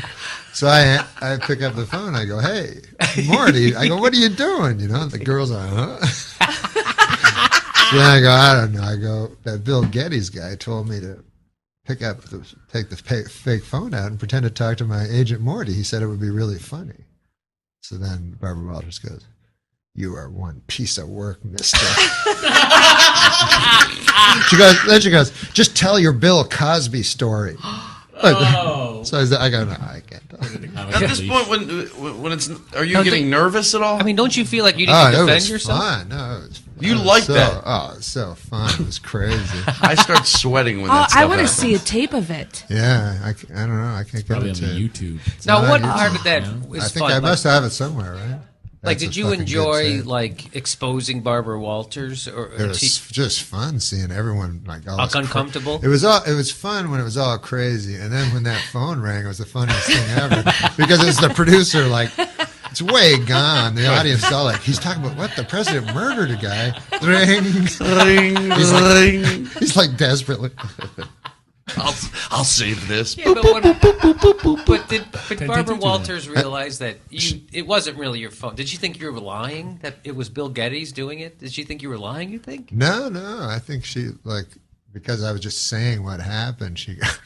So I pick up the phone. I go, "Hey, Morty." I go, "What are you doing?" You know, the girl's like, "Huh?" So then I go, "I don't know." I go, "That Bill Geddes guy told me to take the fake phone out and pretend to talk to my agent Morty. He said it would be really funny." So then Barbara Walters goes, "You are one piece of work, mister." She goes, "Just tell your Bill Cosby story."
Oh.
So I go, "No, I can't tell it."
At this point, when it's, are you getting nervous at all?
I mean, don't you feel like you need to defend
it was
yourself?
fun. No, it was fun.
You
It was
like
so,
that?
Oh, it was so fun. It was crazy.
I start sweating when that stuff
I want to
happens.
see a tape of it.
Yeah, I don't know. I can't get
Probably
it
on
to
the YouTube.
It's
Now,
not
what
on
part
YouTube.
of that was
I think
fun?
I must have it somewhere, right?
Like,
That's
did
a
you
fucking good
enjoy
tape.
like exposing Barbara Walters or
It was just fun seeing everyone like all this
uncomfortable?
It was fun when it was all crazy, and then when that phone rang, it was the funniest thing ever because it's the producer like. It's way gone. The audience is all like, he's talking about what? The president murdered a guy. Ring, ring, ring. He's like desperately.
I'll save this.
Yeah, but did Barbara Walters realize that it wasn't really your phone? Did she think you were lying, that it was Bill Geddes doing it? Did she think you were lying, you think?
No. I think she, because I was just saying what happened, she got...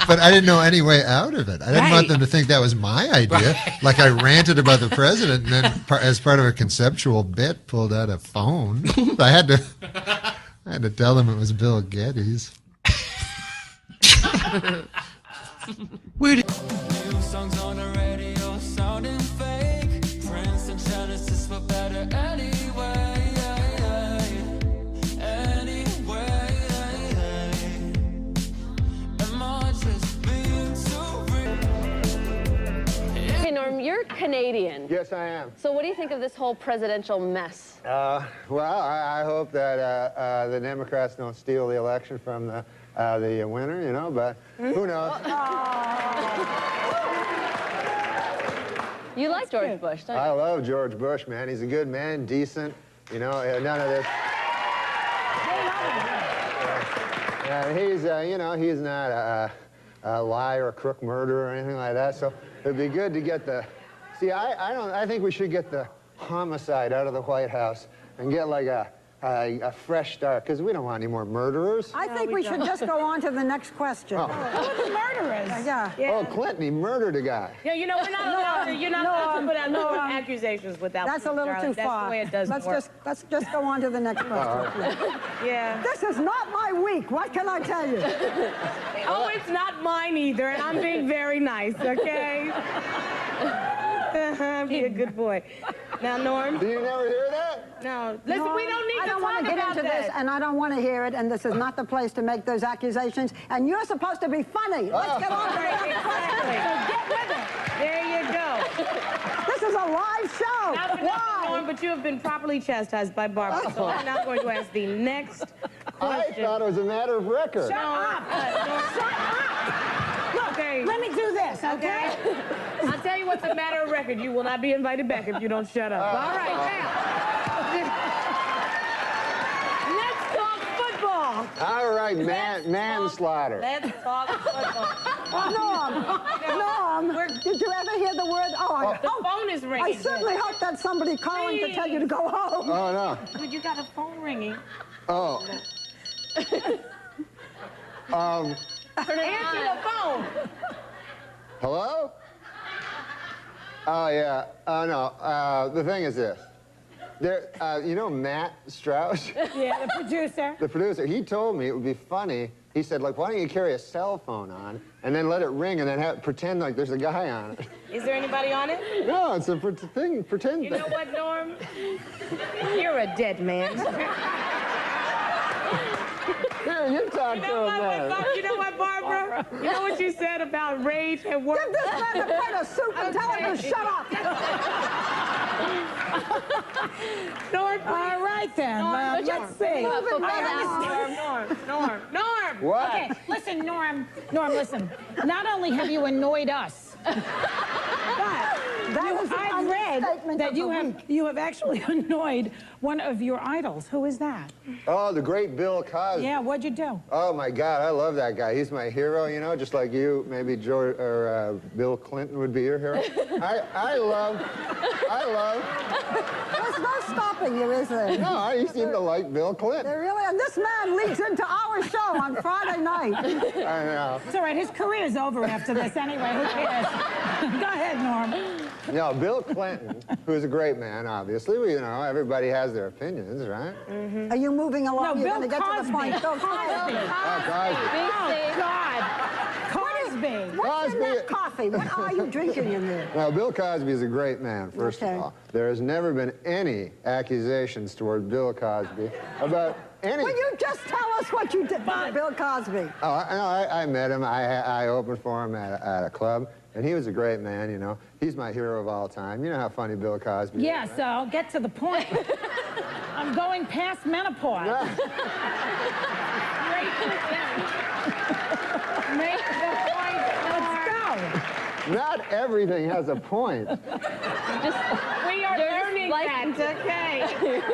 But I didn't know any way out of it. I didn't want them to think that was my idea. Right. Like I ranted about the president, and then as part of a conceptual bit, pulled out a phone. I had to tell them it was Bill Geddes.
Where did new songs on the radio sounding fake? Prince and Genesis for better anyway.
Hey, Norm, you're Canadian.
Yes, I am.
So what do you think of this whole presidential mess?
Well, I hope that the Democrats don't steal the election from the winner, you know, but who knows?
You like George Bush, don't you?
I love George Bush, man. He's a good man, decent, you know, none of this. He's, he's not a liar, a crook, murderer, or anything like that. So it'd be good to get the. See, I think we should get the homicide out of the White House and get like a fresh start, because we don't want any more murderers.
I think we should just go on to the next question.
Oh.
Who are the murderers?
Yeah.
Oh, Clinton, he murdered a guy.
Yeah, you know, we're not allowed to, you're not allowed to put out no accusations without
That's a little too far.
That's the way it does work.
Let's just go on to the next question.
Yeah.
This is not my week. What can I tell you?
Oh, it's not mine either, and I'm being very nice, okay? Be a good boy. Now, Norm.
Do you never hear that?
No. Listen,
No,
we don't need
I
to
don't want
talk
to get
about
into
that.
this, and I don't want to hear it, and this is not the place to make those accusations, and you're supposed to be funny. Let's get on to the next question.
So get with it. There you go.
This is a live show.
Not for nothing, Norm, but you have been properly chastised by Barbara, so I'm now going to ask the next question.
I thought it was a matter of record.
Shut up.
Look,
Okay.
let me do this, okay?
I'll tell you what's a matter of record. You will not be invited back if you don't shut up. All right, now. Let's talk football.
All right, manslaughter.
Let's talk football.
Norm, did you ever hear the word?
The phone is ringing.
I certainly hope that's somebody calling to tell you to go home.
Oh, no.
Dude, you got a phone ringing.
Oh.
Answer the phone.
Hello? Oh, yeah. Oh, no. The thing is this. You know Matt Strauss?
Yeah, the producer.
The producer. He told me it would be funny. He said, like, why don't you carry a cell phone on and then let it ring and then pretend like there's a guy on it?
Is there anybody on it?
No, it's a thing. Pretend
You know what, Norm? You're a dead man.
Here, you talk to him, man.
You know what, Barbara? You know what you said about rage and work?
Give this man a plate of soup and tell him to shut up.
Norm,
all right, then. Let's see.
Norm.
What?
Okay,
Listen, Norm, listen. Not only have you annoyed us, but I've read that you have actually annoyed one of your idols. Who is that?
Oh, the great Bill Cosby.
Yeah, what'd you do?
Oh, my God, I love that guy. He's my hero, you know, just like you, maybe George or Bill Clinton would be your hero. I love.
There's no stopping you, is there?
No, you seem to like Bill Clinton.
There really, and this man leads into our show on Friday night.
I know.
It's all right. His career's over after this anyway. Who cares? Go ahead, Norm.
No, Bill Clinton, who's a great man, obviously. You know, everybody has their opinions, right?
Are you moving along?
No,
You're
Bill
going to get to the point.
Cosby.
Bill Cosby.
Oh, Cosby.
Oh, God. Cosby.
What's in that coffee? What are you drinking in there?
Now, Bill Cosby is a great man, first of all. There has never been any accusations toward Bill Cosby about any...
Will you just tell us what you did for Bill Cosby?
Oh, I met him. I opened for him at a club, and he was a great man, you know. He's my hero of all time. You know how funny Bill Cosby is,
Yeah,
right?
so I'll get to the point. I'm going past menopause. Make the point. Let's go.
Not everything has a point.
We are learning that, okay?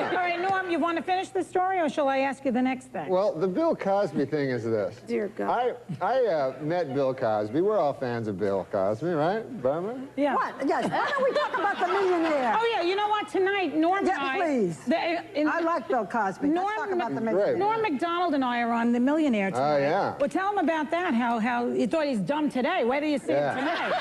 All right, Norm, you want to finish the story, or shall I ask you the next thing?
Well, the Bill Cosby thing is this.
Dear God.
I met Bill Cosby. We're all fans of Bill Cosby, right, Barbara?
Yeah.
What? Yes. Why don't we talk about the millionaire?
Oh, yeah, you know what? Tonight, Norm and I...
please. I like Bill Cosby. Let's talk about the millionaire.
Norm MacDonald and I are on The Millionaire tonight.
Oh, yeah.
Well, tell him about that, how you thought he's dumb today. Where do you see him tonight?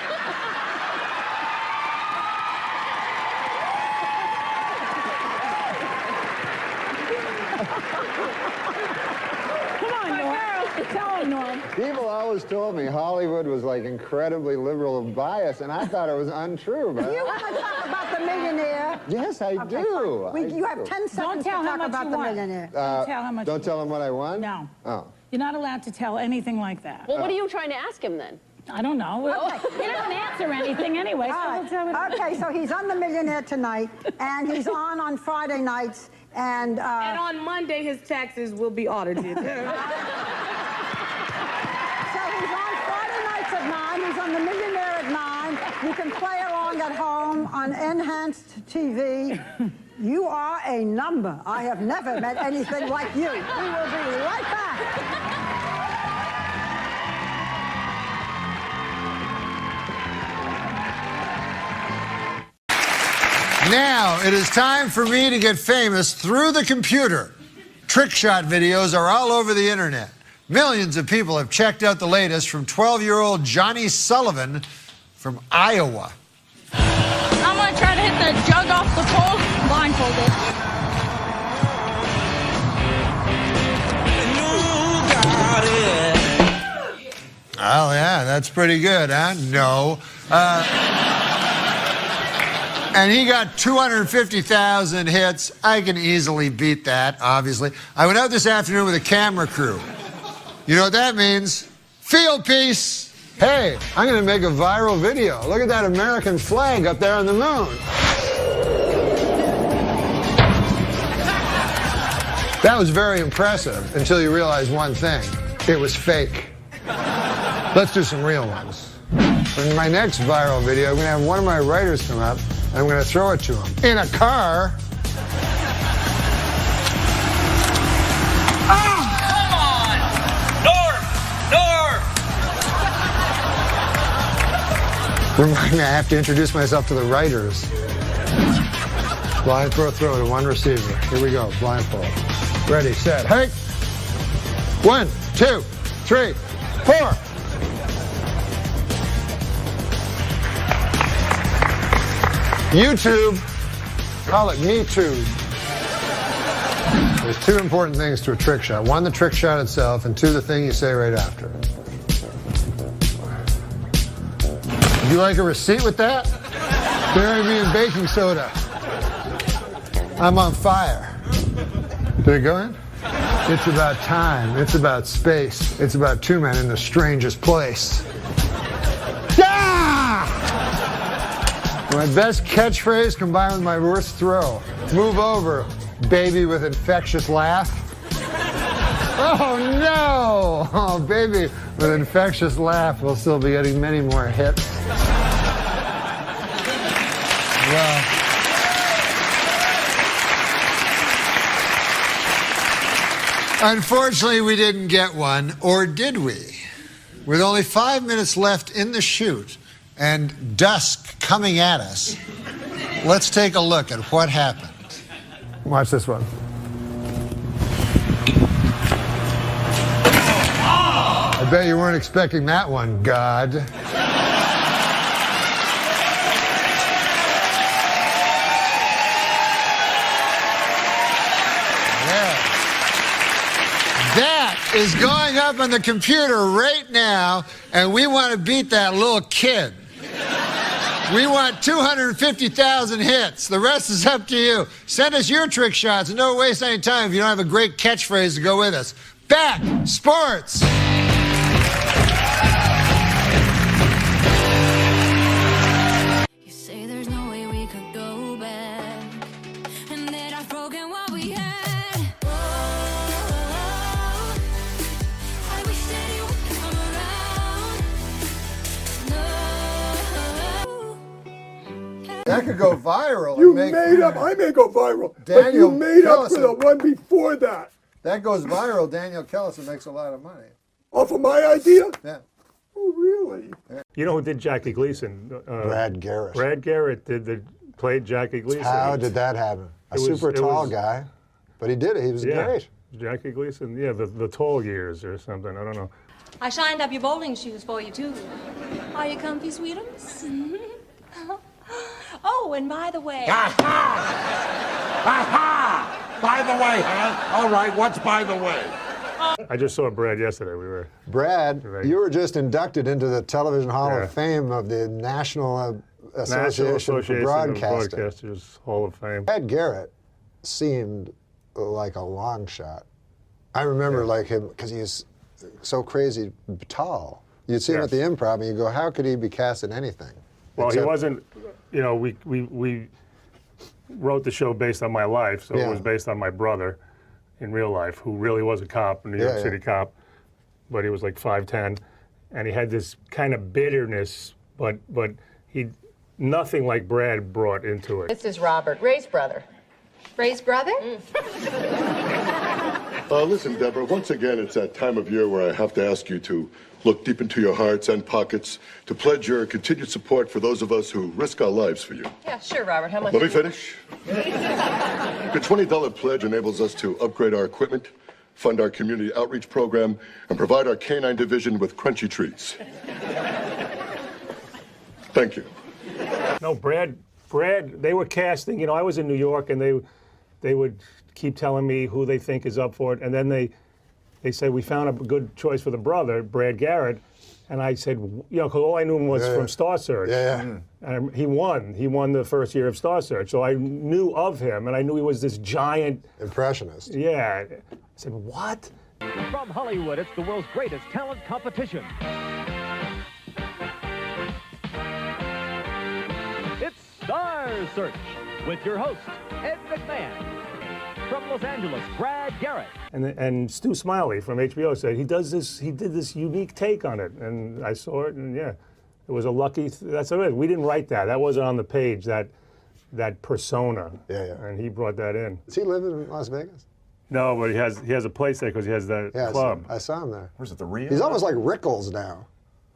Come on, Norm. Tell him, Norm.
People always told me Hollywood was like incredibly liberal and biased, and I thought it was untrue. But
You want to talk about the millionaire?
yes, I do.
You have 10 seconds to
tell how
talk
much
about
you
the
want.
millionaire.
Don't tell how much
Don't
you
tell him what I won?
No.
Oh.
You're not allowed to tell anything like that.
Well, what are you trying to ask him then?
I don't know. He doesn't answer anything anyway.
All right. Okay, so he's on The Millionaire tonight, and he's on Friday nights, and
on Monday, his taxes will be audited.
So he's on Friday nights at 9. He's on The Millionaire at 9. You can play along at home on enhanced TV. You are a number. I have never met anything like you. We will be right back.
Now it is time for me to get famous through the computer. Trick shot videos are all over the internet. Millions of people have checked out the latest from 12-year-old Johnny Sullivan from Iowa.
I'm going to try to hit the jug off the pole blindfolded.
Oh, yeah, that's pretty good, huh? No. And he got 250,000 hits. I can easily beat that, obviously. I went out this afternoon with a camera crew. You know what that means? Field piece.
Hey, I'm going to make a viral video. Look at that American flag up there on the moon. That was very impressive until you realize one thing. It was fake. Let's do some real ones. In my next viral video, I'm going to have one of my writers come up, and I'm going to throw it to him in a car. Remind me, I have to introduce myself to the writers. Blindfold throw to one receiver. Here we go, blindfold. Ready, set, hey! 1, 2, 3, 4. YouTube, call it MeTube. There's two important things to a trick shot. One, the trick shot itself, and two, the thing you say right after. Would you like a receipt with that? Bury me in baking soda. I'm on fire. Did it go in? It's about time. It's about space. It's about two men in the strangest place. My best catchphrase combined with my worst throw. Move over, baby with infectious laugh. Oh no! Oh, baby with infectious laugh will still be getting many more hits. Well, unfortunately, we didn't get one, or did we? With only 5 minutes left in the shoot and dusk coming at us, let's take a look at what happened. Watch this one. I bet you weren't expecting that one, God.
is going up on the computer right now, and we want to beat that little kid. We want 250,000 hits. The rest is up to you. Send us your trick shots, and don't waste any time if you don't have a great catchphrase to go with us. Back sports.
You say there's no way we could go back, and that I've broken what we had. Oh, I wish that you would come around. No.
That could go viral.
You made up. I may go viral. But
Daniel
you made up for the
Kellison.
one before that.
That goes viral. Daniel Kellison makes a lot of money.
Off of my idea?
Yeah.
Oh, really?
You know who did Jackie Gleason?
Brad Garrett.
Brad Garrett played Jackie Gleason.
How did that happen? A super tall guy, but he did it. He was great.
Jackie Gleason, yeah, the tall years or something. I don't know.
I shined up your bowling shoes for you, too. Are you comfy, sweetums? Oh, and by the way...
Aha! By the way, huh? All right, what's by the way?
I just saw Brad yesterday.
Brad, you were just inducted into the Television Hall of Fame of the National Association for Broadcasting.
Broadcasters Hall of Fame.
Brad Garrett seemed like a long shot. I remember like him because he's so crazy tall. You'd see him at the Improv and you go, how could he be cast in anything?
Well, he wasn't, you know, we wrote the show based on my life, so it was based on my brother in real life, who really was a cop, a New York City cop, but he was like 5'10", and he had this kind of bitterness, but he nothing like Brad brought into it.
This is Robert, Ray's brother. Ray's brother?
Listen, Deborah, once again, it's that time of year where I have to ask you to look deep into your hearts and pockets to pledge your continued support for those of us who risk our lives for you.
Yeah, sure, Robert. How much?
Let me finish. The $20 pledge enables us to upgrade our equipment, fund our community outreach program, and provide our canine division with crunchy treats. Thank you.
No, Brad, they were casting, you know, I was in New York, and they would keep telling me who they think is up for it, and then they said, we found a good choice for the brother, Brad Garrett, and I said, you know, because all I knew him was from Star Search. And he won the first year of Star Search, so I knew of him, and I knew he was this giant...
impressionist.
Yeah. I said, what?
From Hollywood, it's the world's greatest talent competition. It's Star Search with your host, Ed McMahon. From Los Angeles, Brad Garrett.
And Stu Smiley from HBO said he did this unique take on it, and I saw it, and yeah, it was a lucky. That's what it is. We didn't write that. That wasn't on the page. That persona.
Yeah.
And he brought that in.
Does he live in Las Vegas?
No, but he has a place there because he has that club.
I saw him there.
Where's it, the Rio?
He's almost like Rickles now.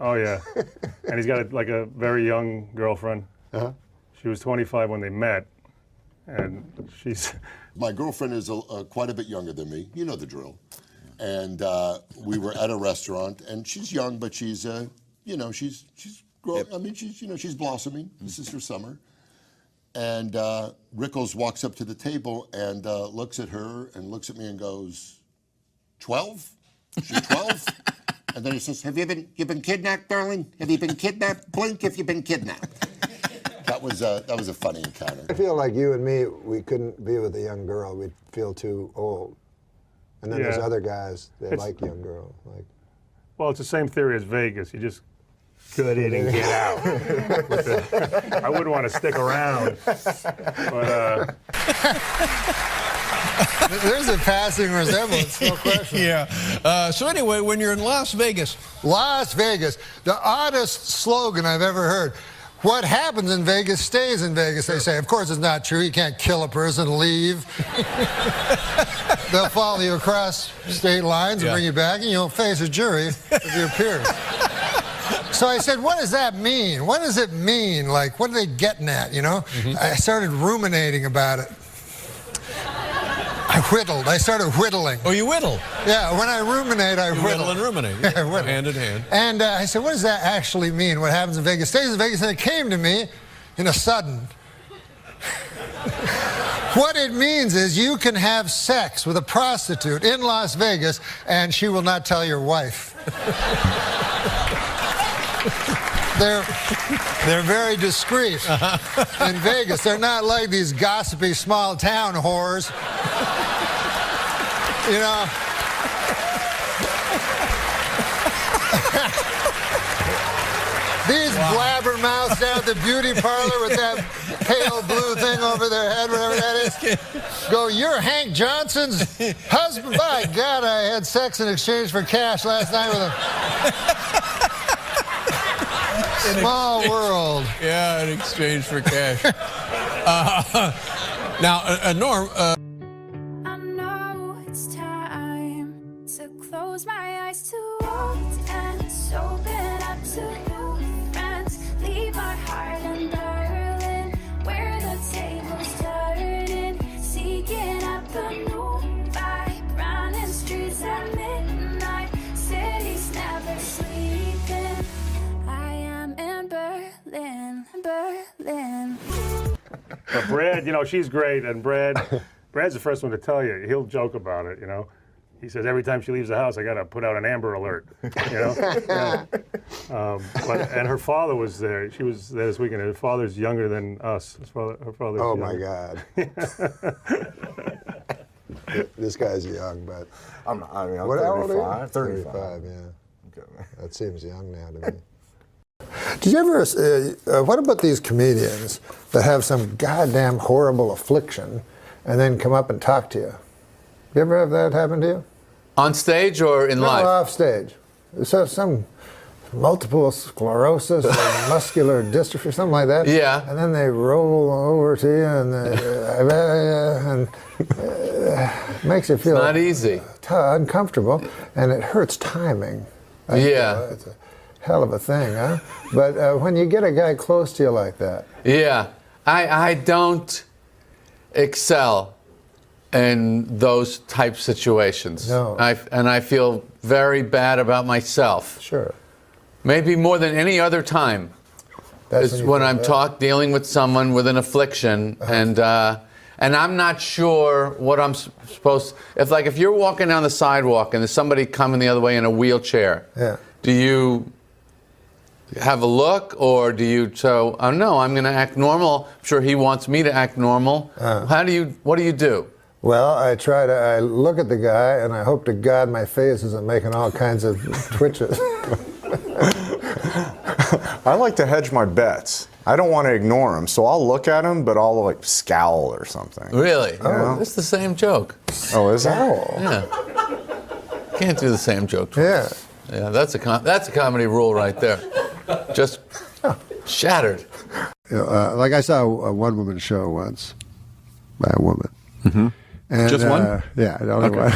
Oh yeah, and he's got like a very young girlfriend. She was 25 when they met, and she's.
My girlfriend is quite a bit younger than me. You know the drill. And we were at a restaurant, and she's young, but she's, you know, she's growing. I mean, she's blossoming. This is her summer. And Rickles walks up to the table and looks at her and looks at me and goes, 12? She's 12? And then he says, have you been kidnapped, darling? Have you been kidnapped? Blink if you've been kidnapped. That was a funny encounter.
I feel like you and me, we couldn't be with a young girl. We'd feel too old. And then there's other guys that like young girls. Like,
well, it's the same theory as Vegas. You just get in and get out. I wouldn't want to stick around. But,
there's a passing resemblance, no question.
Yeah. So anyway, when you're in Las Vegas.
Las Vegas, the oddest slogan I've ever heard. What happens in Vegas stays in Vegas, they say. Of course, it's not true. You can't kill a person and leave. They'll follow you across state lines and bring you back, and you'll face a jury of your peers. So I said, what does that mean? What does it mean? Like, what are they getting at, you know? I started ruminating about it. I whittled. I started whittling.
Oh, you whittle?
Yeah, when I ruminate, I whittle.
Whittle and ruminate.
Yeah, I whittle.
Hand in hand.
And I said, what does that actually mean? What happens in Vegas stays in Vegas. And it came to me in a sudden. What it means is you can have sex with a prostitute in Las Vegas and she will not tell your wife. They're very discreet in Vegas. They're not like these gossipy small town whores. You know. These blabbermouths down at the beauty parlor with that pale blue thing over their head, whatever that is, go, you're Hank Johnson's husband? By God, I had sex in exchange for cash last night with him. Small world.
Yeah, in exchange for cash. Now, Norm.
I know it's time to close my eyes to what ends, open up to new friends, leave my heart in Berlin, where the tables turning, seeking out the new vibe, running streets at midnight, cities never sleeping. I am in Berlin, Berlin.
But Brad, you know, she's great, and Brad's the first one to tell you. He'll joke about it, you know. He says every time she leaves the house, I got to put out an Amber Alert, you know. Yeah. And her father was there. She was there this weekend. Her father's younger than us. Her father's
Oh
younger.
my God. This guy's young, but
I'm not. I mean, I'm
what, how old are you?
35.
Yeah.
Okay.
That seems young now to me. Did you ever? What about these comedians that have some goddamn horrible affliction and then come up and talk to you? You ever have that happen to you?
On stage or in life?
No, off stage. So some multiple sclerosis or muscular dystrophy, something like that.
Yeah.
And then they roll over to you and makes you feel
not easy,
uncomfortable, and it hurts timing.
Yeah.
It's a hell of a thing, huh? But when you get a guy close to you like that.
Yeah. I don't excel in those type situations.
No.
And I feel very bad about myself.
Sure.
Maybe more than any other time.
That's
is when I'm dealing with someone with an affliction, and I'm not sure what I'm supposed. If you're walking down the sidewalk and there's somebody coming the other way in a wheelchair,
yeah.
Do you have a look, or do you no, I'm going to act normal. I'm sure he wants me to act normal. What do you do?
Well, I look at the guy and I hope to God my face isn't making all kinds of twitches.
I like to hedge my bets. I don't want to ignore him, so I'll look at him, but I'll like scowl or something.
Really?
You know?
It's the same joke.
Oh, is it?
Yeah. Can't do the same joke twice. Yeah, that's a comedy rule right there. Just shattered.
You know, like I saw a one-woman show once by a woman.
Mm-hmm.
And,
just one?
Yeah, only one.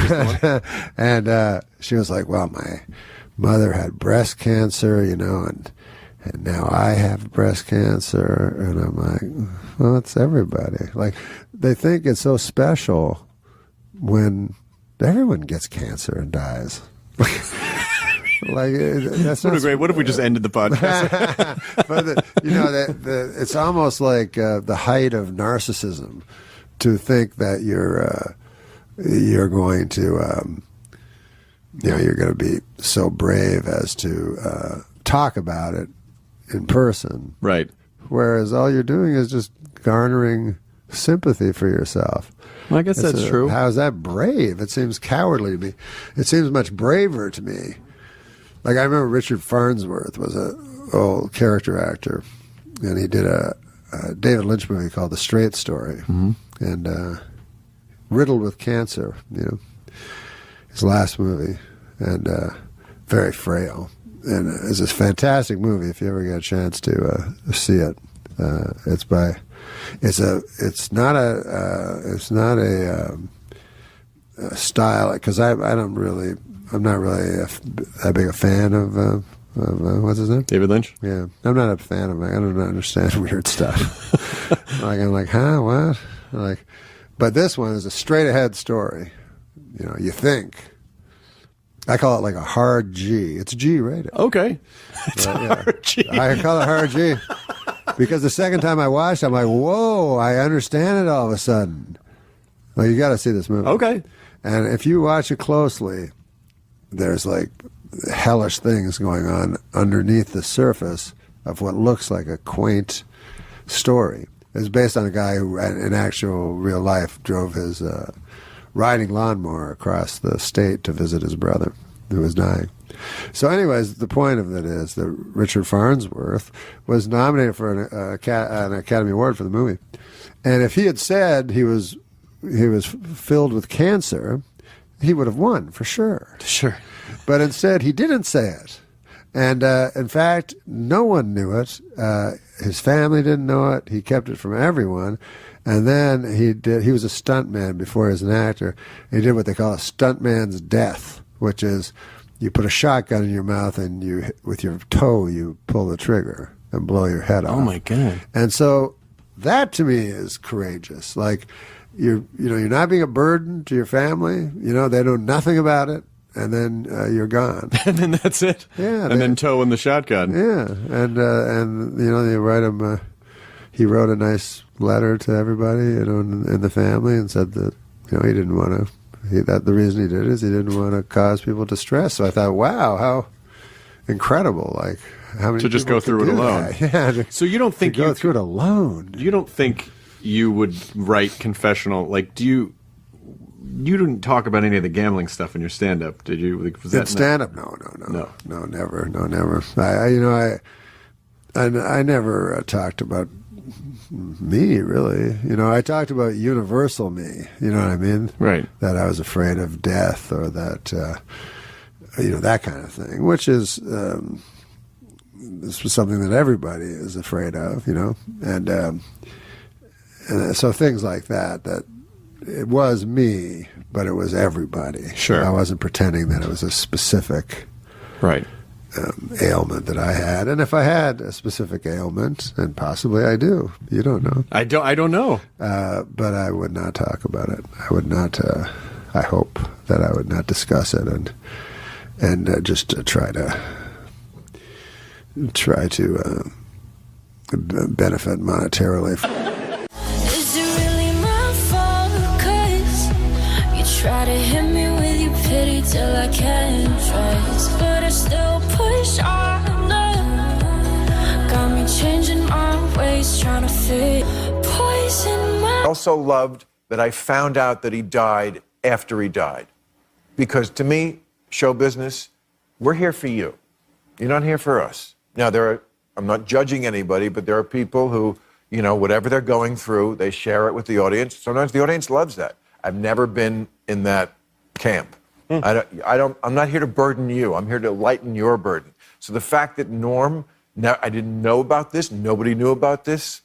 And she was like, well, my mother had breast cancer, you know, and now I have breast cancer. And I'm like, well, it's everybody. Like, they think it's so special when everyone gets cancer and dies. Like, that's not
great. What if we just ended the podcast?
But it's almost like the height of narcissism to think that you're going to you're going to be so brave as to talk about it in person,
right?
Whereas all you're doing is just garnering sympathy for yourself.
Well, I guess that's true.
How's that brave? It seems cowardly to me. It seems much braver to me. Like, I remember Richard Farnsworth was an old character actor, and he did a David Lynch movie called The Straight Story, and riddled with cancer, you know, his last movie, and very frail. And it's a fantastic movie if you ever get a chance to see it. It's not a style, because I'm not really that big a fan of what's his name?
David Lynch?
Yeah. I'm not a fan of it. I don't understand weird stuff. I'm like, huh, what? But this one is a straight ahead story. You know, you think. I call it like a hard G. It's G rated.
Okay. It's hard G.
I call it hard G. Because the second time I watched it, I'm like, whoa, I understand it all of a sudden. Well, you got to see this movie.
Okay.
And if you watch it closely, there's like hellish things going on underneath the surface of what looks like a quaint story. It's based on a guy who, in actual real life, drove his riding lawnmower across the state to visit his brother who was dying. So anyways, the point of it is that Richard Farnsworth was nominated for an Academy Award for the movie. And if he had said he was filled with cancer, he would have won for sure.
Sure.
But instead, he didn't say it. And in fact, no one knew it. His family didn't know it. He kept it from everyone. And then he was a stuntman before he was an actor. He did what they call a stuntman's death, which is you put a shotgun in your mouth and with your toe, you pull the trigger and blow your head off.
Oh my God.
And so that to me is courageous. Like, you're not being a burden to your family. They know nothing about it. And then you're gone.
And then that's it.
Yeah.
And then toe in the shotgun.
Yeah. And they write him, he wrote a nice letter to everybody, in the family, and said that, he didn't want to, the reason he did it is he didn't want to cause people distress. So I thought, wow, how incredible. Like, how many
to just
people
go through
could
it
do
alone.
that? Yeah.
So you don't think
go through it alone?
You don't think you would write confessional? Like, you didn't talk about any of the gambling stuff in your stand-up, did you? Was that
stand-up? No, never. I never talked about me, really. I talked about universal me. You know what I mean?
Right.
That I was afraid of death, or that that kind of thing, which is this was something that everybody is afraid of. And so things like that. That it was me, but it was everybody.
Sure.
I wasn't pretending that it was a specific ailment that I had. And if I had a specific ailment, and possibly I do, you don't know.
I don't know.
But I would not talk about it. I would not. I hope that I would not discuss it, and just try to benefit monetarily.
Is it really my fault? 'Cause you try to hit me with your pity till I can't trust, but I still push on. Got me changing my ways, trying to fit poison my.
I also loved that I found out that he died after he died, because to me, show business, we're here for you. You're not here for us. Now, I'm not judging anybody, but there are people who, whatever they're going through, they share it with the audience. Sometimes the audience loves that. I've never been in that camp. I'm not here to burden you. I'm here to lighten your burden. So the fact that Norm, I didn't know about this, nobody knew about this.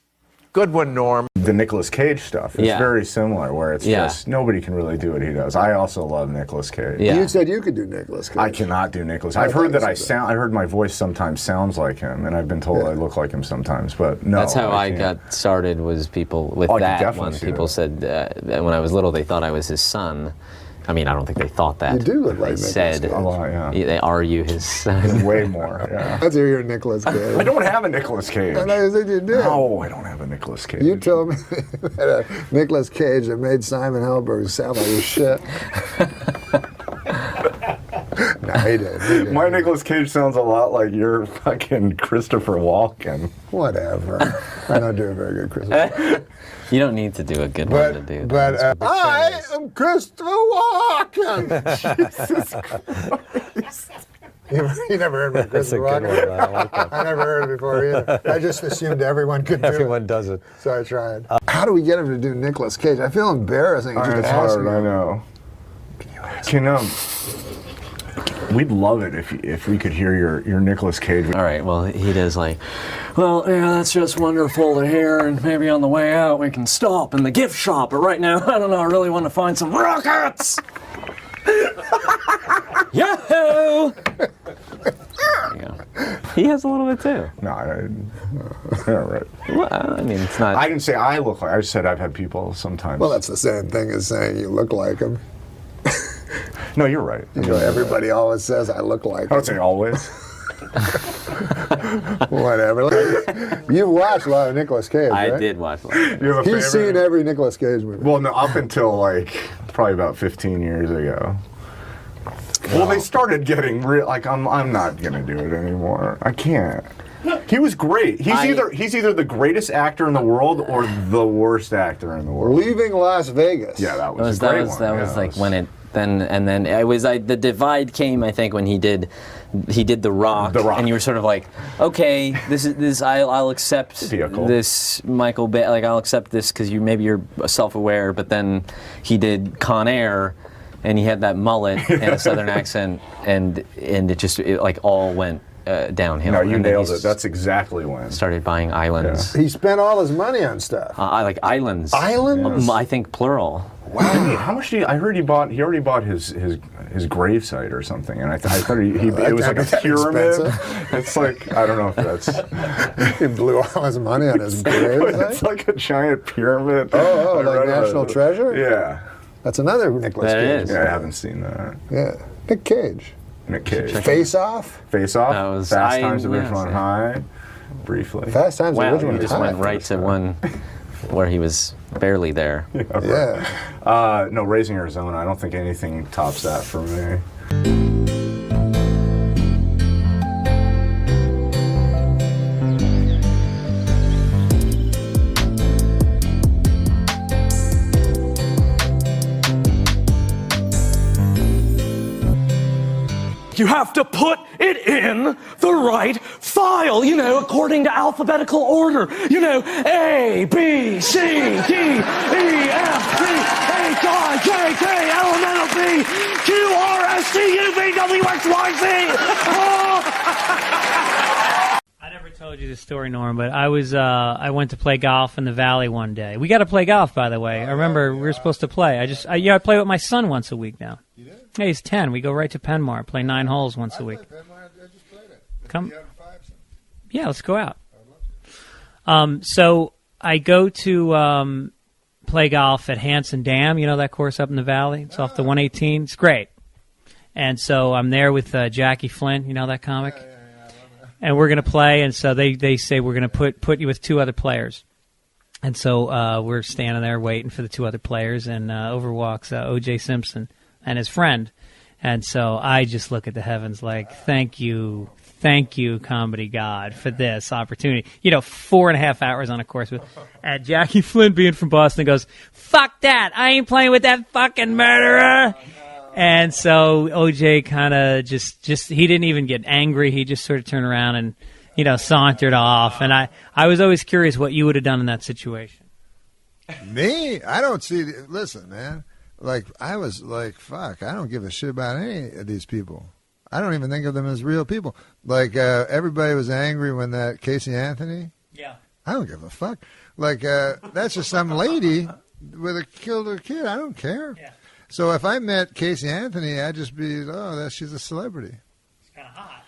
Good one, Norm.
The Nicolas Cage stuff is very similar, where it's just nobody can really do what he does. I also love Nicolas Cage.
You said you could do Nicolas Cage.
I cannot do Nicolas. I've heard that I heard my voice sometimes sounds like him, and I've been told I look like him sometimes, but no.
That's how I got started, was people with that one. People said when I was little they thought I was his son. I mean, I don't think they thought that.
You do look like
Nicolas Cage.
A lot,
They are you his son.
Way more, yeah.
Let's hear your Nicolas Cage.
I don't have a Nicolas Cage.
I said you did.
No, I don't have a Nicolas Cage.
You told me that a Nicolas Cage that made Simon Helberg sound like his shit. No, he did.
My Nicolas Cage sounds a lot like your fucking Christopher Walken.
Whatever. I don't do a very good Christopher.
You don't need to do a good one to do.
But I am Christopher Walken. Jesus Christ. You never heard me, Christopher Walken? I never heard it before either. I just assumed everyone could do it.
Everyone does it.
So I tried. How do we get him to do Nicolas Cage? I feel embarrassing just
It's
asking
hard, I
him.
know. Can we'd love it if we could hear your Nicolas Cage.
All right, well, he does like, well, yeah, that's just wonderful to hear, and maybe on the way out we can stop in the gift shop, but right now, I don't know, I really want to find some rockets! Yahoo! There you go. He has a little bit too.
No, yeah, right.
Well, I mean, it's not.
I didn't say I look like. I just said I've had people sometimes.
Well, that's the same thing as saying you look like him.
No, you're right.
Everybody always says I look like him.
I would say always.
Well, Whatever. You watched a lot of Nicolas Cage, right?
I
did watch a lot.
He's seen every Nicolas Cage movie.
Well, no, up until like probably about 15 years ago. Well, they started getting real. Like, I'm not gonna do it anymore. I can't. He was great. He's either the greatest actor in the world or the worst actor in the world.
Leaving Las Vegas.
Yeah, that was a great one.
That was like when it. Then it was like the divide came. I think when he did the Rock, and you were sort of like, okay, this I'll accept this Michael Bay. Like I'll accept this because you're self-aware. But then he did Con Air, and he had that mullet and a Southern accent, and it just like all went downhill.
No, you nailed it. That's exactly when
started buying islands.
He spent all his money on stuff.
I like islands.
Islands?
I think plural.
Wow. How much did he? I heard he already bought his gravesite or something, and I thought it was like a pyramid. It's like I don't know if that's.
He blew all his money on his gravesite.
It's like a giant pyramid.
Oh, like National Treasure.
Yeah.
That's another Nicolas Cage.
Yeah, I haven't seen that.
Yeah, Nick Cage. Face Off.
Face Off.
That was
Fast Times at Ridgemont High. Briefly.
Fast Times at Ridgemont High.
You just went right to one where he was barely there.
Yeah. No, Raising Arizona. I don't think anything tops that for me.
You have to put it in the right file, according to alphabetical order. A, B, C, D, E, F, G, H, I, J, K, L, M, N, O, P, Q, R, S, T, U, V, W, X, Y, Z.
I never told you this story, Norm, but I went to play golf in the Valley one day. We got to play golf, by the way. I remember we were supposed to play. I play with my son once a week now. You did? Yeah, he's 10. We go right to Penmar, play 9 holes once a week.
I just played it.
Come. Yeah, let's go out. So I go to play golf at Hanson Dam. You know that course up in the Valley? It's off the 118. It's great. And so I'm there with Jackie Flynn. You know that comic? Yeah, and we're going to play. And so they say we're going to put you with 2 other players. And so we're standing there waiting for the 2 other players, and over walks O.J. Simpson and his friend. And so I just look at the heavens like, thank you, comedy God, for this opportunity. 4.5 hours on a course with Jackie Flynn being from Boston goes, fuck that, I ain't playing with that fucking murderer. And so OJ kind of just he didn't even get angry. He just sort of turned around and, sauntered off. And I was always curious what you would have done in that situation.
Me? I don't see. Listen, man. Like, I was like, fuck, I don't give a shit about any of these people. I don't even think of them as real people. Like, everybody was angry when that Casey Anthony.
Yeah.
I don't give a fuck. Like, that's just some lady killed her kid. I don't care.
Yeah.
So if I met Casey Anthony, I'd just be, she's a celebrity.
It's kind of hot.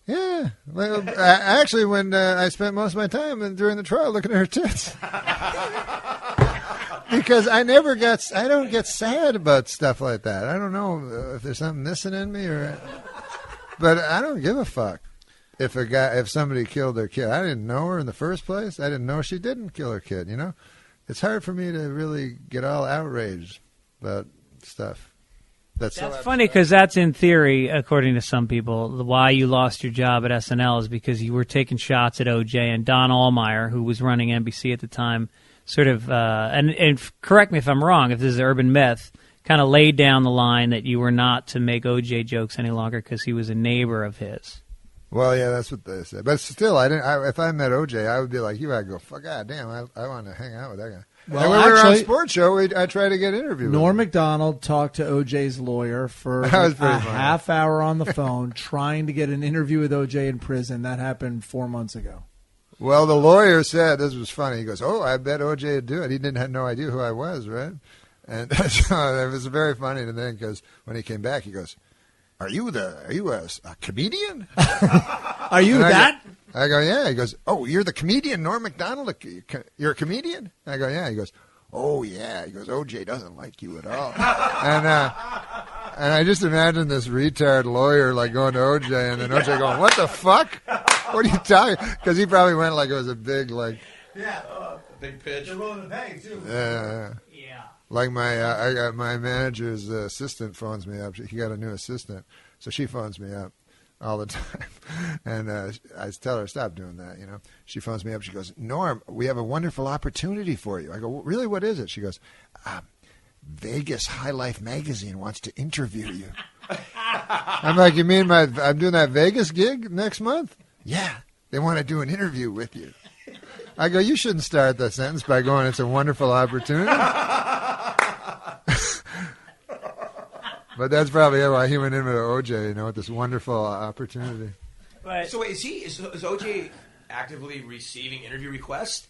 Yeah. Well, actually, when I spent most of my time during the trial looking at her tits. Because I don't get sad about stuff like that. I don't know if there's something missing in me but I don't give a fuck if somebody killed their kid. I didn't know her in the first place. I didn't know she didn't kill her kid, It's hard for me to really get all outraged about stuff. That's
funny because that's in theory, according to some people, why you lost your job at SNL is because you were taking shots at OJ, and Don Allmeyer, who was running NBC at the time, sort of, and correct me if I'm wrong, if this is urban myth, kind of laid down the line that you were not to make OJ jokes any longer because he was a neighbor of his.
Well, yeah, that's what they said. But still, if I met OJ, I would be like, you, I'd go, fuck, God damn, I want to hang out with that guy. Well, when we were on Sports Show, I tried to get interviewed with
Norm MacDonald talked to OJ's lawyer for a half hour on the phone trying to get an interview with OJ in prison. That happened 4 months ago.
Well, the lawyer said, this was funny, he goes, I bet OJ would do it. He didn't have no idea who I was, right? And so it was very funny. And then because when he came back, he goes, Are you a comedian?
Are you that?
I go, yeah. He goes, oh, you're the comedian, Norm MacDonald? You're a comedian? I go, yeah. He goes, oh, yeah. He goes, OJ doesn't like you at all.
And I just imagine this retard lawyer like going to OJ, and then OJ going, "What the fuck? What are you talking?" Because he probably went like it was a big like.
Yeah. Big pitch. They're willing to pay too.
Yeah. Like I got my manager's assistant phones me up. He got a new assistant, so she phones me up all the time, and I tell her stop doing that. You know, she phones me up. She goes, "Norm, we have a wonderful opportunity for you." I go, "Really? What is it?" She goes, "Vegas High Life magazine wants to interview you." I'm like, "You mean I'm doing that Vegas gig next month?" "Yeah, they want to do an interview with you." I go, "You shouldn't start the sentence by going, 'It's a wonderful opportunity.'" But that's probably why he went in with OJ, you know, with this wonderful opportunity.
Right. So wait, is OJ actively receiving interview requests?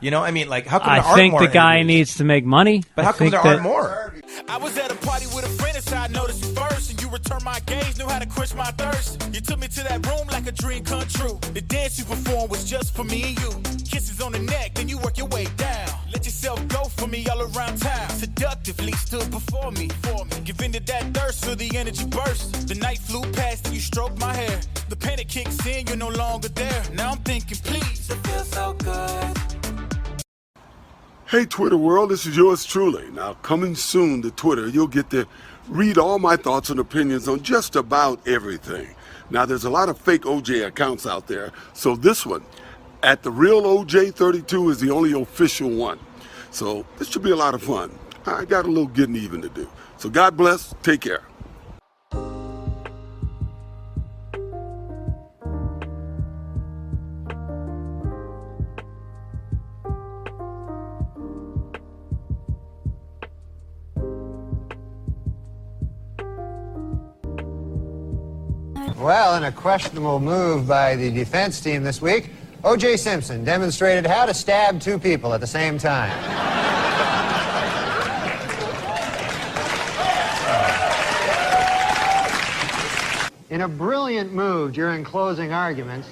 You know, I mean, like, how come there
I
aren't
think
more
the guy
interviews?
needs to make money.
But how come there aren't more?
I was at a party with a friend and I noticed you first, and you returned my gaze, knew how to quench my thirst. You took me to that room like a dream come true. The dance you performed was just for me and you. Kisses on the neck, then you work your way down. Let yourself go for me all around town. Seductively stood before me. Give in to that thirst, feel the energy burst. The night flew past and you stroked my hair. The panic kicks in, you're no longer there. Now I'm thinking, please, it feels so good.
Hey Twitter world, this is yours truly. Now coming soon to Twitter, you'll get to read all my thoughts and opinions on just about everything. Now there's a lot of fake OJ accounts out there, so this one, at the real OJ32, is the only official one. So this should be a lot of fun. I got a little getting even to do. So God bless, take care.
Well, in a questionable move by the defense team this week, O.J. Simpson demonstrated how to stab two people at the same time. In a brilliant move during closing arguments,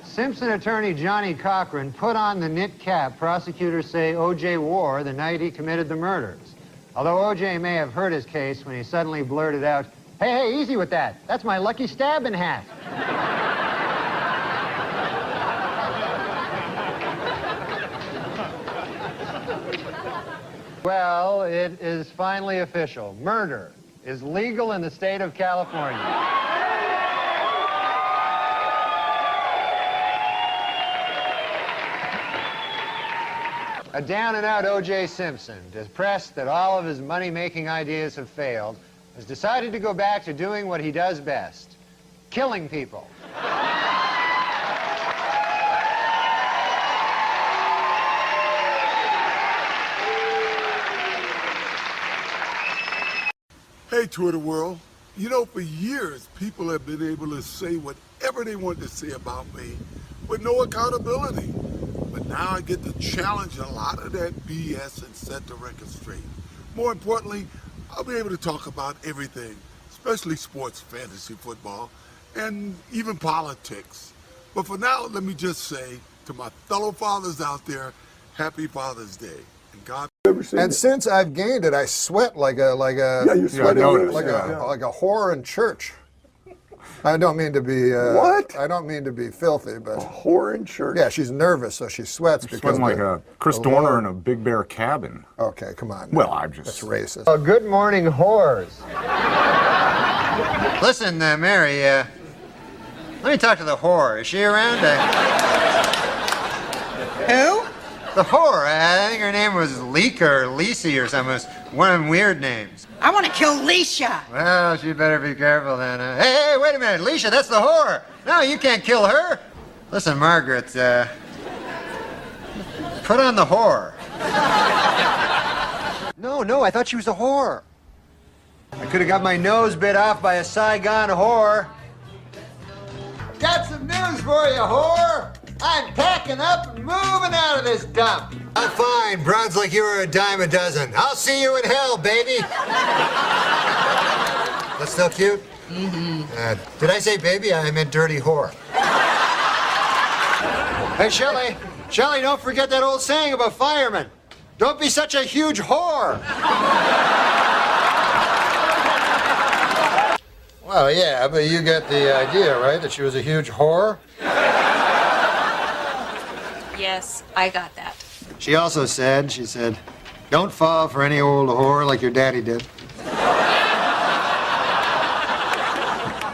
Simpson attorney Johnny Cochran put on the knit cap prosecutors say O.J. wore the night he committed the murders. Although O.J. may have hurt his case when he suddenly blurted out, "Hey, easy with that. That's my lucky stabbing hat." Well, it is finally official. Murder is legal in the state of California. A down-and-out O.J. Simpson, depressed that all of his money-making ideas have failed, has decided to go back to doing what he does best, killing people.
Hey Twitter world, you know, for years people have been able to say whatever they want to say about me with no accountability. But now I get to challenge a lot of that BS and set the record straight. More importantly, I'll be able to talk about everything, especially sports, fantasy football, and even politics. But for now, let me just say to my fellow fathers out there, Happy Father's Day. And God.
And since I've gained it, I sweat like a
you sweat
like a whore in church. I don't mean to be
what?
I don't mean to be filthy, but
a whore in church.
Yeah, she's nervous, so she sweats
You're
because
sweating like a Chris Dorner in a Big Bear cabin.
Okay, come on.
Well, I'm just
that's racist.
Oh, good morning, whores. Listen, Mary, let me talk to the whore. Is she around?
Who?
The whore. I think her name was Leeka or Lisi or something. It was one of them weird names.
I want to kill Leisha.
Well, she better be careful then. Hey, wait a minute. Leisha, that's the whore. No, you can't kill her. Listen, Margaret, put on the whore. No, I thought she was a whore. I could have got my nose bit off by a Saigon whore. Got some news for you, whore. I'm packing up and moving out of this dump. I'm fine. Bronze like you were a dime a dozen. I'll see you in hell, baby. That's still cute? Mm-hmm. Did I say baby? I meant dirty whore. Hey, Shelley, don't forget that old saying about firemen. Don't be such a huge whore.
Well, yeah, but you get the idea, right? That she was a huge whore?
Yes, I got that.
She also said, don't fall for any old whore like your daddy did.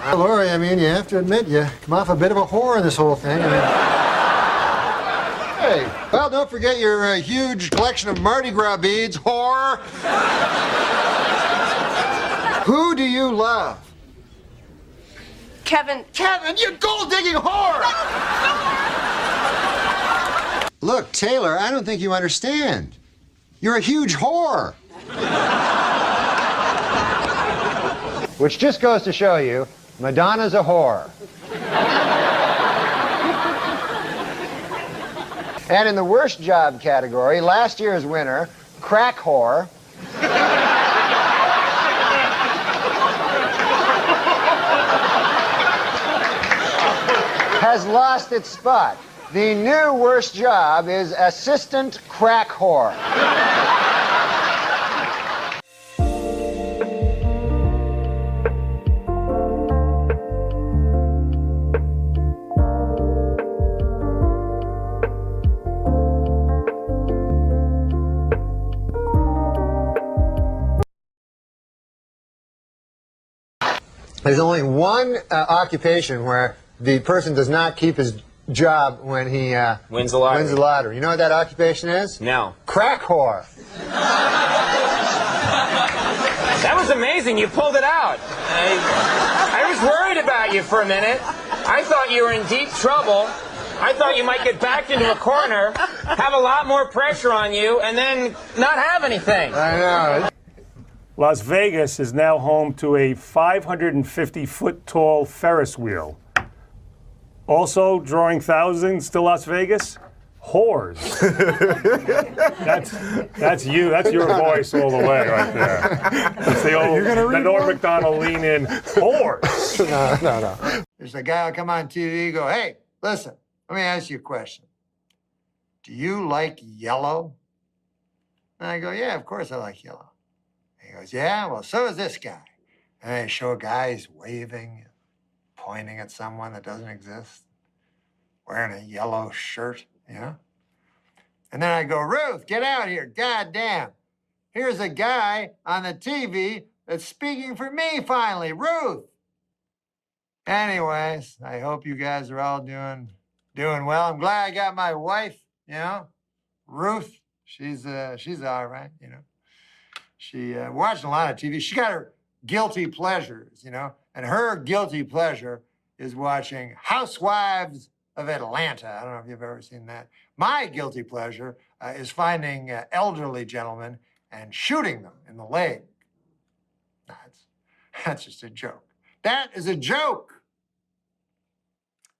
Well, Lori, I mean, you have to admit, you come off a bit of a whore in this whole thing. I mean, hey, well, don't forget your huge collection of Mardi Gras beads, whore. Who do you love?
Kevin.
Kevin, you gold-digging whore! Look, Taylor, I don't think you understand. You're a huge whore. Which just goes to show you, Madonna's a whore. And in the worst job category, last year's winner, crack whore, has lost its spot. The new worst job is assistant crack whore. There's only one occupation where the person does not keep his job when he wins the lottery. You know what that occupation is?
No.
Crack whore.
That was amazing. You pulled it out. I was worried about you for a minute. I thought you were in deep trouble. I thought you might get backed into a corner, have a lot more pressure on you, and then not have anything.
I know.
Las Vegas is now home to a 550-foot-tall Ferris wheel. Also drawing thousands to Las Vegas, whores. That's you. That's your voice all the way right there. That's the old Norm MacDonald lean in whores.
No. There's a guy will come on TV and go, hey, listen, let me ask you a question. Do you like yellow? And I go, yeah, of course I like yellow. He goes, yeah, well, so is this guy. And they show a guy, he's waving, pointing at someone that doesn't exist, wearing a yellow shirt, you know? And then I go, Ruth, get out here, goddamn. Here's a guy on the TV that's speaking for me finally, Ruth. Anyways, I hope you guys are all doing well. I'm glad I got my wife, you know, Ruth. She's all right, you know. She watched a lot of TV. She got her guilty pleasures, you know, and her guilty pleasure is watching Housewives of Atlanta. I don't know if you've ever seen that. My guilty pleasure is finding elderly gentlemen and shooting them in the leg. That's just a joke. That is a joke.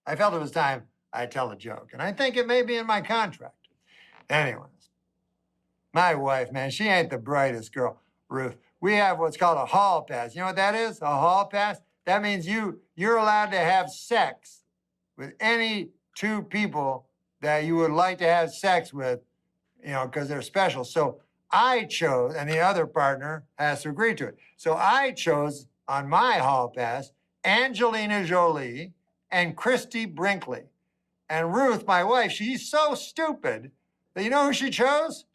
I felt it was time I tell a joke, and I think it may be in my contract. Anyways, my wife, man, she ain't the brightest girl, Ruth. We have what's called a hall pass. You know what that is? A hall pass? That means you're allowed to have sex with any two people that you would like to have sex with, you know, because they're special. So I chose, and the other partner has to agree to it. So I chose on my hall pass Angelina Jolie and Christy Brinkley. And Ruth, my wife, she's so stupid that you know who she chose?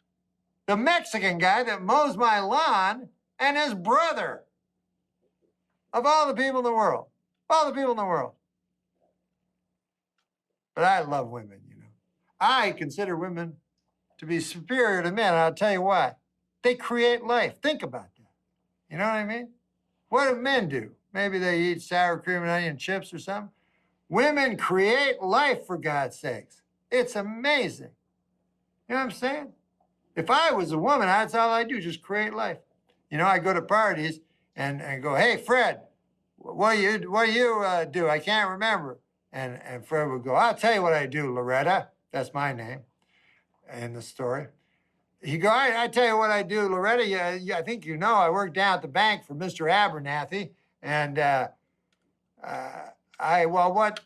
The Mexican guy that mows my lawn and his brother. Of all the people in the world. All the people in the world. But I love women, you know. I consider women to be superior to men, and I'll tell you why. They create life. Think about that. You know what I mean? What do men do? Maybe they eat sour cream and onion chips or something. Women create life, for God's sakes. It's amazing. You know what I'm saying? If I was a woman, that's all I do, just create life. You know, I go to parties and go, hey, Fred, what do you do? I can't remember. And Fred would go, I'll tell you what I do, Loretta. That's my name in the story. He'd go, I tell you what I do, Loretta. I think you know I work down at the bank for Mr. Abernathy. And what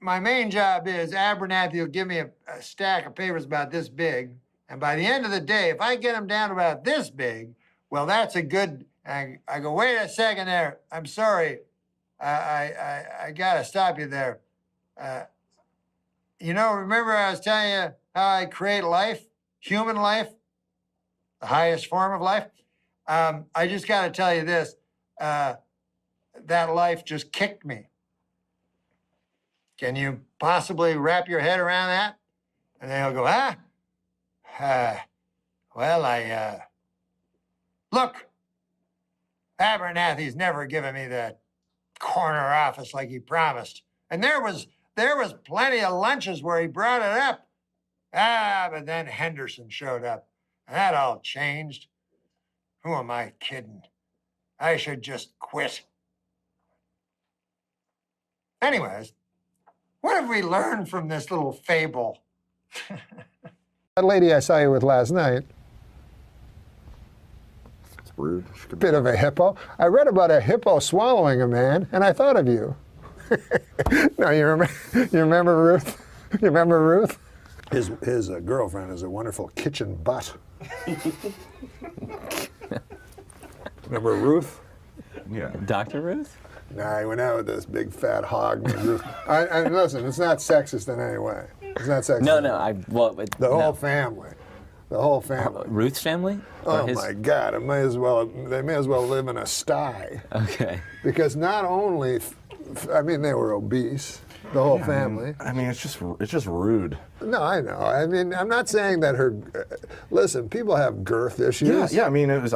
my main job is, Abernathy will give me a stack of papers about this big. And by the end of the day, if I get them down to about this big, well, that's a good, I go, wait a second there. I'm sorry, I got to stop you there. Remember I was telling you how I create life, human life, the highest form of life? I just got to tell you this. That life just kicked me. Can you possibly wrap your head around that? And they'll go, look, Abernathy's never given me the corner office like he promised. And there was plenty of lunches where he brought it up. But then Henderson showed up, and that all changed. Who am I kidding? I should just quit. Anyways, what have we learned from this little fable?
That lady I saw you with last night.
It's rude.
Bit of a hippo. I read about a hippo swallowing a man, and I thought of you. No, you remember Ruth? You remember Ruth? His girlfriend is a wonderful kitchen butt. Remember Ruth?
Yeah.
Dr. Ruth?
Nah, he went out with this big fat hog named Ruth. I listen, it's not sexist in any way. It's not sexist.
No.
The whole family. The whole family.
Ruth's family?
Oh my God! They may as well live in a sty.
Okay.
Because not only, they were obese, the whole family.
It's just rude.
No, I know. I'm not saying that her. Listen, people have girth issues.
Yeah. I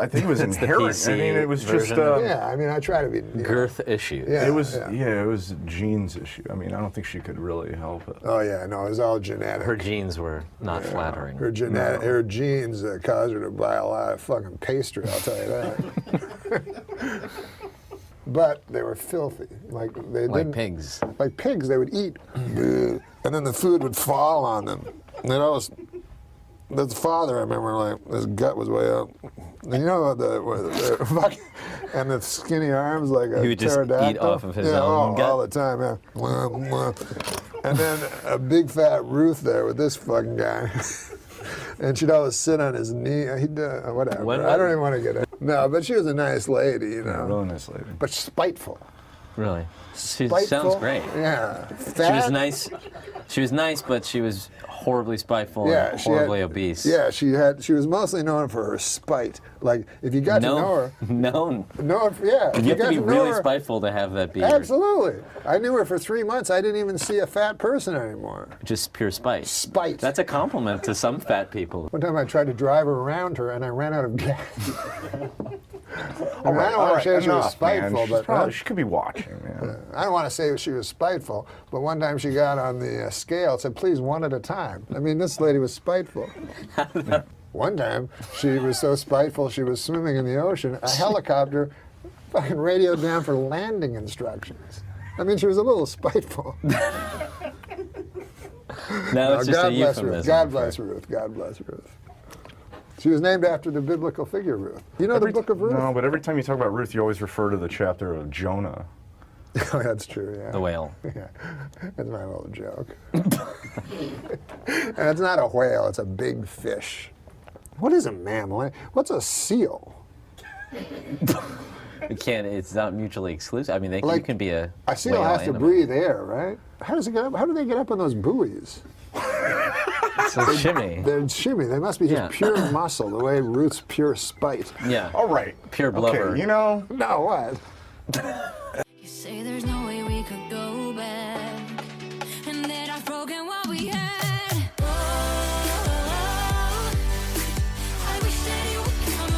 think it was inherent. It was just.
I try to be.
Girth issue.
Yeah,
it was. Yeah. It was a genes issue. I don't think she could really help it.
Oh yeah, no, it was all genetic.
Her genes were not flattering.
Her genes caused her to buy a lot of fucking pastry. I'll tell you that. But they were filthy. Like
pigs.
Like pigs, they would eat, and then the food would fall on them. And the father, I remember, his gut was way up. And you know and the skinny arms like a
he would just
pterodactyl.
eat off of his own gut.
All the time, yeah. And then a big fat Ruth there with this fucking guy. And she'd always sit on his knee. Whatever. I don't even want to get it. No, but she was a nice lady,
Yeah, really nice lady.
But spiteful.
Really? She
Spiteful?
sounds great.
Yeah.
She was nice. She was nice, but she was horribly spiteful and horribly obese.
Yeah, she was mostly known for her spite. Like, if you got to know her.
You have to be really spiteful to have that beard.
Absolutely. I knew her for 3 months. I didn't even see a fat person anymore.
Just pure spite.
Spite.
That's a compliment to some fat people.
One time I tried to drive around her and I ran out of gas. I don't want to say she was spiteful, but
she could be watching, man.
I don't want to say she was spiteful, but one time she got on the scale and said, please, one at a time. This lady was spiteful. One time, she was so spiteful, she was swimming in the ocean. A helicopter fucking radioed down for landing instructions. She was a little spiteful.
Now it's just a euphemism.
God bless Ruth. God bless Ruth. She was named after the biblical figure Ruth. You know the book of Ruth?
No, but every time you talk about Ruth, you always refer to the chapter of Jonah.
Oh, that's true, yeah.
The whale.
Yeah, that's my little joke. And it's not a whale, it's a big fish. What is a mammal? What's a seal?
It's not mutually exclusive. You can be a
seal
whale
has to
animal.
breathe air, right? How does it get up? How do they get up on those buoys?
It's a shimmy.
They're shimmy. They must be just pure muscle, the way Ruth's pure spite.
Yeah.
All right.
Pure blubber.
Okay,
No, what?
You say there's no way we could go back, and that I've broken what we had. Oh, I wish that you would come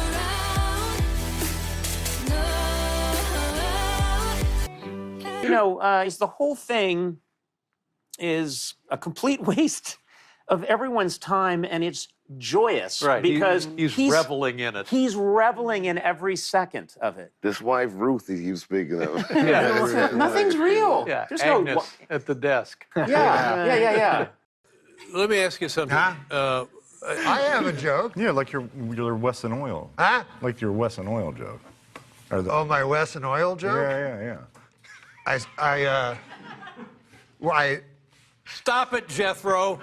around.
Is the whole thing is a complete waste of everyone's time, and it's joyous because
he's reveling in it.
He's reveling in every second of it.
This wife Ruth he keeps speaking of.
Nothing's real.
Yeah,
There's
Agnes at the desk.
Yeah.
Let me ask you something.
I have a joke.
Yeah, like your Wesson Oil.
Huh?
Like your Wesson Oil joke.
My Wesson Oil joke?
Yeah.
Why?
Stop it, Jethro.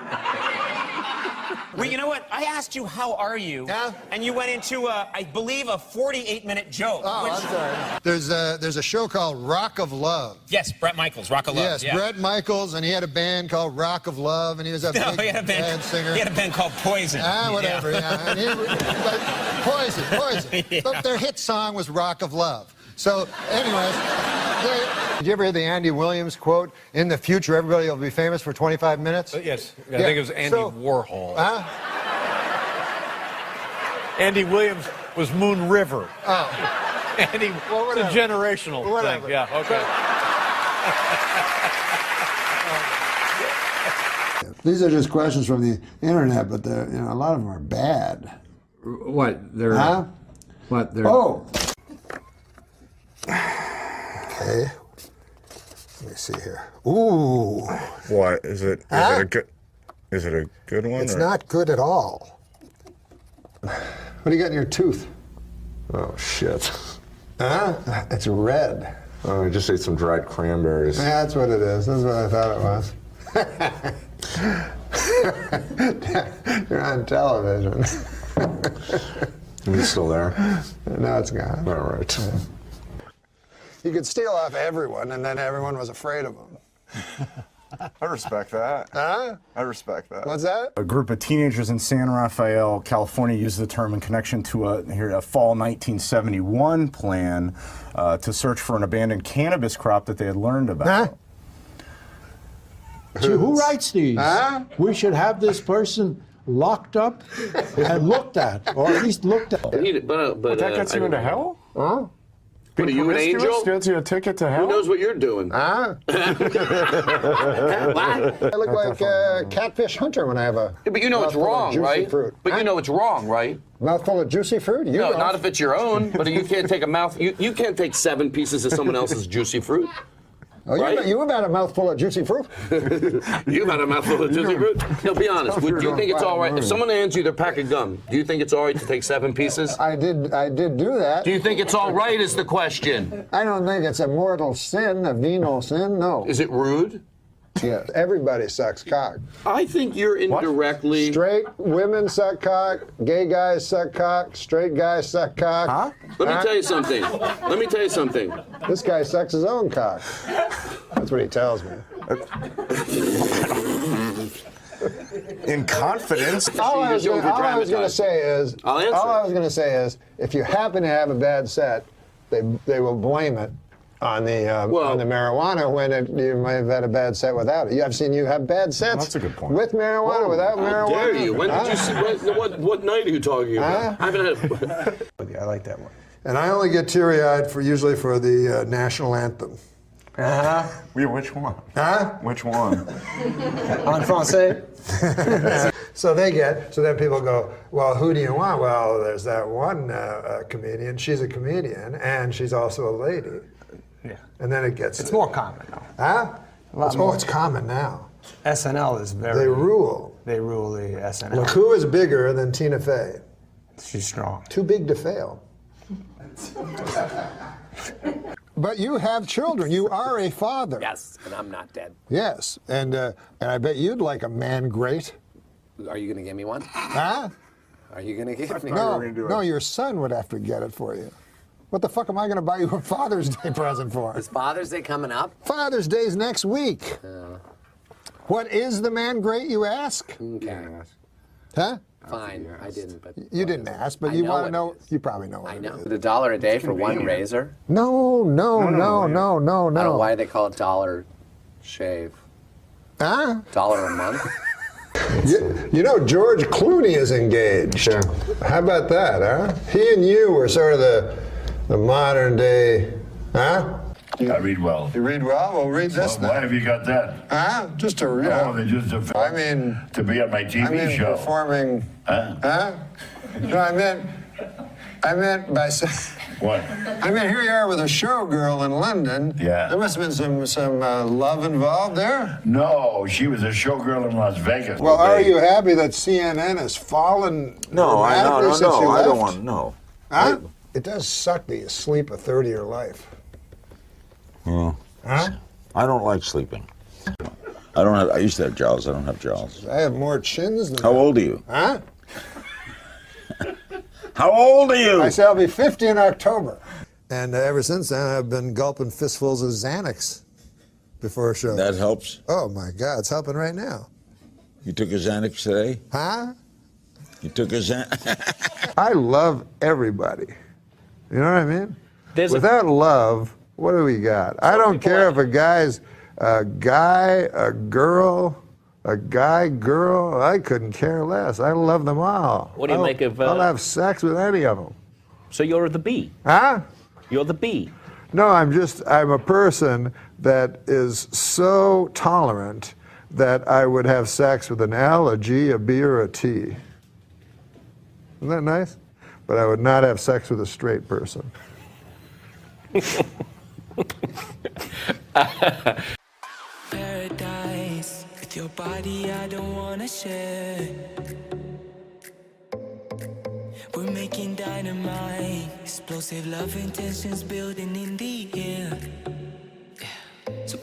Well, you know what? I asked you, how are you?
Yeah?
And you went into, I believe, a 48-minute joke.
Oh,
which...
I'm sorry. There's a show called Rock of Love.
Yes, Bret Michaels, Rock of Love.
Yes,
yeah.
Bret Michaels, and he had a band called Rock of Love, and he was a
No,
big
he had a band,
band singer.
He had a band called Poison.
Whatever, yeah. And but Poison.
Yeah.
But their hit song was Rock of Love. So, anyways, did you ever hear the Andy Williams quote, "In the future, everybody will be famous for 25 minutes"?
Yes. I think it was Andy Warhol.
Huh?
Andy Williams was Moon River.
Oh.
Andy, it's a generational thing. Yeah, okay.
These are just questions from the internet, but a lot of them are bad.
What? They're...
Huh?
What? They're...
Oh!
Okay. Let me see here. Ooh.
What is it?
Huh?
Is it a good one?
It's not good at all.
What do you got in your tooth?
Oh shit.
Huh? It's red.
Oh, I just ate some dried cranberries.
Yeah, that's what it is. That's what I thought it was. You're on television.
Is it still there?
No, it's gone.
All right.
Yeah. He could steal off everyone, and then everyone was afraid of him.
I respect that.
Huh?
I respect that.
What's that?
A group of teenagers in San Rafael, California, used the term in connection to a fall 1971 plan to search for an abandoned cannabis crop that they had learned about.
Gee, who writes these?
Huh?
We should have this person locked up and looked at, or at least looked at.
But that gets you into hell?
Huh?
What, are you an angel? Gets you a ticket to hell?
Who knows what you're doing?
Huh? I look like a catfish hunter when I have a
Yeah, but you know it's wrong, right?
Fruit.
But you know it's wrong, right?
Mouthful of juicy fruit? You
No,
don't.
not if it's your own. But you can't take a mouth. You can't take 7 pieces of someone else's juicy fruit.
Oh,
right?
you've had a mouthful of juicy fruit.
You've had a mouthful of juicy fruit. No, be honest. Do you think it's all right if someone hands you their pack of gum? Do you think it's all right to take 7 pieces?
I did do that.
Do you think it's all right? Is the question.
I don't think it's a mortal sin, a venal sin. No.
Is it rude?
Yes. Everybody sucks cock.
I think you're indirectly.
Straight women suck cock. Gay guys suck cock. Straight guys suck cock.
Huh? Let me tell you something. Let me tell you something.
This guy sucks his own cock. That's what he tells me.
In confidence.
All I was going to say is,
I'll answer.
all I was going to say is, if you happen to have a bad set, they will blame it on the marijuana when you might have had a bad set without it. I've seen you have bad sets.
That's a good point.
With marijuana, without marijuana.
How dare you? When did you see? What night are you talking about? I haven't had.
I like that one. And I only get teary-eyed usually for the national anthem.
Which one?
Huh?
Which one?
En français. So then people go, well, who do you want? Well, there's that one comedian. She's a comedian, and she's also a lady.
Yeah.
And then it gets...
It's more common now.
Huh?
A lot more.
It's common now.
SNL is very...
They rule.
They rule the SNL.
Look, who is bigger than Tina Fey?
She's strong.
Too big to fail. But you have children. You are a father.
Yes, and I'm not dead.
Yes, and I bet you'd like a man great.
Are you going to give me one?
Huh?
Are you going to give me
No, no, your son would have to get it for you. What the fuck am I going to buy you a Father's Day present for?
Is Father's Day coming up?
Father's Day's next week. What is the man great, you ask?
Okay.
Huh?
Fine, I didn't, but...
You didn't ask, but you want to know. You probably know what it is.
$1 a day for one razor?
No.
Why do they call it dollar shave?
Huh?
$1 a month?
You know, George Clooney is engaged. Sure. How about that, huh? He and you were sort of the modern day, huh?
I read well.
You read well? Well, read this then.
Why have you got that?
Huh? Just to,
I mean, to be on my TV show.
Performing. Huh? No, I meant by saying.
What?
I mean, here you are with a showgirl in London.
Yeah.
There must have been some love involved there.
No, she was a showgirl in Las Vegas.
Well, are you happy that CNN has fallen?
No, I don't want.
Huh? It does suck that you sleep a third of your life.
Well,
huh?
I don't like sleeping.
I don't have. I used to have jowls. I don't have jowls.
I have more chins than
How old are you?
Huh?
How old are you?
I shall be 50 in October. And ever since then, I've been gulping fistfuls of Xanax before shows.
That helps.
Oh my God, it's helping right now.
You took a Xanax today?
Huh?
You took a Xanax?
I love everybody. You know what I mean? Without love, what do we got? I don't care if a guy's a guy, a girl, a guy, girl. I couldn't care less. I love them all.
What do you make of?
I'll have sex with any of them.
So you're the B.
Huh?
You're the B.
No, I'm a person that is so tolerant that I would have sex with an L, a G, a B, or a T. Isn't that nice? But I would not have sex with a straight person.
Paradise with your body, I don't wanna share. We're making dynamite, explosive love intentions building in the air. Yeah. So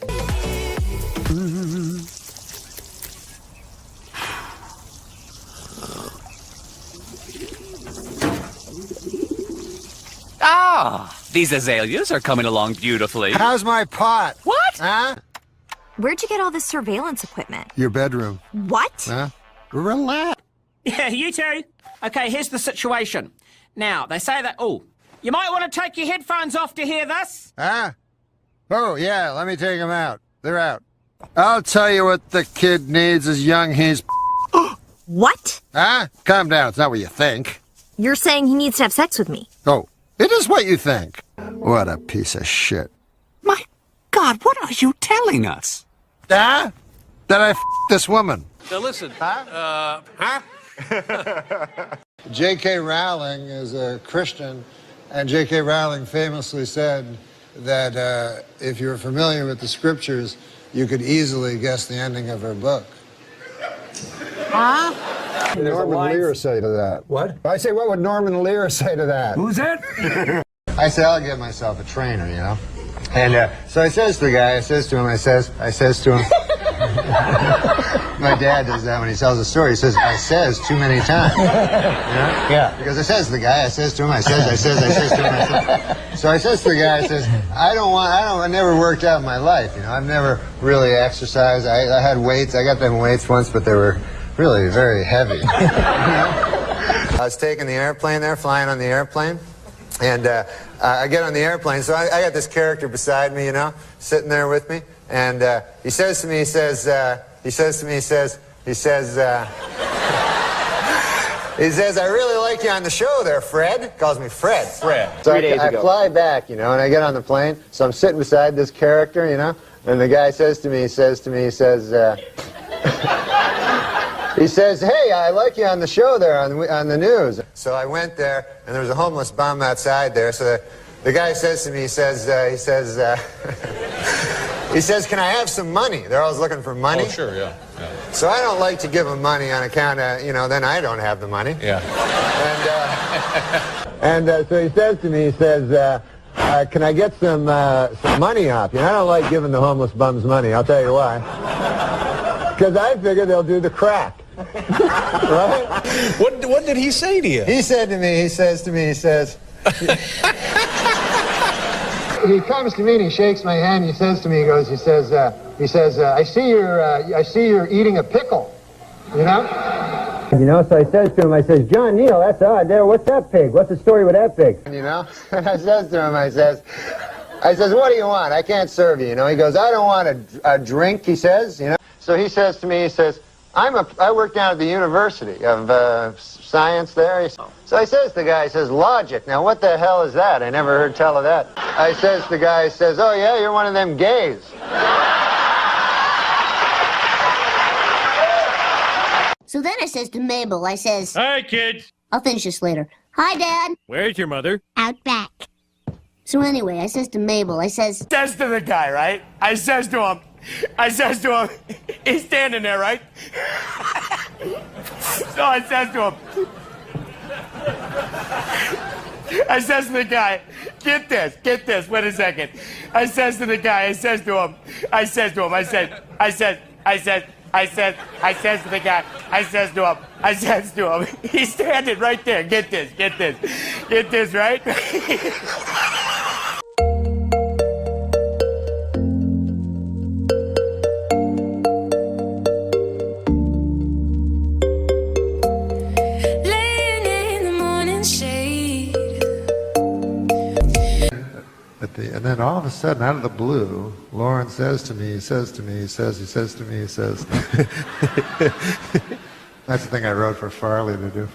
Ah, these azaleas are coming along beautifully.
How's my pot?
What?
Huh?
Where'd you get all this surveillance equipment?
Your bedroom.
What?
Huh? Relax.
Yeah, you too. Okay, here's the situation. Now, they say that, oh, you might want to take your headphones off to hear this.
Huh? Oh, yeah, let me take them out. They're out. I'll tell you what the kid needs is young he's...
What?
Huh? Calm down, it's not what you think.
You're saying he needs to have sex with me?
Oh, it is what you think. What a piece of shit.
My God, what are you telling us?
Huh? That I this woman.
Now listen, huh?
J.K. Rowling is a Christian, and J.K. Rowling famously said that if you're familiar with the scriptures, you could easily guess the ending of her book.
Huh?
What would Norman Lear say to that? What? I say, what would Norman Lear say to that?
Who's that? I say, I'll get myself a trainer, you know? And so I says to the guy, I says to him, I says to him, my dad does that when he tells a story. He says, I says too many times. You know? Yeah. Because I says to the guy, I says to him, I says to him, I says. So I says to the guy, I says, I never worked out in my life, you know? I've never really exercised. I had weights. I got them weights once, but they were really very heavy. You know? I was taking the airplane there, flying on the airplane. And I get on the airplane, so I got this character beside me, you know, sitting there with me. And he says to me, he says, I really like you on the show there, Fred. Calls me Fred.
Fred.
So
3 days
I
ago.
fly back, you know, and I get on the plane. So I'm sitting beside this character, you know, and the guy says to me, he says, hey, I like you on the show there on the news. So I went there, and there was a homeless bum outside there. So the guy says to me, he says, can I have some money? They're always looking for money.
Oh, sure, yeah.
So I don't like to give them money on account of, you know, then I don't have the money.
Yeah.
And so he says to me, he says, can I get some money off you? And I don't like giving the homeless bums money, I'll tell you why. Because I figure they'll do the crack. Right?
What did he say to you?
He said to me, he says, he comes to me and he shakes my hand. And he says to me, he says, I see you're eating a pickle, you know? You know, so I says to him, I says, John Neal, that's odd there. What's that pig? What's the story with that pig? You know? And I says to him, I says, what do you want? I can't serve you, you know? He goes, I don't want a drink, he says, you know? So he says to me, he says, I work down at the University of Science there. So I says to the guy, he says, logic. Now, what the hell is that? I never heard tell of that. I says to the guy, he says, oh, yeah, you're one of them gays.
So then I says to Mabel, I says,
Hi, kids.
I'll finish this later. Hi, Dad.
Where's your mother?
Out back. So anyway, I says to Mabel, I says
to the guy, right? I says to him, he's standing there, right? So I says to him, I says to the guy, get this, wait a second. I says to the guy, I said, I says to the guy, I says to him, he's standing right there. Get this, right?
And then all of a sudden, out of the blue, Lauren says to me, he says, that's the thing I wrote for Farley to do.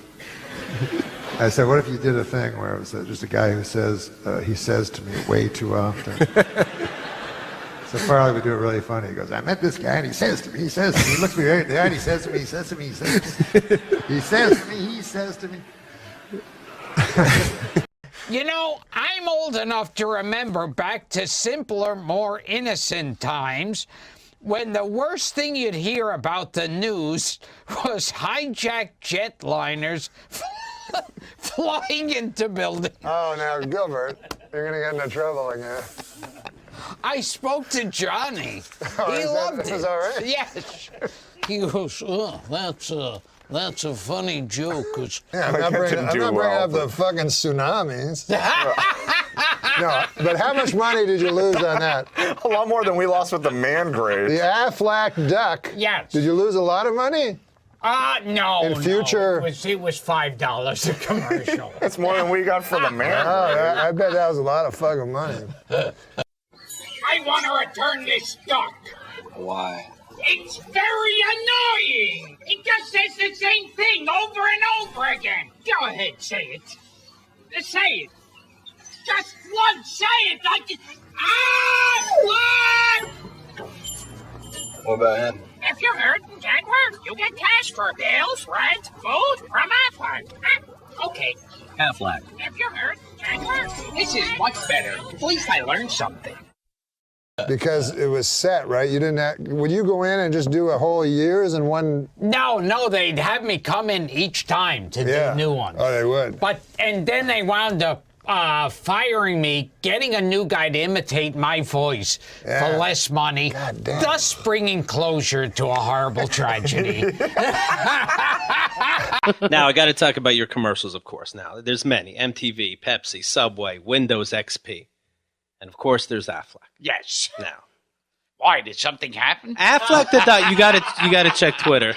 I said, what if you did a thing where it was just a guy who says, he says to me way too often. So Farley would do it really funny. He goes, I met this guy and he says to me, he looks me right in the eye and he says to me, he says to me.
You know, I'm old enough to remember back to simpler, more innocent times when the worst thing you'd hear about the news was hijacked jetliners flying into buildings.
Oh, now, Gilbert, you're going to get into trouble again.
I spoke to Johnny.
Oh,
He loved it.
Is that right?
Yes. He goes, oh, that's a funny joke.
Yeah, I'm not bringing up the fucking tsunamis. No, but how much money did you lose on that?
A lot more than we lost with the man grade.
The Aflac duck.
Yes.
Did you lose a lot of money?
No.
In future.
No. It was $5 a commercial.
That's more than we got for the man
Oh,
grade.
I bet that was a lot of fucking money.
I want to return this duck.
Why?
It's very annoying. It just says the same thing over and over again. Go ahead, say it. Say it. Just once, say it. Like, what?
What about him?
If you're hurt and can't work, you get cash for bills, rent, food from Aflac. Okay.
Aflac.
If you're hurt and can't work. This is much better. At least I learned something.
Because it was set, right? You didn't would you go in and just do a whole year's in one?
No, they'd have me come in each time to do new ones.
Oh, they would.
And then they wound up firing me, getting a new guy to imitate my voice for less money, thus bringing closure to a horrible tragedy.
Now, I got to talk about your commercials, of course. Now, there's many. MTV, Pepsi, Subway, Windows XP. And, of course, there's Aflac.
Yes.
Now.
Why, did something happen?
Aflac the Duck, you gotta check Twitter.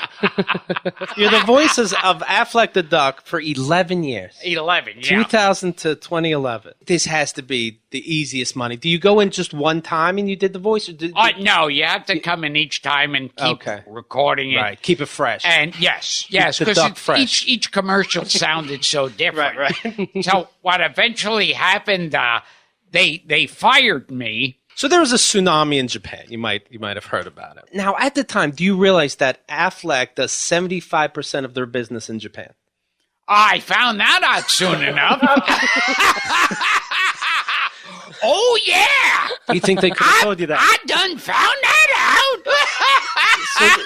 You're the voices of Aflac the Duck for 11 years.
11, yeah.
2000 to 2011. This has to be the easiest money. Do you go in just one time and you did the voice? Or
No, you have to come in each time and keep recording it.
Right, keep it fresh.
And yes,
because
each commercial sounded so different.
Right.
So what eventually happened, they fired me.
So there was a tsunami in Japan. You might have heard about it. Now, at the time, do you realize that Aflac does 75% of their business in Japan?
I found that out soon enough. Oh, yeah.
You think they could have told you that?
I done found that out.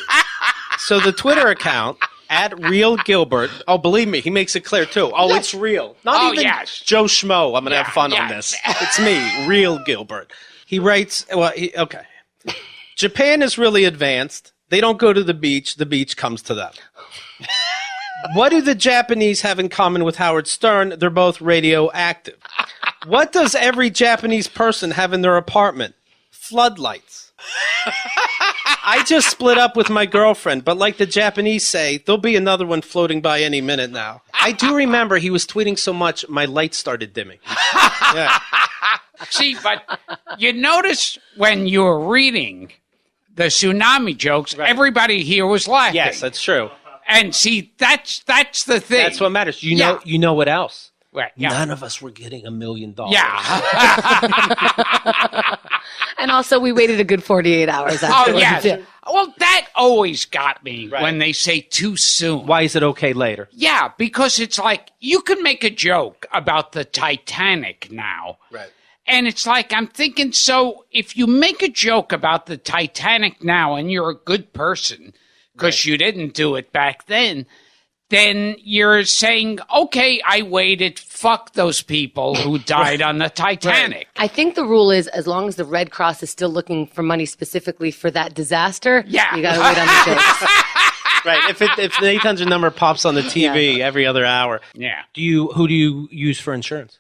So the Twitter account, @RealGilbert, oh, believe me, he makes it clear, too. Oh, it's real. Not even Joe Schmo. I'm going to have fun on this. It's me, Real Gilbert. He writes, okay. Japan is really advanced. They don't go to the beach comes to them. What do the Japanese have in common with Howard Stern? They're both radioactive. What does every Japanese person have in their apartment? Floodlights. I just split up with my girlfriend, but like the Japanese say, there'll be another one floating by any minute now. I do remember he was tweeting so much, my lights started dimming. Yeah.
See, but you notice when you were reading the tsunami jokes, everybody here was laughing.
Yes, that's true.
And see, that's the thing.
That's what matters. You know what else?
Right, yeah.
None of us were getting $1 million.
Yeah.
And also, we waited a good 48 hours after.
Oh, yeah. Well, that always got me when they say too soon.
Why is it okay later?
Yeah, because it's like, you can make a joke about the Titanic now.
Right.
And it's like, I'm thinking, so if you make a joke about the Titanic now and you're a good person, because you didn't do it back then, then you're saying, okay, I waited. Fuck those people who died on the Titanic.
I think the rule is as long as the Red Cross is still looking for money specifically for that disaster, you got to wait on the jokes.
Right. If the 800 number pops on the TV every other hour.
Yeah.
Who do you use for insurance?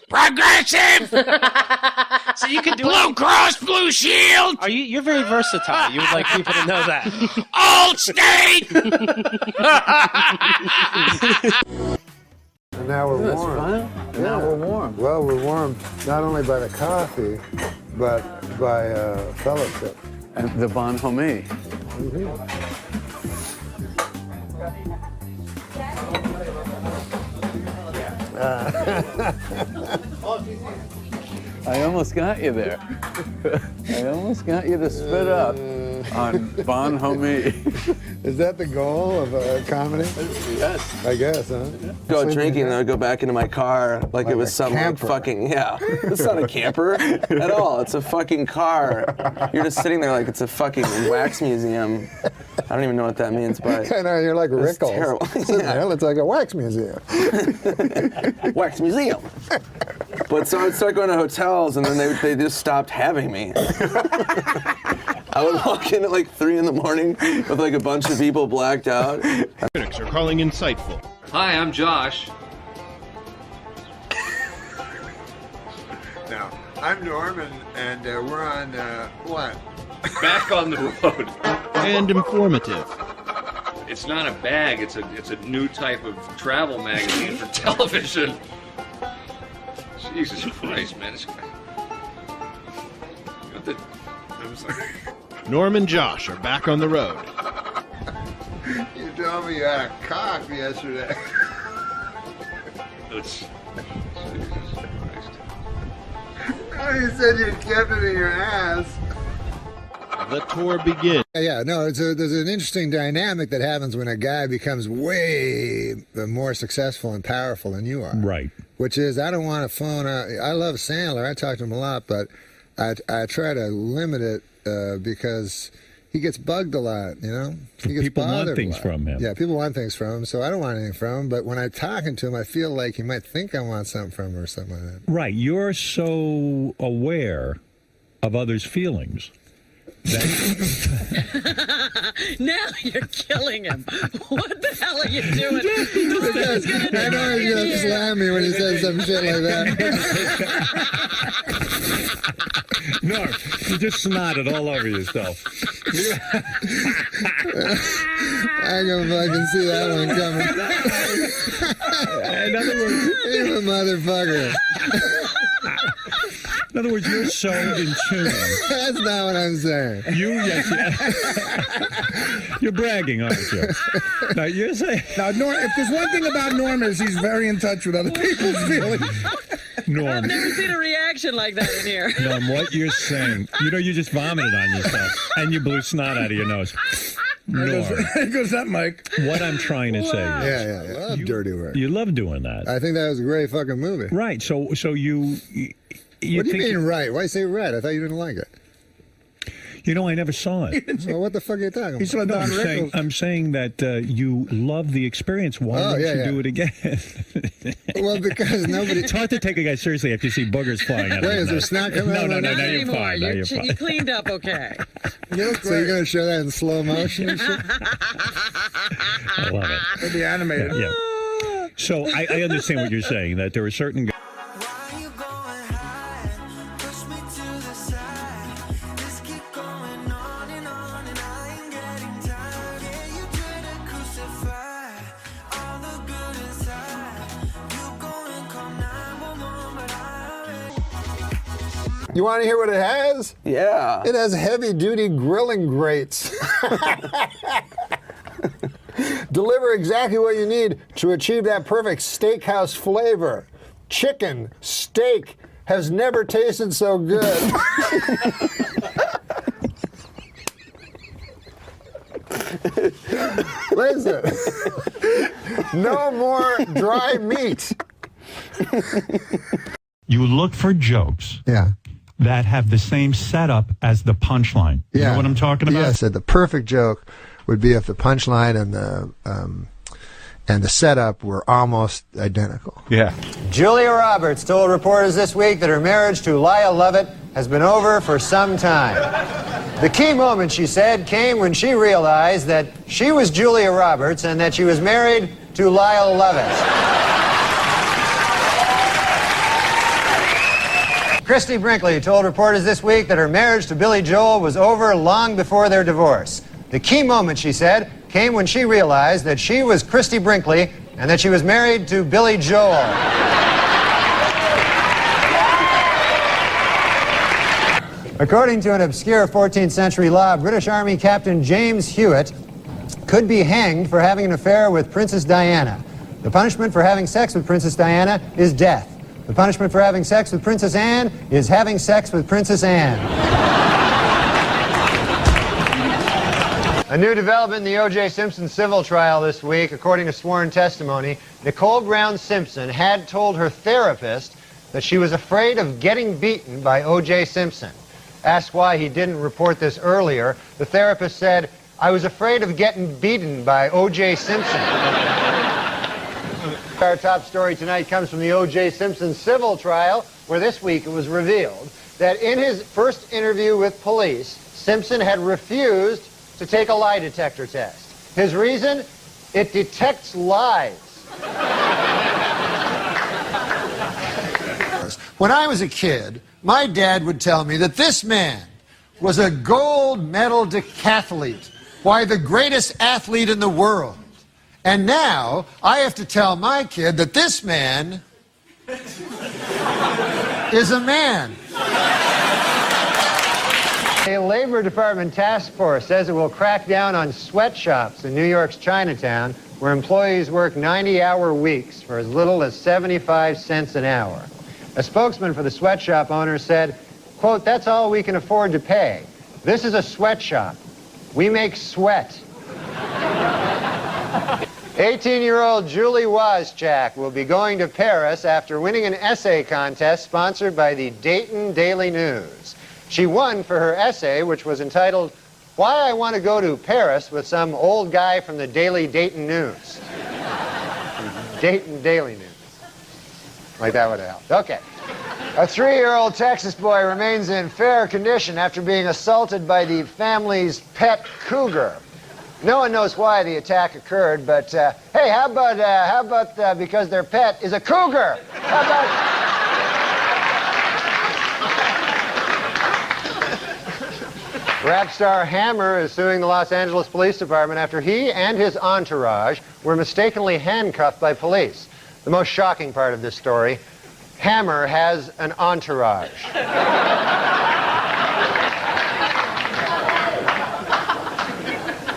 Progressive!
So you can do
Blue Cross Blue Shield!
You're very versatile. You would like people to know that.
Allstate!
And now we're warm. Now we're warm. Well, we're warm not only by the coffee, but by fellowship.
And the bonhomie. I almost got you there. I almost got you to spit up on bonhomie.
Is that the goal of comedy?
Yes.
I guess, huh?
Go out drinking and I would go back into my car like it was some like, fucking, it's not a camper at all. It's a fucking car. You're just sitting there like it's a fucking wax museum. I don't even know what that means, but
I know, you're like Rickles.
Terrible.
There, it's like a wax museum.
Wax museum. But so I'd start going to hotels and then they just stopped having me. I would walk in at like 3 in the morning with like a bunch of people blacked out.
Critics are calling insightful.
Hi, I'm Josh.
Now, I'm Norm, and we're on, what?
Back on the road.
And informative.
It's not a bag, it's a new type of travel magazine for television. Jesus Christ, man. I'm sorry.
Norm and Josh are back on the road.
You told me you had a cock yesterday.
Jesus Christ.
Oh, you said you kept it in your ass.
The tour begins.
Yeah, no, there's an interesting dynamic that happens when a guy becomes way more successful and powerful than you are.
Right.
Which is, I don't want to phone out. I love Sandler. I talk to him a lot, but I try to limit it because he gets bugged a lot, you know? He gets
People want
bothered
things
a lot.
from him.
Yeah, people want things from him, so I don't want anything from him. But when I'm talking to him, I feel like he might think I want something from him or something like that.
Right. You're so aware of others' feelings.
Now you're killing him. What the hell are you doing?
I know he's going to slam me when he says some shit like that.
No, you just snotted all over yourself.
I can fucking see that one coming.
In other words,
you're a motherfucker.
In other words, you're so in tune.
That's not what I'm saying.
Yes. You're bragging, aren't you? Now, you're saying...
Now, Norm, if there's one thing about Norm is he's very in touch with other people's feelings.
Norm.
I've never seen a reaction like that in here.
Norm, what you're saying, you just vomited on yourself, and you blew snot out of your nose. Norm.
There goes that mic.
What I'm trying to say is...
Yeah. I love dirty work.
You love doing that.
I think that was a great fucking movie.
Right, so you
what do you mean right? Why you say right? I thought you didn't like it.
You know, I never saw it.
Well, what the fuck are you talking about?
He saw Don Rickles.
I'm saying that you love the experience. Why don't you do it again?
Well, because nobody...
It's hard to take a guy seriously after you see boogers flying out of
Wait,
his
is there
nose.
snot coming out?
No,
Not
you're
anymore.
fine. Now you're fine.
You cleaned up okay.
So you're going to show that in slow motion and shit?
I love it.
It'll be animated.
Yeah. So I understand what you're saying, that there are certain guys...
You want to hear what it has?
Yeah.
It has heavy-duty grilling grates. Deliver exactly what you need to achieve that perfect steakhouse flavor. Chicken, steak, has never tasted so good. Listen, no more dry meat.
You look for jokes.
Yeah.
That have the same setup as the punchline. You know what I'm talking about?
Yes, the perfect joke would be if the punchline and the setup were almost identical.
Yeah.
Julia Roberts told reporters this week that her marriage to Lyle Lovett has been over for some time. The key moment, she said, came when she realized that she was Julia Roberts and that she was married to Lyle Lovett. Christy Brinkley told reporters this week that her marriage to Billy Joel was over long before their divorce. The key moment, she said, came when she realized that she was Christy Brinkley and that she was married to Billy Joel. According to an obscure 14th century law, British Army Captain James Hewitt could be hanged for having an affair with Princess Diana. The punishment for having sex with Princess Diana is death. The punishment for having sex with Princess Anne is having sex with Princess Anne. A new development in the O.J. Simpson civil trial this week. According to sworn testimony, Nicole Brown Simpson had told her therapist that she was afraid of getting beaten by O.J. Simpson. Asked why he didn't report this earlier, the therapist said, "I was afraid of getting beaten by O.J. Simpson." Our top story tonight comes from the O.J. Simpson civil trial, where this week it was revealed that in his first interview with police, Simpson had refused to take a lie detector test. His reason? It detects lies.
When I was a kid, my dad would tell me that this man was a gold medal decathlete. Why, the greatest athlete in the world. And now I have to tell my kid that this man is a man.
A Labor Department task force says it will crack down on sweatshops in New York's Chinatown, where employees work 90-hour weeks for as little as 75 cents an hour. A spokesman for the sweatshop owners said, quote, "That's all we can afford to pay. This is a sweatshop. We make sweat." 18-year-old Julie Wozchak will be going to Paris after winning an essay contest sponsored by the Dayton Daily News. She won for her essay, which was entitled, "Why I Want to Go to Paris with Some Old Guy from the Daily Dayton News." Dayton Daily News. Like that would have helped. Okay. A 3-year-old Texas boy remains in fair condition after being assaulted by the family's pet cougar. No one knows why the attack occurred, but hey, how about because their pet is a cougar? How about... Rap star Hammer is suing the Los Angeles Police Department after he and his entourage were mistakenly handcuffed by police. The most shocking part of this story, Hammer has an entourage.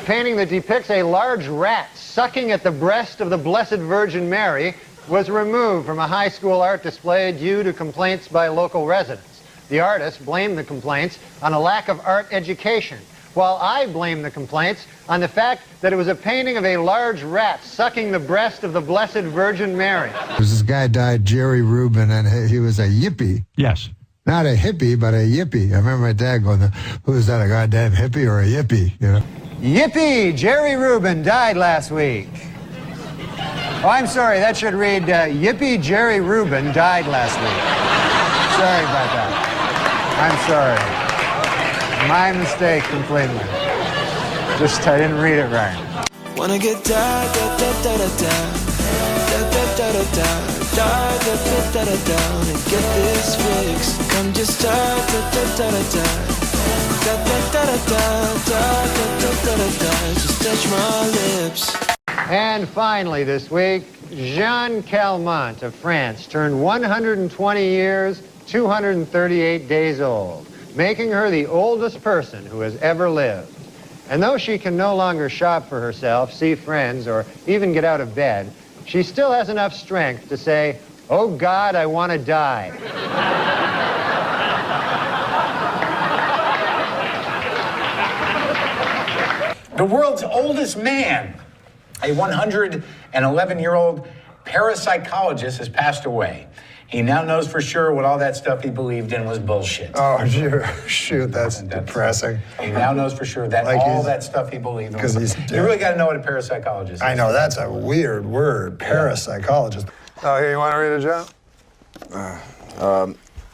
Painting that depicts a large rat sucking at the breast of the Blessed Virgin Mary was removed from a high school art display due to complaints by local residents. The artist blamed the complaints on a lack of art education, while I blame the complaints on the fact that it was a painting of a large rat sucking the breast of the Blessed Virgin Mary.
There's this guy died, Jerry Rubin, and he was a yippie.
Yes.
Not a hippie, but a yippie. I remember my dad going, "Who's that, a goddamn hippie or a yippie?" You know.
Yippee! Jerry Rubin died last week. Oh, I'm sorry, that should read, Yippee Jerry Rubin died last week. Sorry about that. I'm sorry. My mistake completely. Just, I didn't read it right.
Wanna get da da da da da da da da da da da da da da da and get this fix. Come just da da da da da da da da da da da da. Just touch my lips.
And finally this week, Jeanne Calment of France turned 120 years, 238 days old, making her the oldest person who has ever lived. And though she can no longer shop for herself, see friends, or even get out of bed, she still has enough strength to say, "Oh God, I want to die."
The world's oldest man, a 111-year-old parapsychologist, has passed away. He now knows for sure what all that stuff he believed in was bullshit.
Oh, shoot, that's depressing.
He now knows for sure that
Like
all that stuff he believed in was bullshit. You really got to know what a parapsychologist is.
I know, that's a weird word, parapsychologist. Oh, here, you want to read it, John?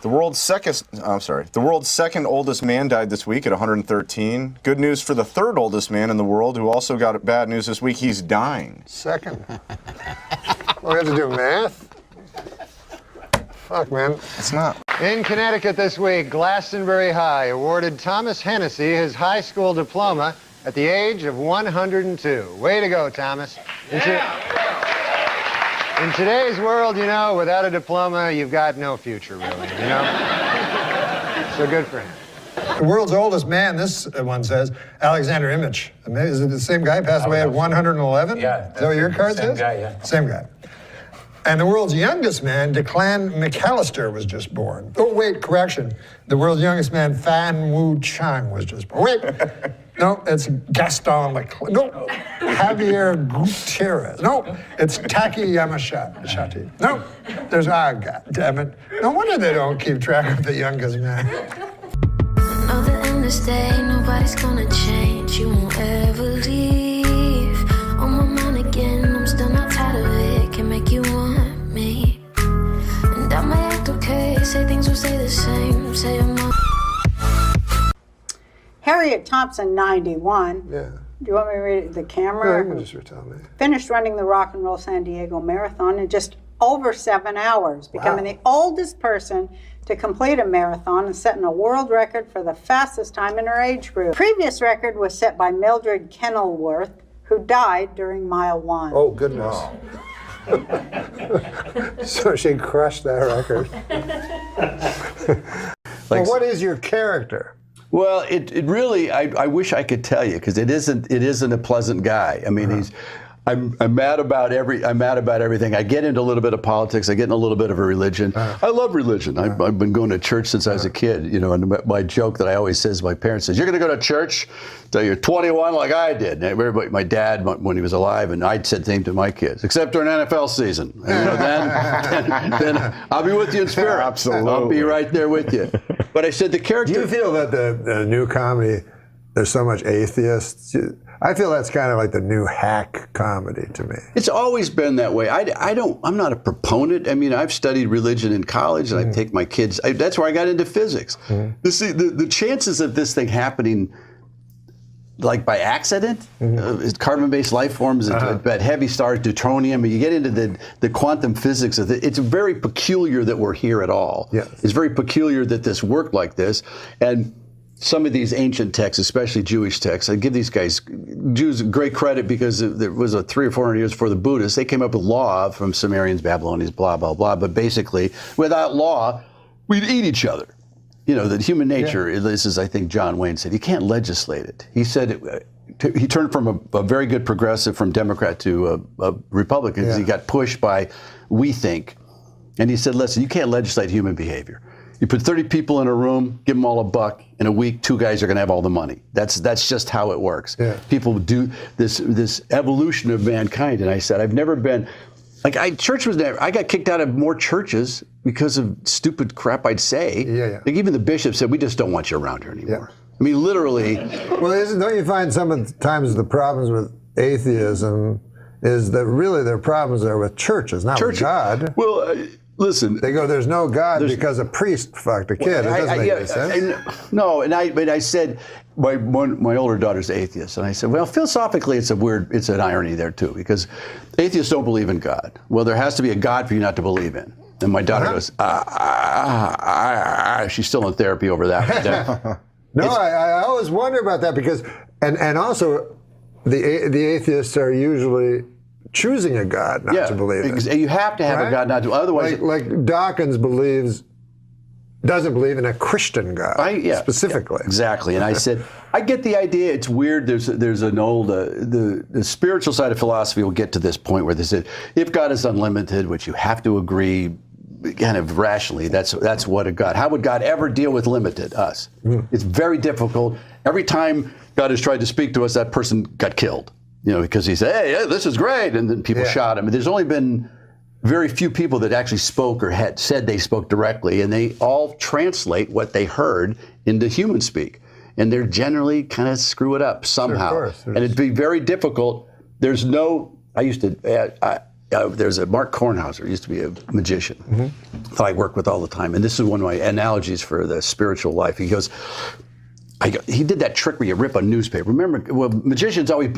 The world's second oldest man died this week at 113. Good news for the third oldest man in the world, who also got bad news this week. He's dying.
Second. We have to do math? Fuck, man.
It's not.
In Connecticut this week, Glastonbury High awarded Thomas Hennessy his high school diploma at the age of 102. Way to go, Thomas. In today's world, you know, without a diploma, you've got no future, really, you know? So good for him.
The world's oldest man, this one says, Alexander Imich. Is it the same guy? Passed away at 111?
Yeah.
Is that what your card says?
Same guy, yeah.
Same guy. And the world's youngest man, Declan McAllister, was just born. Oh, wait, correction. The world's youngest man, Fan Wu Chang, was just born. Wait, no, it's Gaston Leclerc. No, Javier Gutierrez. No, it's Taki Yamashita. No, there's, God damn it. No wonder they don't keep track of the youngest man.
Know that in this day, nobody's gonna change. You won't ever leave. On my mind again, I'm still not tired of it. Can make you want me. And I might act okay, say things will stay the same. Say I'm not.
Harriet Thompson, 91.
Yeah.
Do you want me to read it? The camera?
Yeah, you can just retell me.
Finished running the Rock and Roll San Diego Marathon in just over 7 hours, becoming the oldest person to complete a marathon and setting a world record for the fastest time in her age group. Previous record was set by Mildred Kenilworth, who died during mile 1.
Oh, goodness. So she crushed that record. Well, what is your character?
Well, it really, I wish I could tell you, because it isn't a pleasant guy. I mean, I'm mad about everything. I get into a little bit of politics. I get in a little bit of a religion. I love religion. I've been going to church since I was a kid. You know, and my joke that I always says to my parents is, "You're going to go to church till you're 21, like I did." And everybody, my dad, when he was alive, and I said the same to my kids, except during NFL season. And, you know, then I'll be with you in spirit.
Absolutely,
I'll be right there with you. But I said the character.
Do you feel that the new comedy, there's so much atheists? I feel that's kind of like the new hack comedy to me.
It's always been that way. I'm not a proponent. I mean, I've studied religion in college, and I take my kids. That's where I got into physics. See, the chances of this thing happening, like by accident, carbon-based life forms, that heavy stars, deuterium, you get into the quantum physics of it. It's very peculiar that we're here at all.
Yes.
It's very peculiar that this worked like this. And some of these ancient texts, especially Jewish texts, I give these Jews great credit, because there was 300 or 400 years before the Buddhists. They came up with law from Sumerians, Babylonians, blah, blah, blah. But basically, without law, we'd eat each other. You know, that human nature, this is, I think John Wayne said, you can't legislate it. He said, he turned from a very good progressive, from Democrat to a Republican, because he got pushed by we think. And he said, listen, you can't legislate human behavior. You put 30 people in a room, give them all $1. In a week, 2 guys are going to have all the money. That's just how it works. Yeah. People do this evolution of mankind. And I said, I've never been, like, I got kicked out of more churches because of stupid crap I'd say. Like, even the bishop said, we just don't want you around here anymore. I mean, literally.
Well, don't you find sometimes the problems with atheism is that really their problems are with churches, not with God?
Well, listen.
They go, there's no God because a priest fucked a kid. It doesn't make any sense.
No, but I said, my older daughter's atheist, and I said, well, philosophically, it's an irony there too, because atheists don't believe in God. Well, there has to be a God for you not to believe in. And my daughter goes, she's still in therapy over that.
No, I always wonder about that, because, and also, the atheists are usually choosing a God not to believe in.
You have to have a God not to, otherwise.
Like Dawkins doesn't believe in a Christian God specifically.
Exactly, and I said, I get the idea. It's weird. There's an old the spiritual side of philosophy will get to this point where they said, if God is unlimited, which you have to agree kind of rationally, that's what a God. How would God ever deal with limited us? It's very difficult. Every time God has tried to speak to us, that person got killed. You know, because he said, hey, this is great, and then people shot him. And there's only been very few people that actually spoke or had said they spoke directly, and they all translate what they heard into human speak. And they're generally kind of screw it up somehow.
Sure, of course.
And it'd be very difficult. There's no, I used to, there's a Mark Kornhauser, used to be a magician that I work with all the time. And this is one of my analogies for the spiritual life. He goes, he did that trick where you rip a newspaper. Remember, well, magicians always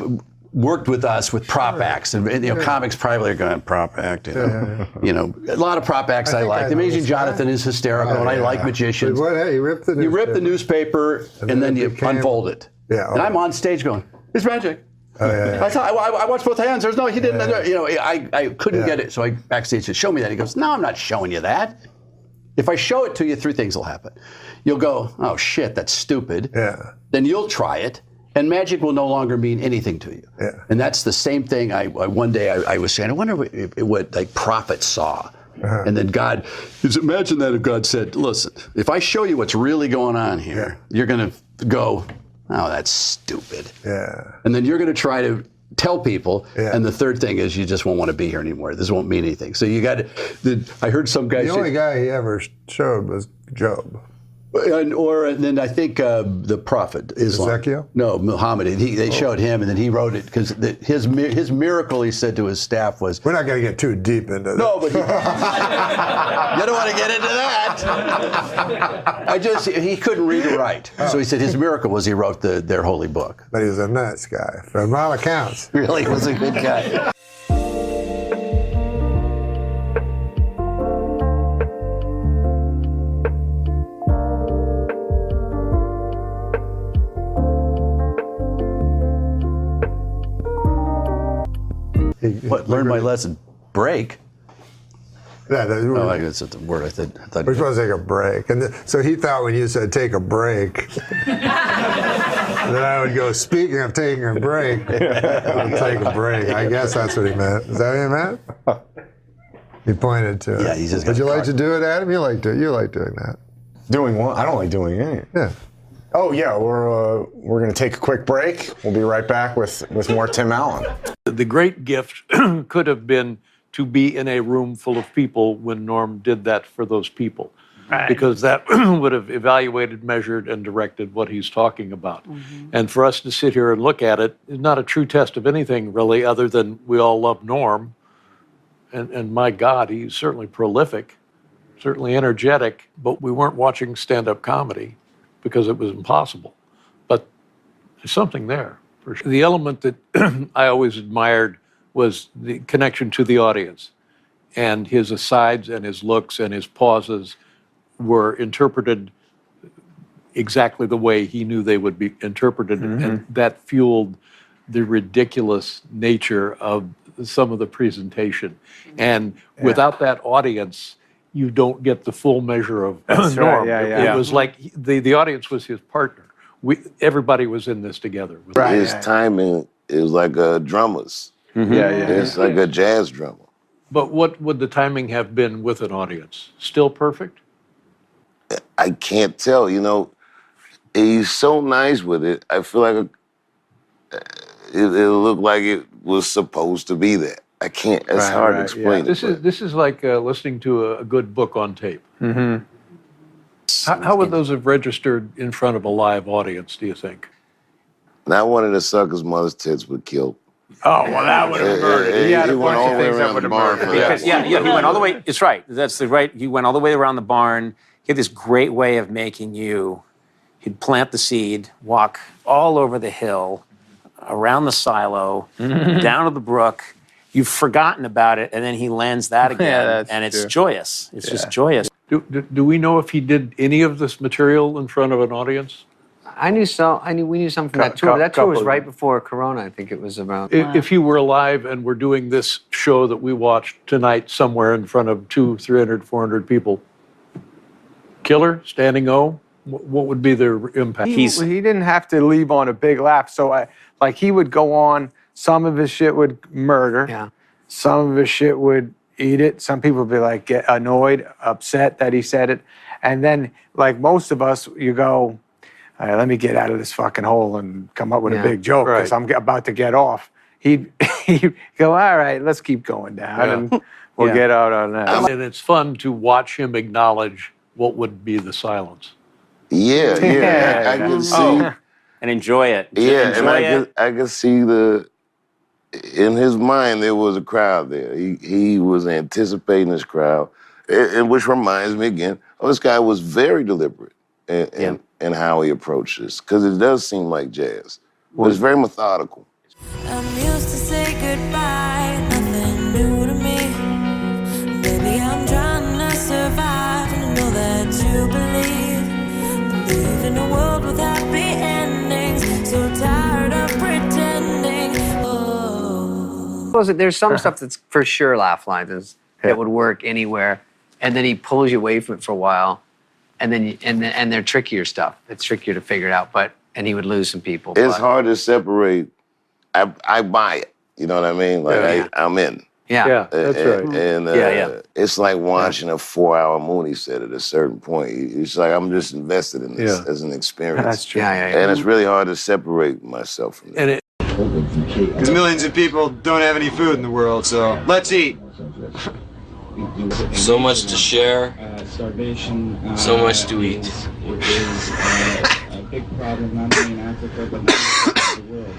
worked with us with prop acts, and comics probably are going prop act. You know, a lot of prop acts I like. The Amazing Jonathan is hysterical, and I like magicians.
What? Hey, you rip the
newspaper, and then you unfold it.
Yeah.
And I'm on stage going, "It's magic." I watched both hands. There's no, he didn't. You know, I couldn't get it, so I backstage said, "Show me that." He goes, "No, I'm not showing you that. If I show it to you, 3 things will happen. You'll go, oh shit, that's stupid.
Yeah.
Then you'll try it, and magic will no longer mean anything to you.
Yeah.
And that's the same thing. One day I was saying, I wonder what like prophets saw. And then God, imagine that if God said, listen, if I show you what's really going on here, you're going to go, oh, that's stupid.
Yeah.
And then you're going to try to tell people, and the third thing is you just won't want to be here anymore. This won't mean anything. So you got to. I heard some guy.
The only guy he ever showed was Job.
And then I think the prophet Islam.
Ezekiel?
No, Muhammad. They showed him, and then he wrote it because his miracle, he said to his staff, was.
We're not going to get too deep into that.
No, but you don't want to get into that. He couldn't read or write, so he said his miracle was he wrote their holy book.
But he was a nuts guy, from all accounts.
Really, was a good guy. What? Learn my lesson. Break?
Yeah,
oh, I guess that's the word I thought.
We're supposed to take a break. And so he thought when you said take a break, that I would go, speaking of taking a break, I would take a break. I guess that's what he meant. Is that what he meant? He pointed to it.
Yeah, he's just
Would you like to do it, Adam? You like doing that.
Doing what? I don't like doing it.
Yeah.
Oh, yeah, we're going to take a quick break. We'll be right back with more Tim Allen.
The great gift could have been to be in a room full of people when Norm did that for those people. Right. Because that would have evaluated, measured, and directed what he's talking about. And for us to sit here and look at it is not a true test of anything, really, other than we all love Norm. And my God, he's certainly prolific, certainly energetic, but we weren't watching stand-up comedy because it was impossible. But there's something there, for sure. The element that I always admired was the connection to the audience. And his asides and his looks and his pauses were interpreted exactly the way he knew they would be interpreted. And that fueled the ridiculous nature of some of the presentation. And without that audience, you don't get the full measure of Norm. It was like the audience was his partner. Everybody was in this together.
His timing is like a drummer's. It's like a jazz drummer.
But what would the timing have been with an audience? Still perfect?
I can't tell. You know, he's so nice with it. I feel like it looked like it was supposed to be there. I can't. It's hard to explain.
This is like listening to a good book on tape. How would those have registered in front of a live audience, do you think?
Not one of the suckers' mother's tits would kill.
Oh, well, that would have murdered. He had a bunch of things that would have murdered.
Because, he went all the way. It's right. That's the right. He went all the way around the barn. He had this great way of making you. He'd plant the seed, walk all over the hill, around the silo, down to the brook. You've forgotten about it, and then he lands that again, and it's joyous. It's just joyous.
Do we know if he did any of this material in front of an audience?
We knew some from that tour. That tour was right before Corona, I think it was about.
If he were alive and we're doing this show that we watched tonight somewhere in front of 200, 300, 400 people, killer, standing O, what would be their impact?
He didn't have to leave on a big laugh. So he would go on, some of his shit would murder. Yeah. Some of his shit would eat it. Some people would be like get annoyed, upset that he said it. And then like most of us, you go, let me get out of this fucking hole and come up with a big joke because I'm about to get off. He'd go, all right, let's keep going down. And We'll get out on that.
And it's fun to watch him acknowledge what would be the silence.
Yeah, I can see.
And enjoy it.
Yeah,
enjoy
and I could see in his mind there was a crowd there. He was anticipating this crowd, and which reminds me again, this guy was very deliberate in how he approached this, because it does seem like jazz. But it's very methodical.
I'm used to say goodbye, nothing new to me. Baby, I'm trying to survive, and I know that you believe in a world with happy endings. So tired of pretending.
There's some stuff that's for sure laugh lines that would work anywhere, and then he pulls you away from it for a while, and then and they're trickier stuff. It's trickier to figure it out, and he would lose some people.
It's hard to separate. I buy it. You know what I mean? Like I'm in.
Yeah, that's right.
And it's like watching a 4-hour movie set at a certain point. It's like I'm just invested in this as an experience.
That's true.
And it's really hard to separate myself from that.
Because millions of people don't have any food in the world, so let's eat.
So much to share, so much to eat.
It is a big problem not only in Africa but in the world.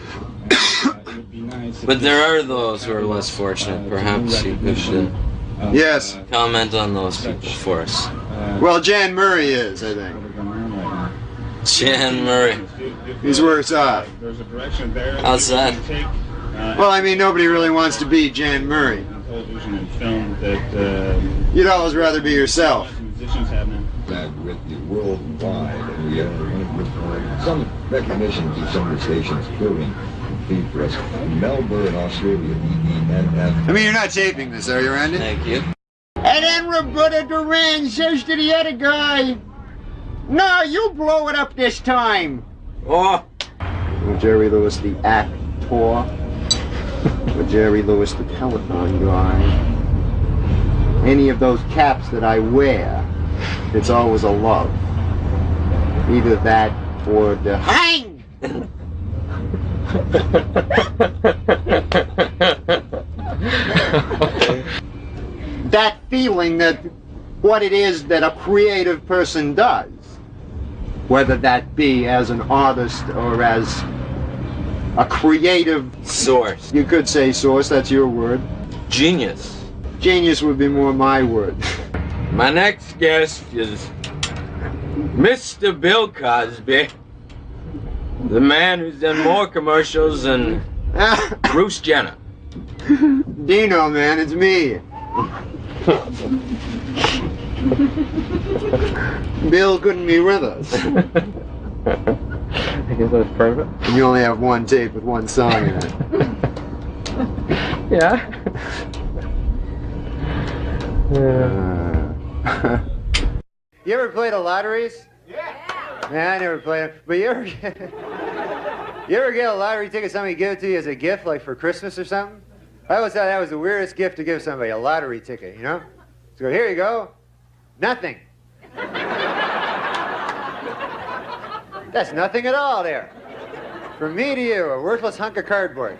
It would be nice.
But there are those who are less fortunate. Perhaps you could
Yes.
comment on those people for us.
Well, Jan Murray is, I think.
Jan Murray.
He's worse off.
There's a direction there.
How's that?
Well, I mean, nobody really wants to be Jan Murray.
Television and film that
You'd always rather be yourself.
musicians have now.
That with the worldwide, and we have some recognition to some of the stations building feed for us. Melbourne, Australia,
I mean, you're not taping this, are you, Randy?
Thank you.
And then Roberta Duran says to the other guy, "No, you blow it up this time."
Oh.
Jerry Lewis, the actor, or Jerry Lewis, the telephone guy. Any of those caps that I wear, it's always a love. Either that or the hang. That feeling that what it is that a creative person does, whether that be as an artist or as a creative
source.
You could say source, that's your word.
Genius.
Genius would be more my word.
My next guest is Mr. Bill Cosby, the man who's done more commercials than Bruce Jenner.
Dino, man, it's me. Bill couldn't be with us.
I guess that's perfect.
And you only have one tape with one song in it.
Yeah.
You ever played the lotteries? Yeah. Man, I never played them. But you ever get a lottery ticket somebody give it to you as a gift, like for Christmas or something? I always thought that was the weirdest gift to give somebody, a lottery ticket, you know? So here you go. Nothing. That's nothing at all there. From me to you, a worthless hunk of cardboard.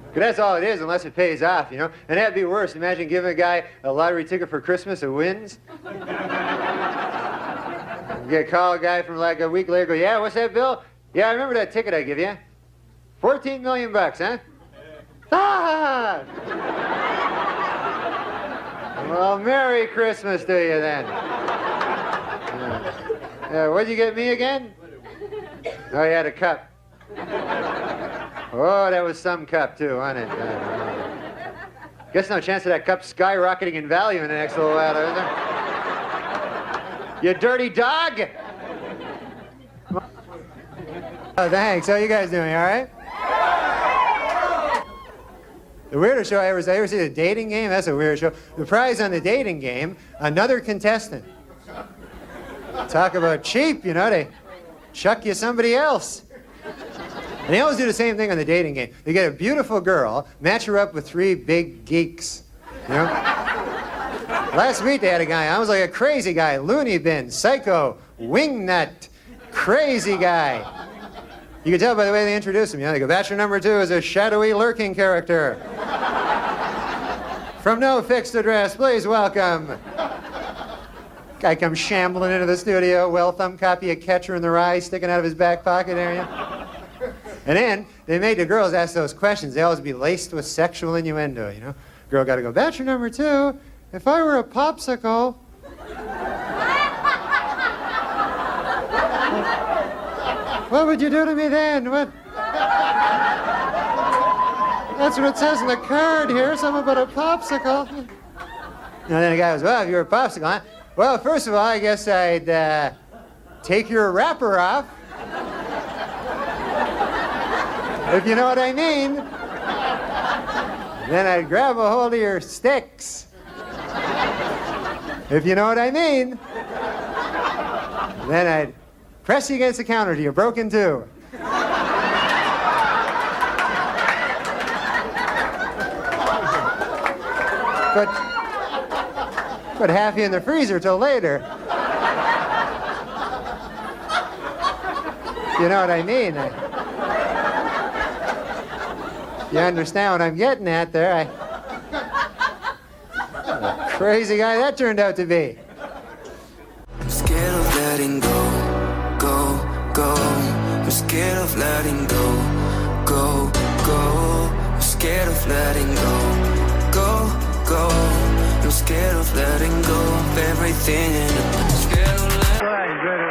Because that's all it is, unless it pays off, you know? And that'd be worse. Imagine giving a guy a lottery ticket for Christmas that wins. You get a call, a guy from like a week later, go, "Yeah, what's that, Bill? Yeah, I remember that ticket I give you. 14 million bucks, huh? Ah! Well, Merry Christmas to you then. What'd you get me again? Oh, you had a cup. Oh, that was some cup too, wasn't it? Guess no chance of that cup skyrocketing in value in the next little while, is there? You dirty dog! Oh, thanks. How you guys doing? All right? The weirdest show I ever see the dating game? That's a weird show. The prize on the dating game, another contestant. Talk about cheap, you know, they chuck you somebody else. And they always do the same thing on the dating game. They get a beautiful girl, match her up with 3 big geeks, you know? Last week they had a guy, I was like a crazy guy, loony bin, psycho, wingnut, crazy guy. You can tell by the way they introduce him. You know, they go, Bachelor number 2 is a shadowy, lurking character. From no fixed address, please welcome. Guy comes shambling into the studio, well-thumbed copy of Catcher in the Rye sticking out of his back pocket area. And then they made the girls ask those questions. They always be laced with sexual innuendo, you know. Girl got to go, Bachelor number 2, if I were a popsicle. What would you do to me then? What? That's what it says on the card here, something about a popsicle. And then the guy goes, well, if you were a popsicle, huh? Well, first of all, I guess I'd take your wrapper off. If you know what I mean. Then I'd grab a hold of your sticks. If you know what I mean. Then I'd press you against the counter till you're broken too. Put half you in the freezer till later. You know what I mean? You understand what I'm getting at there? Crazy guy that turned out to be.
I'm scared of letting go, go, go. I'm scared of letting go, go, go. I'm scared of letting go, go, go. I'm scared of letting go of everything. I'm scared of letting go.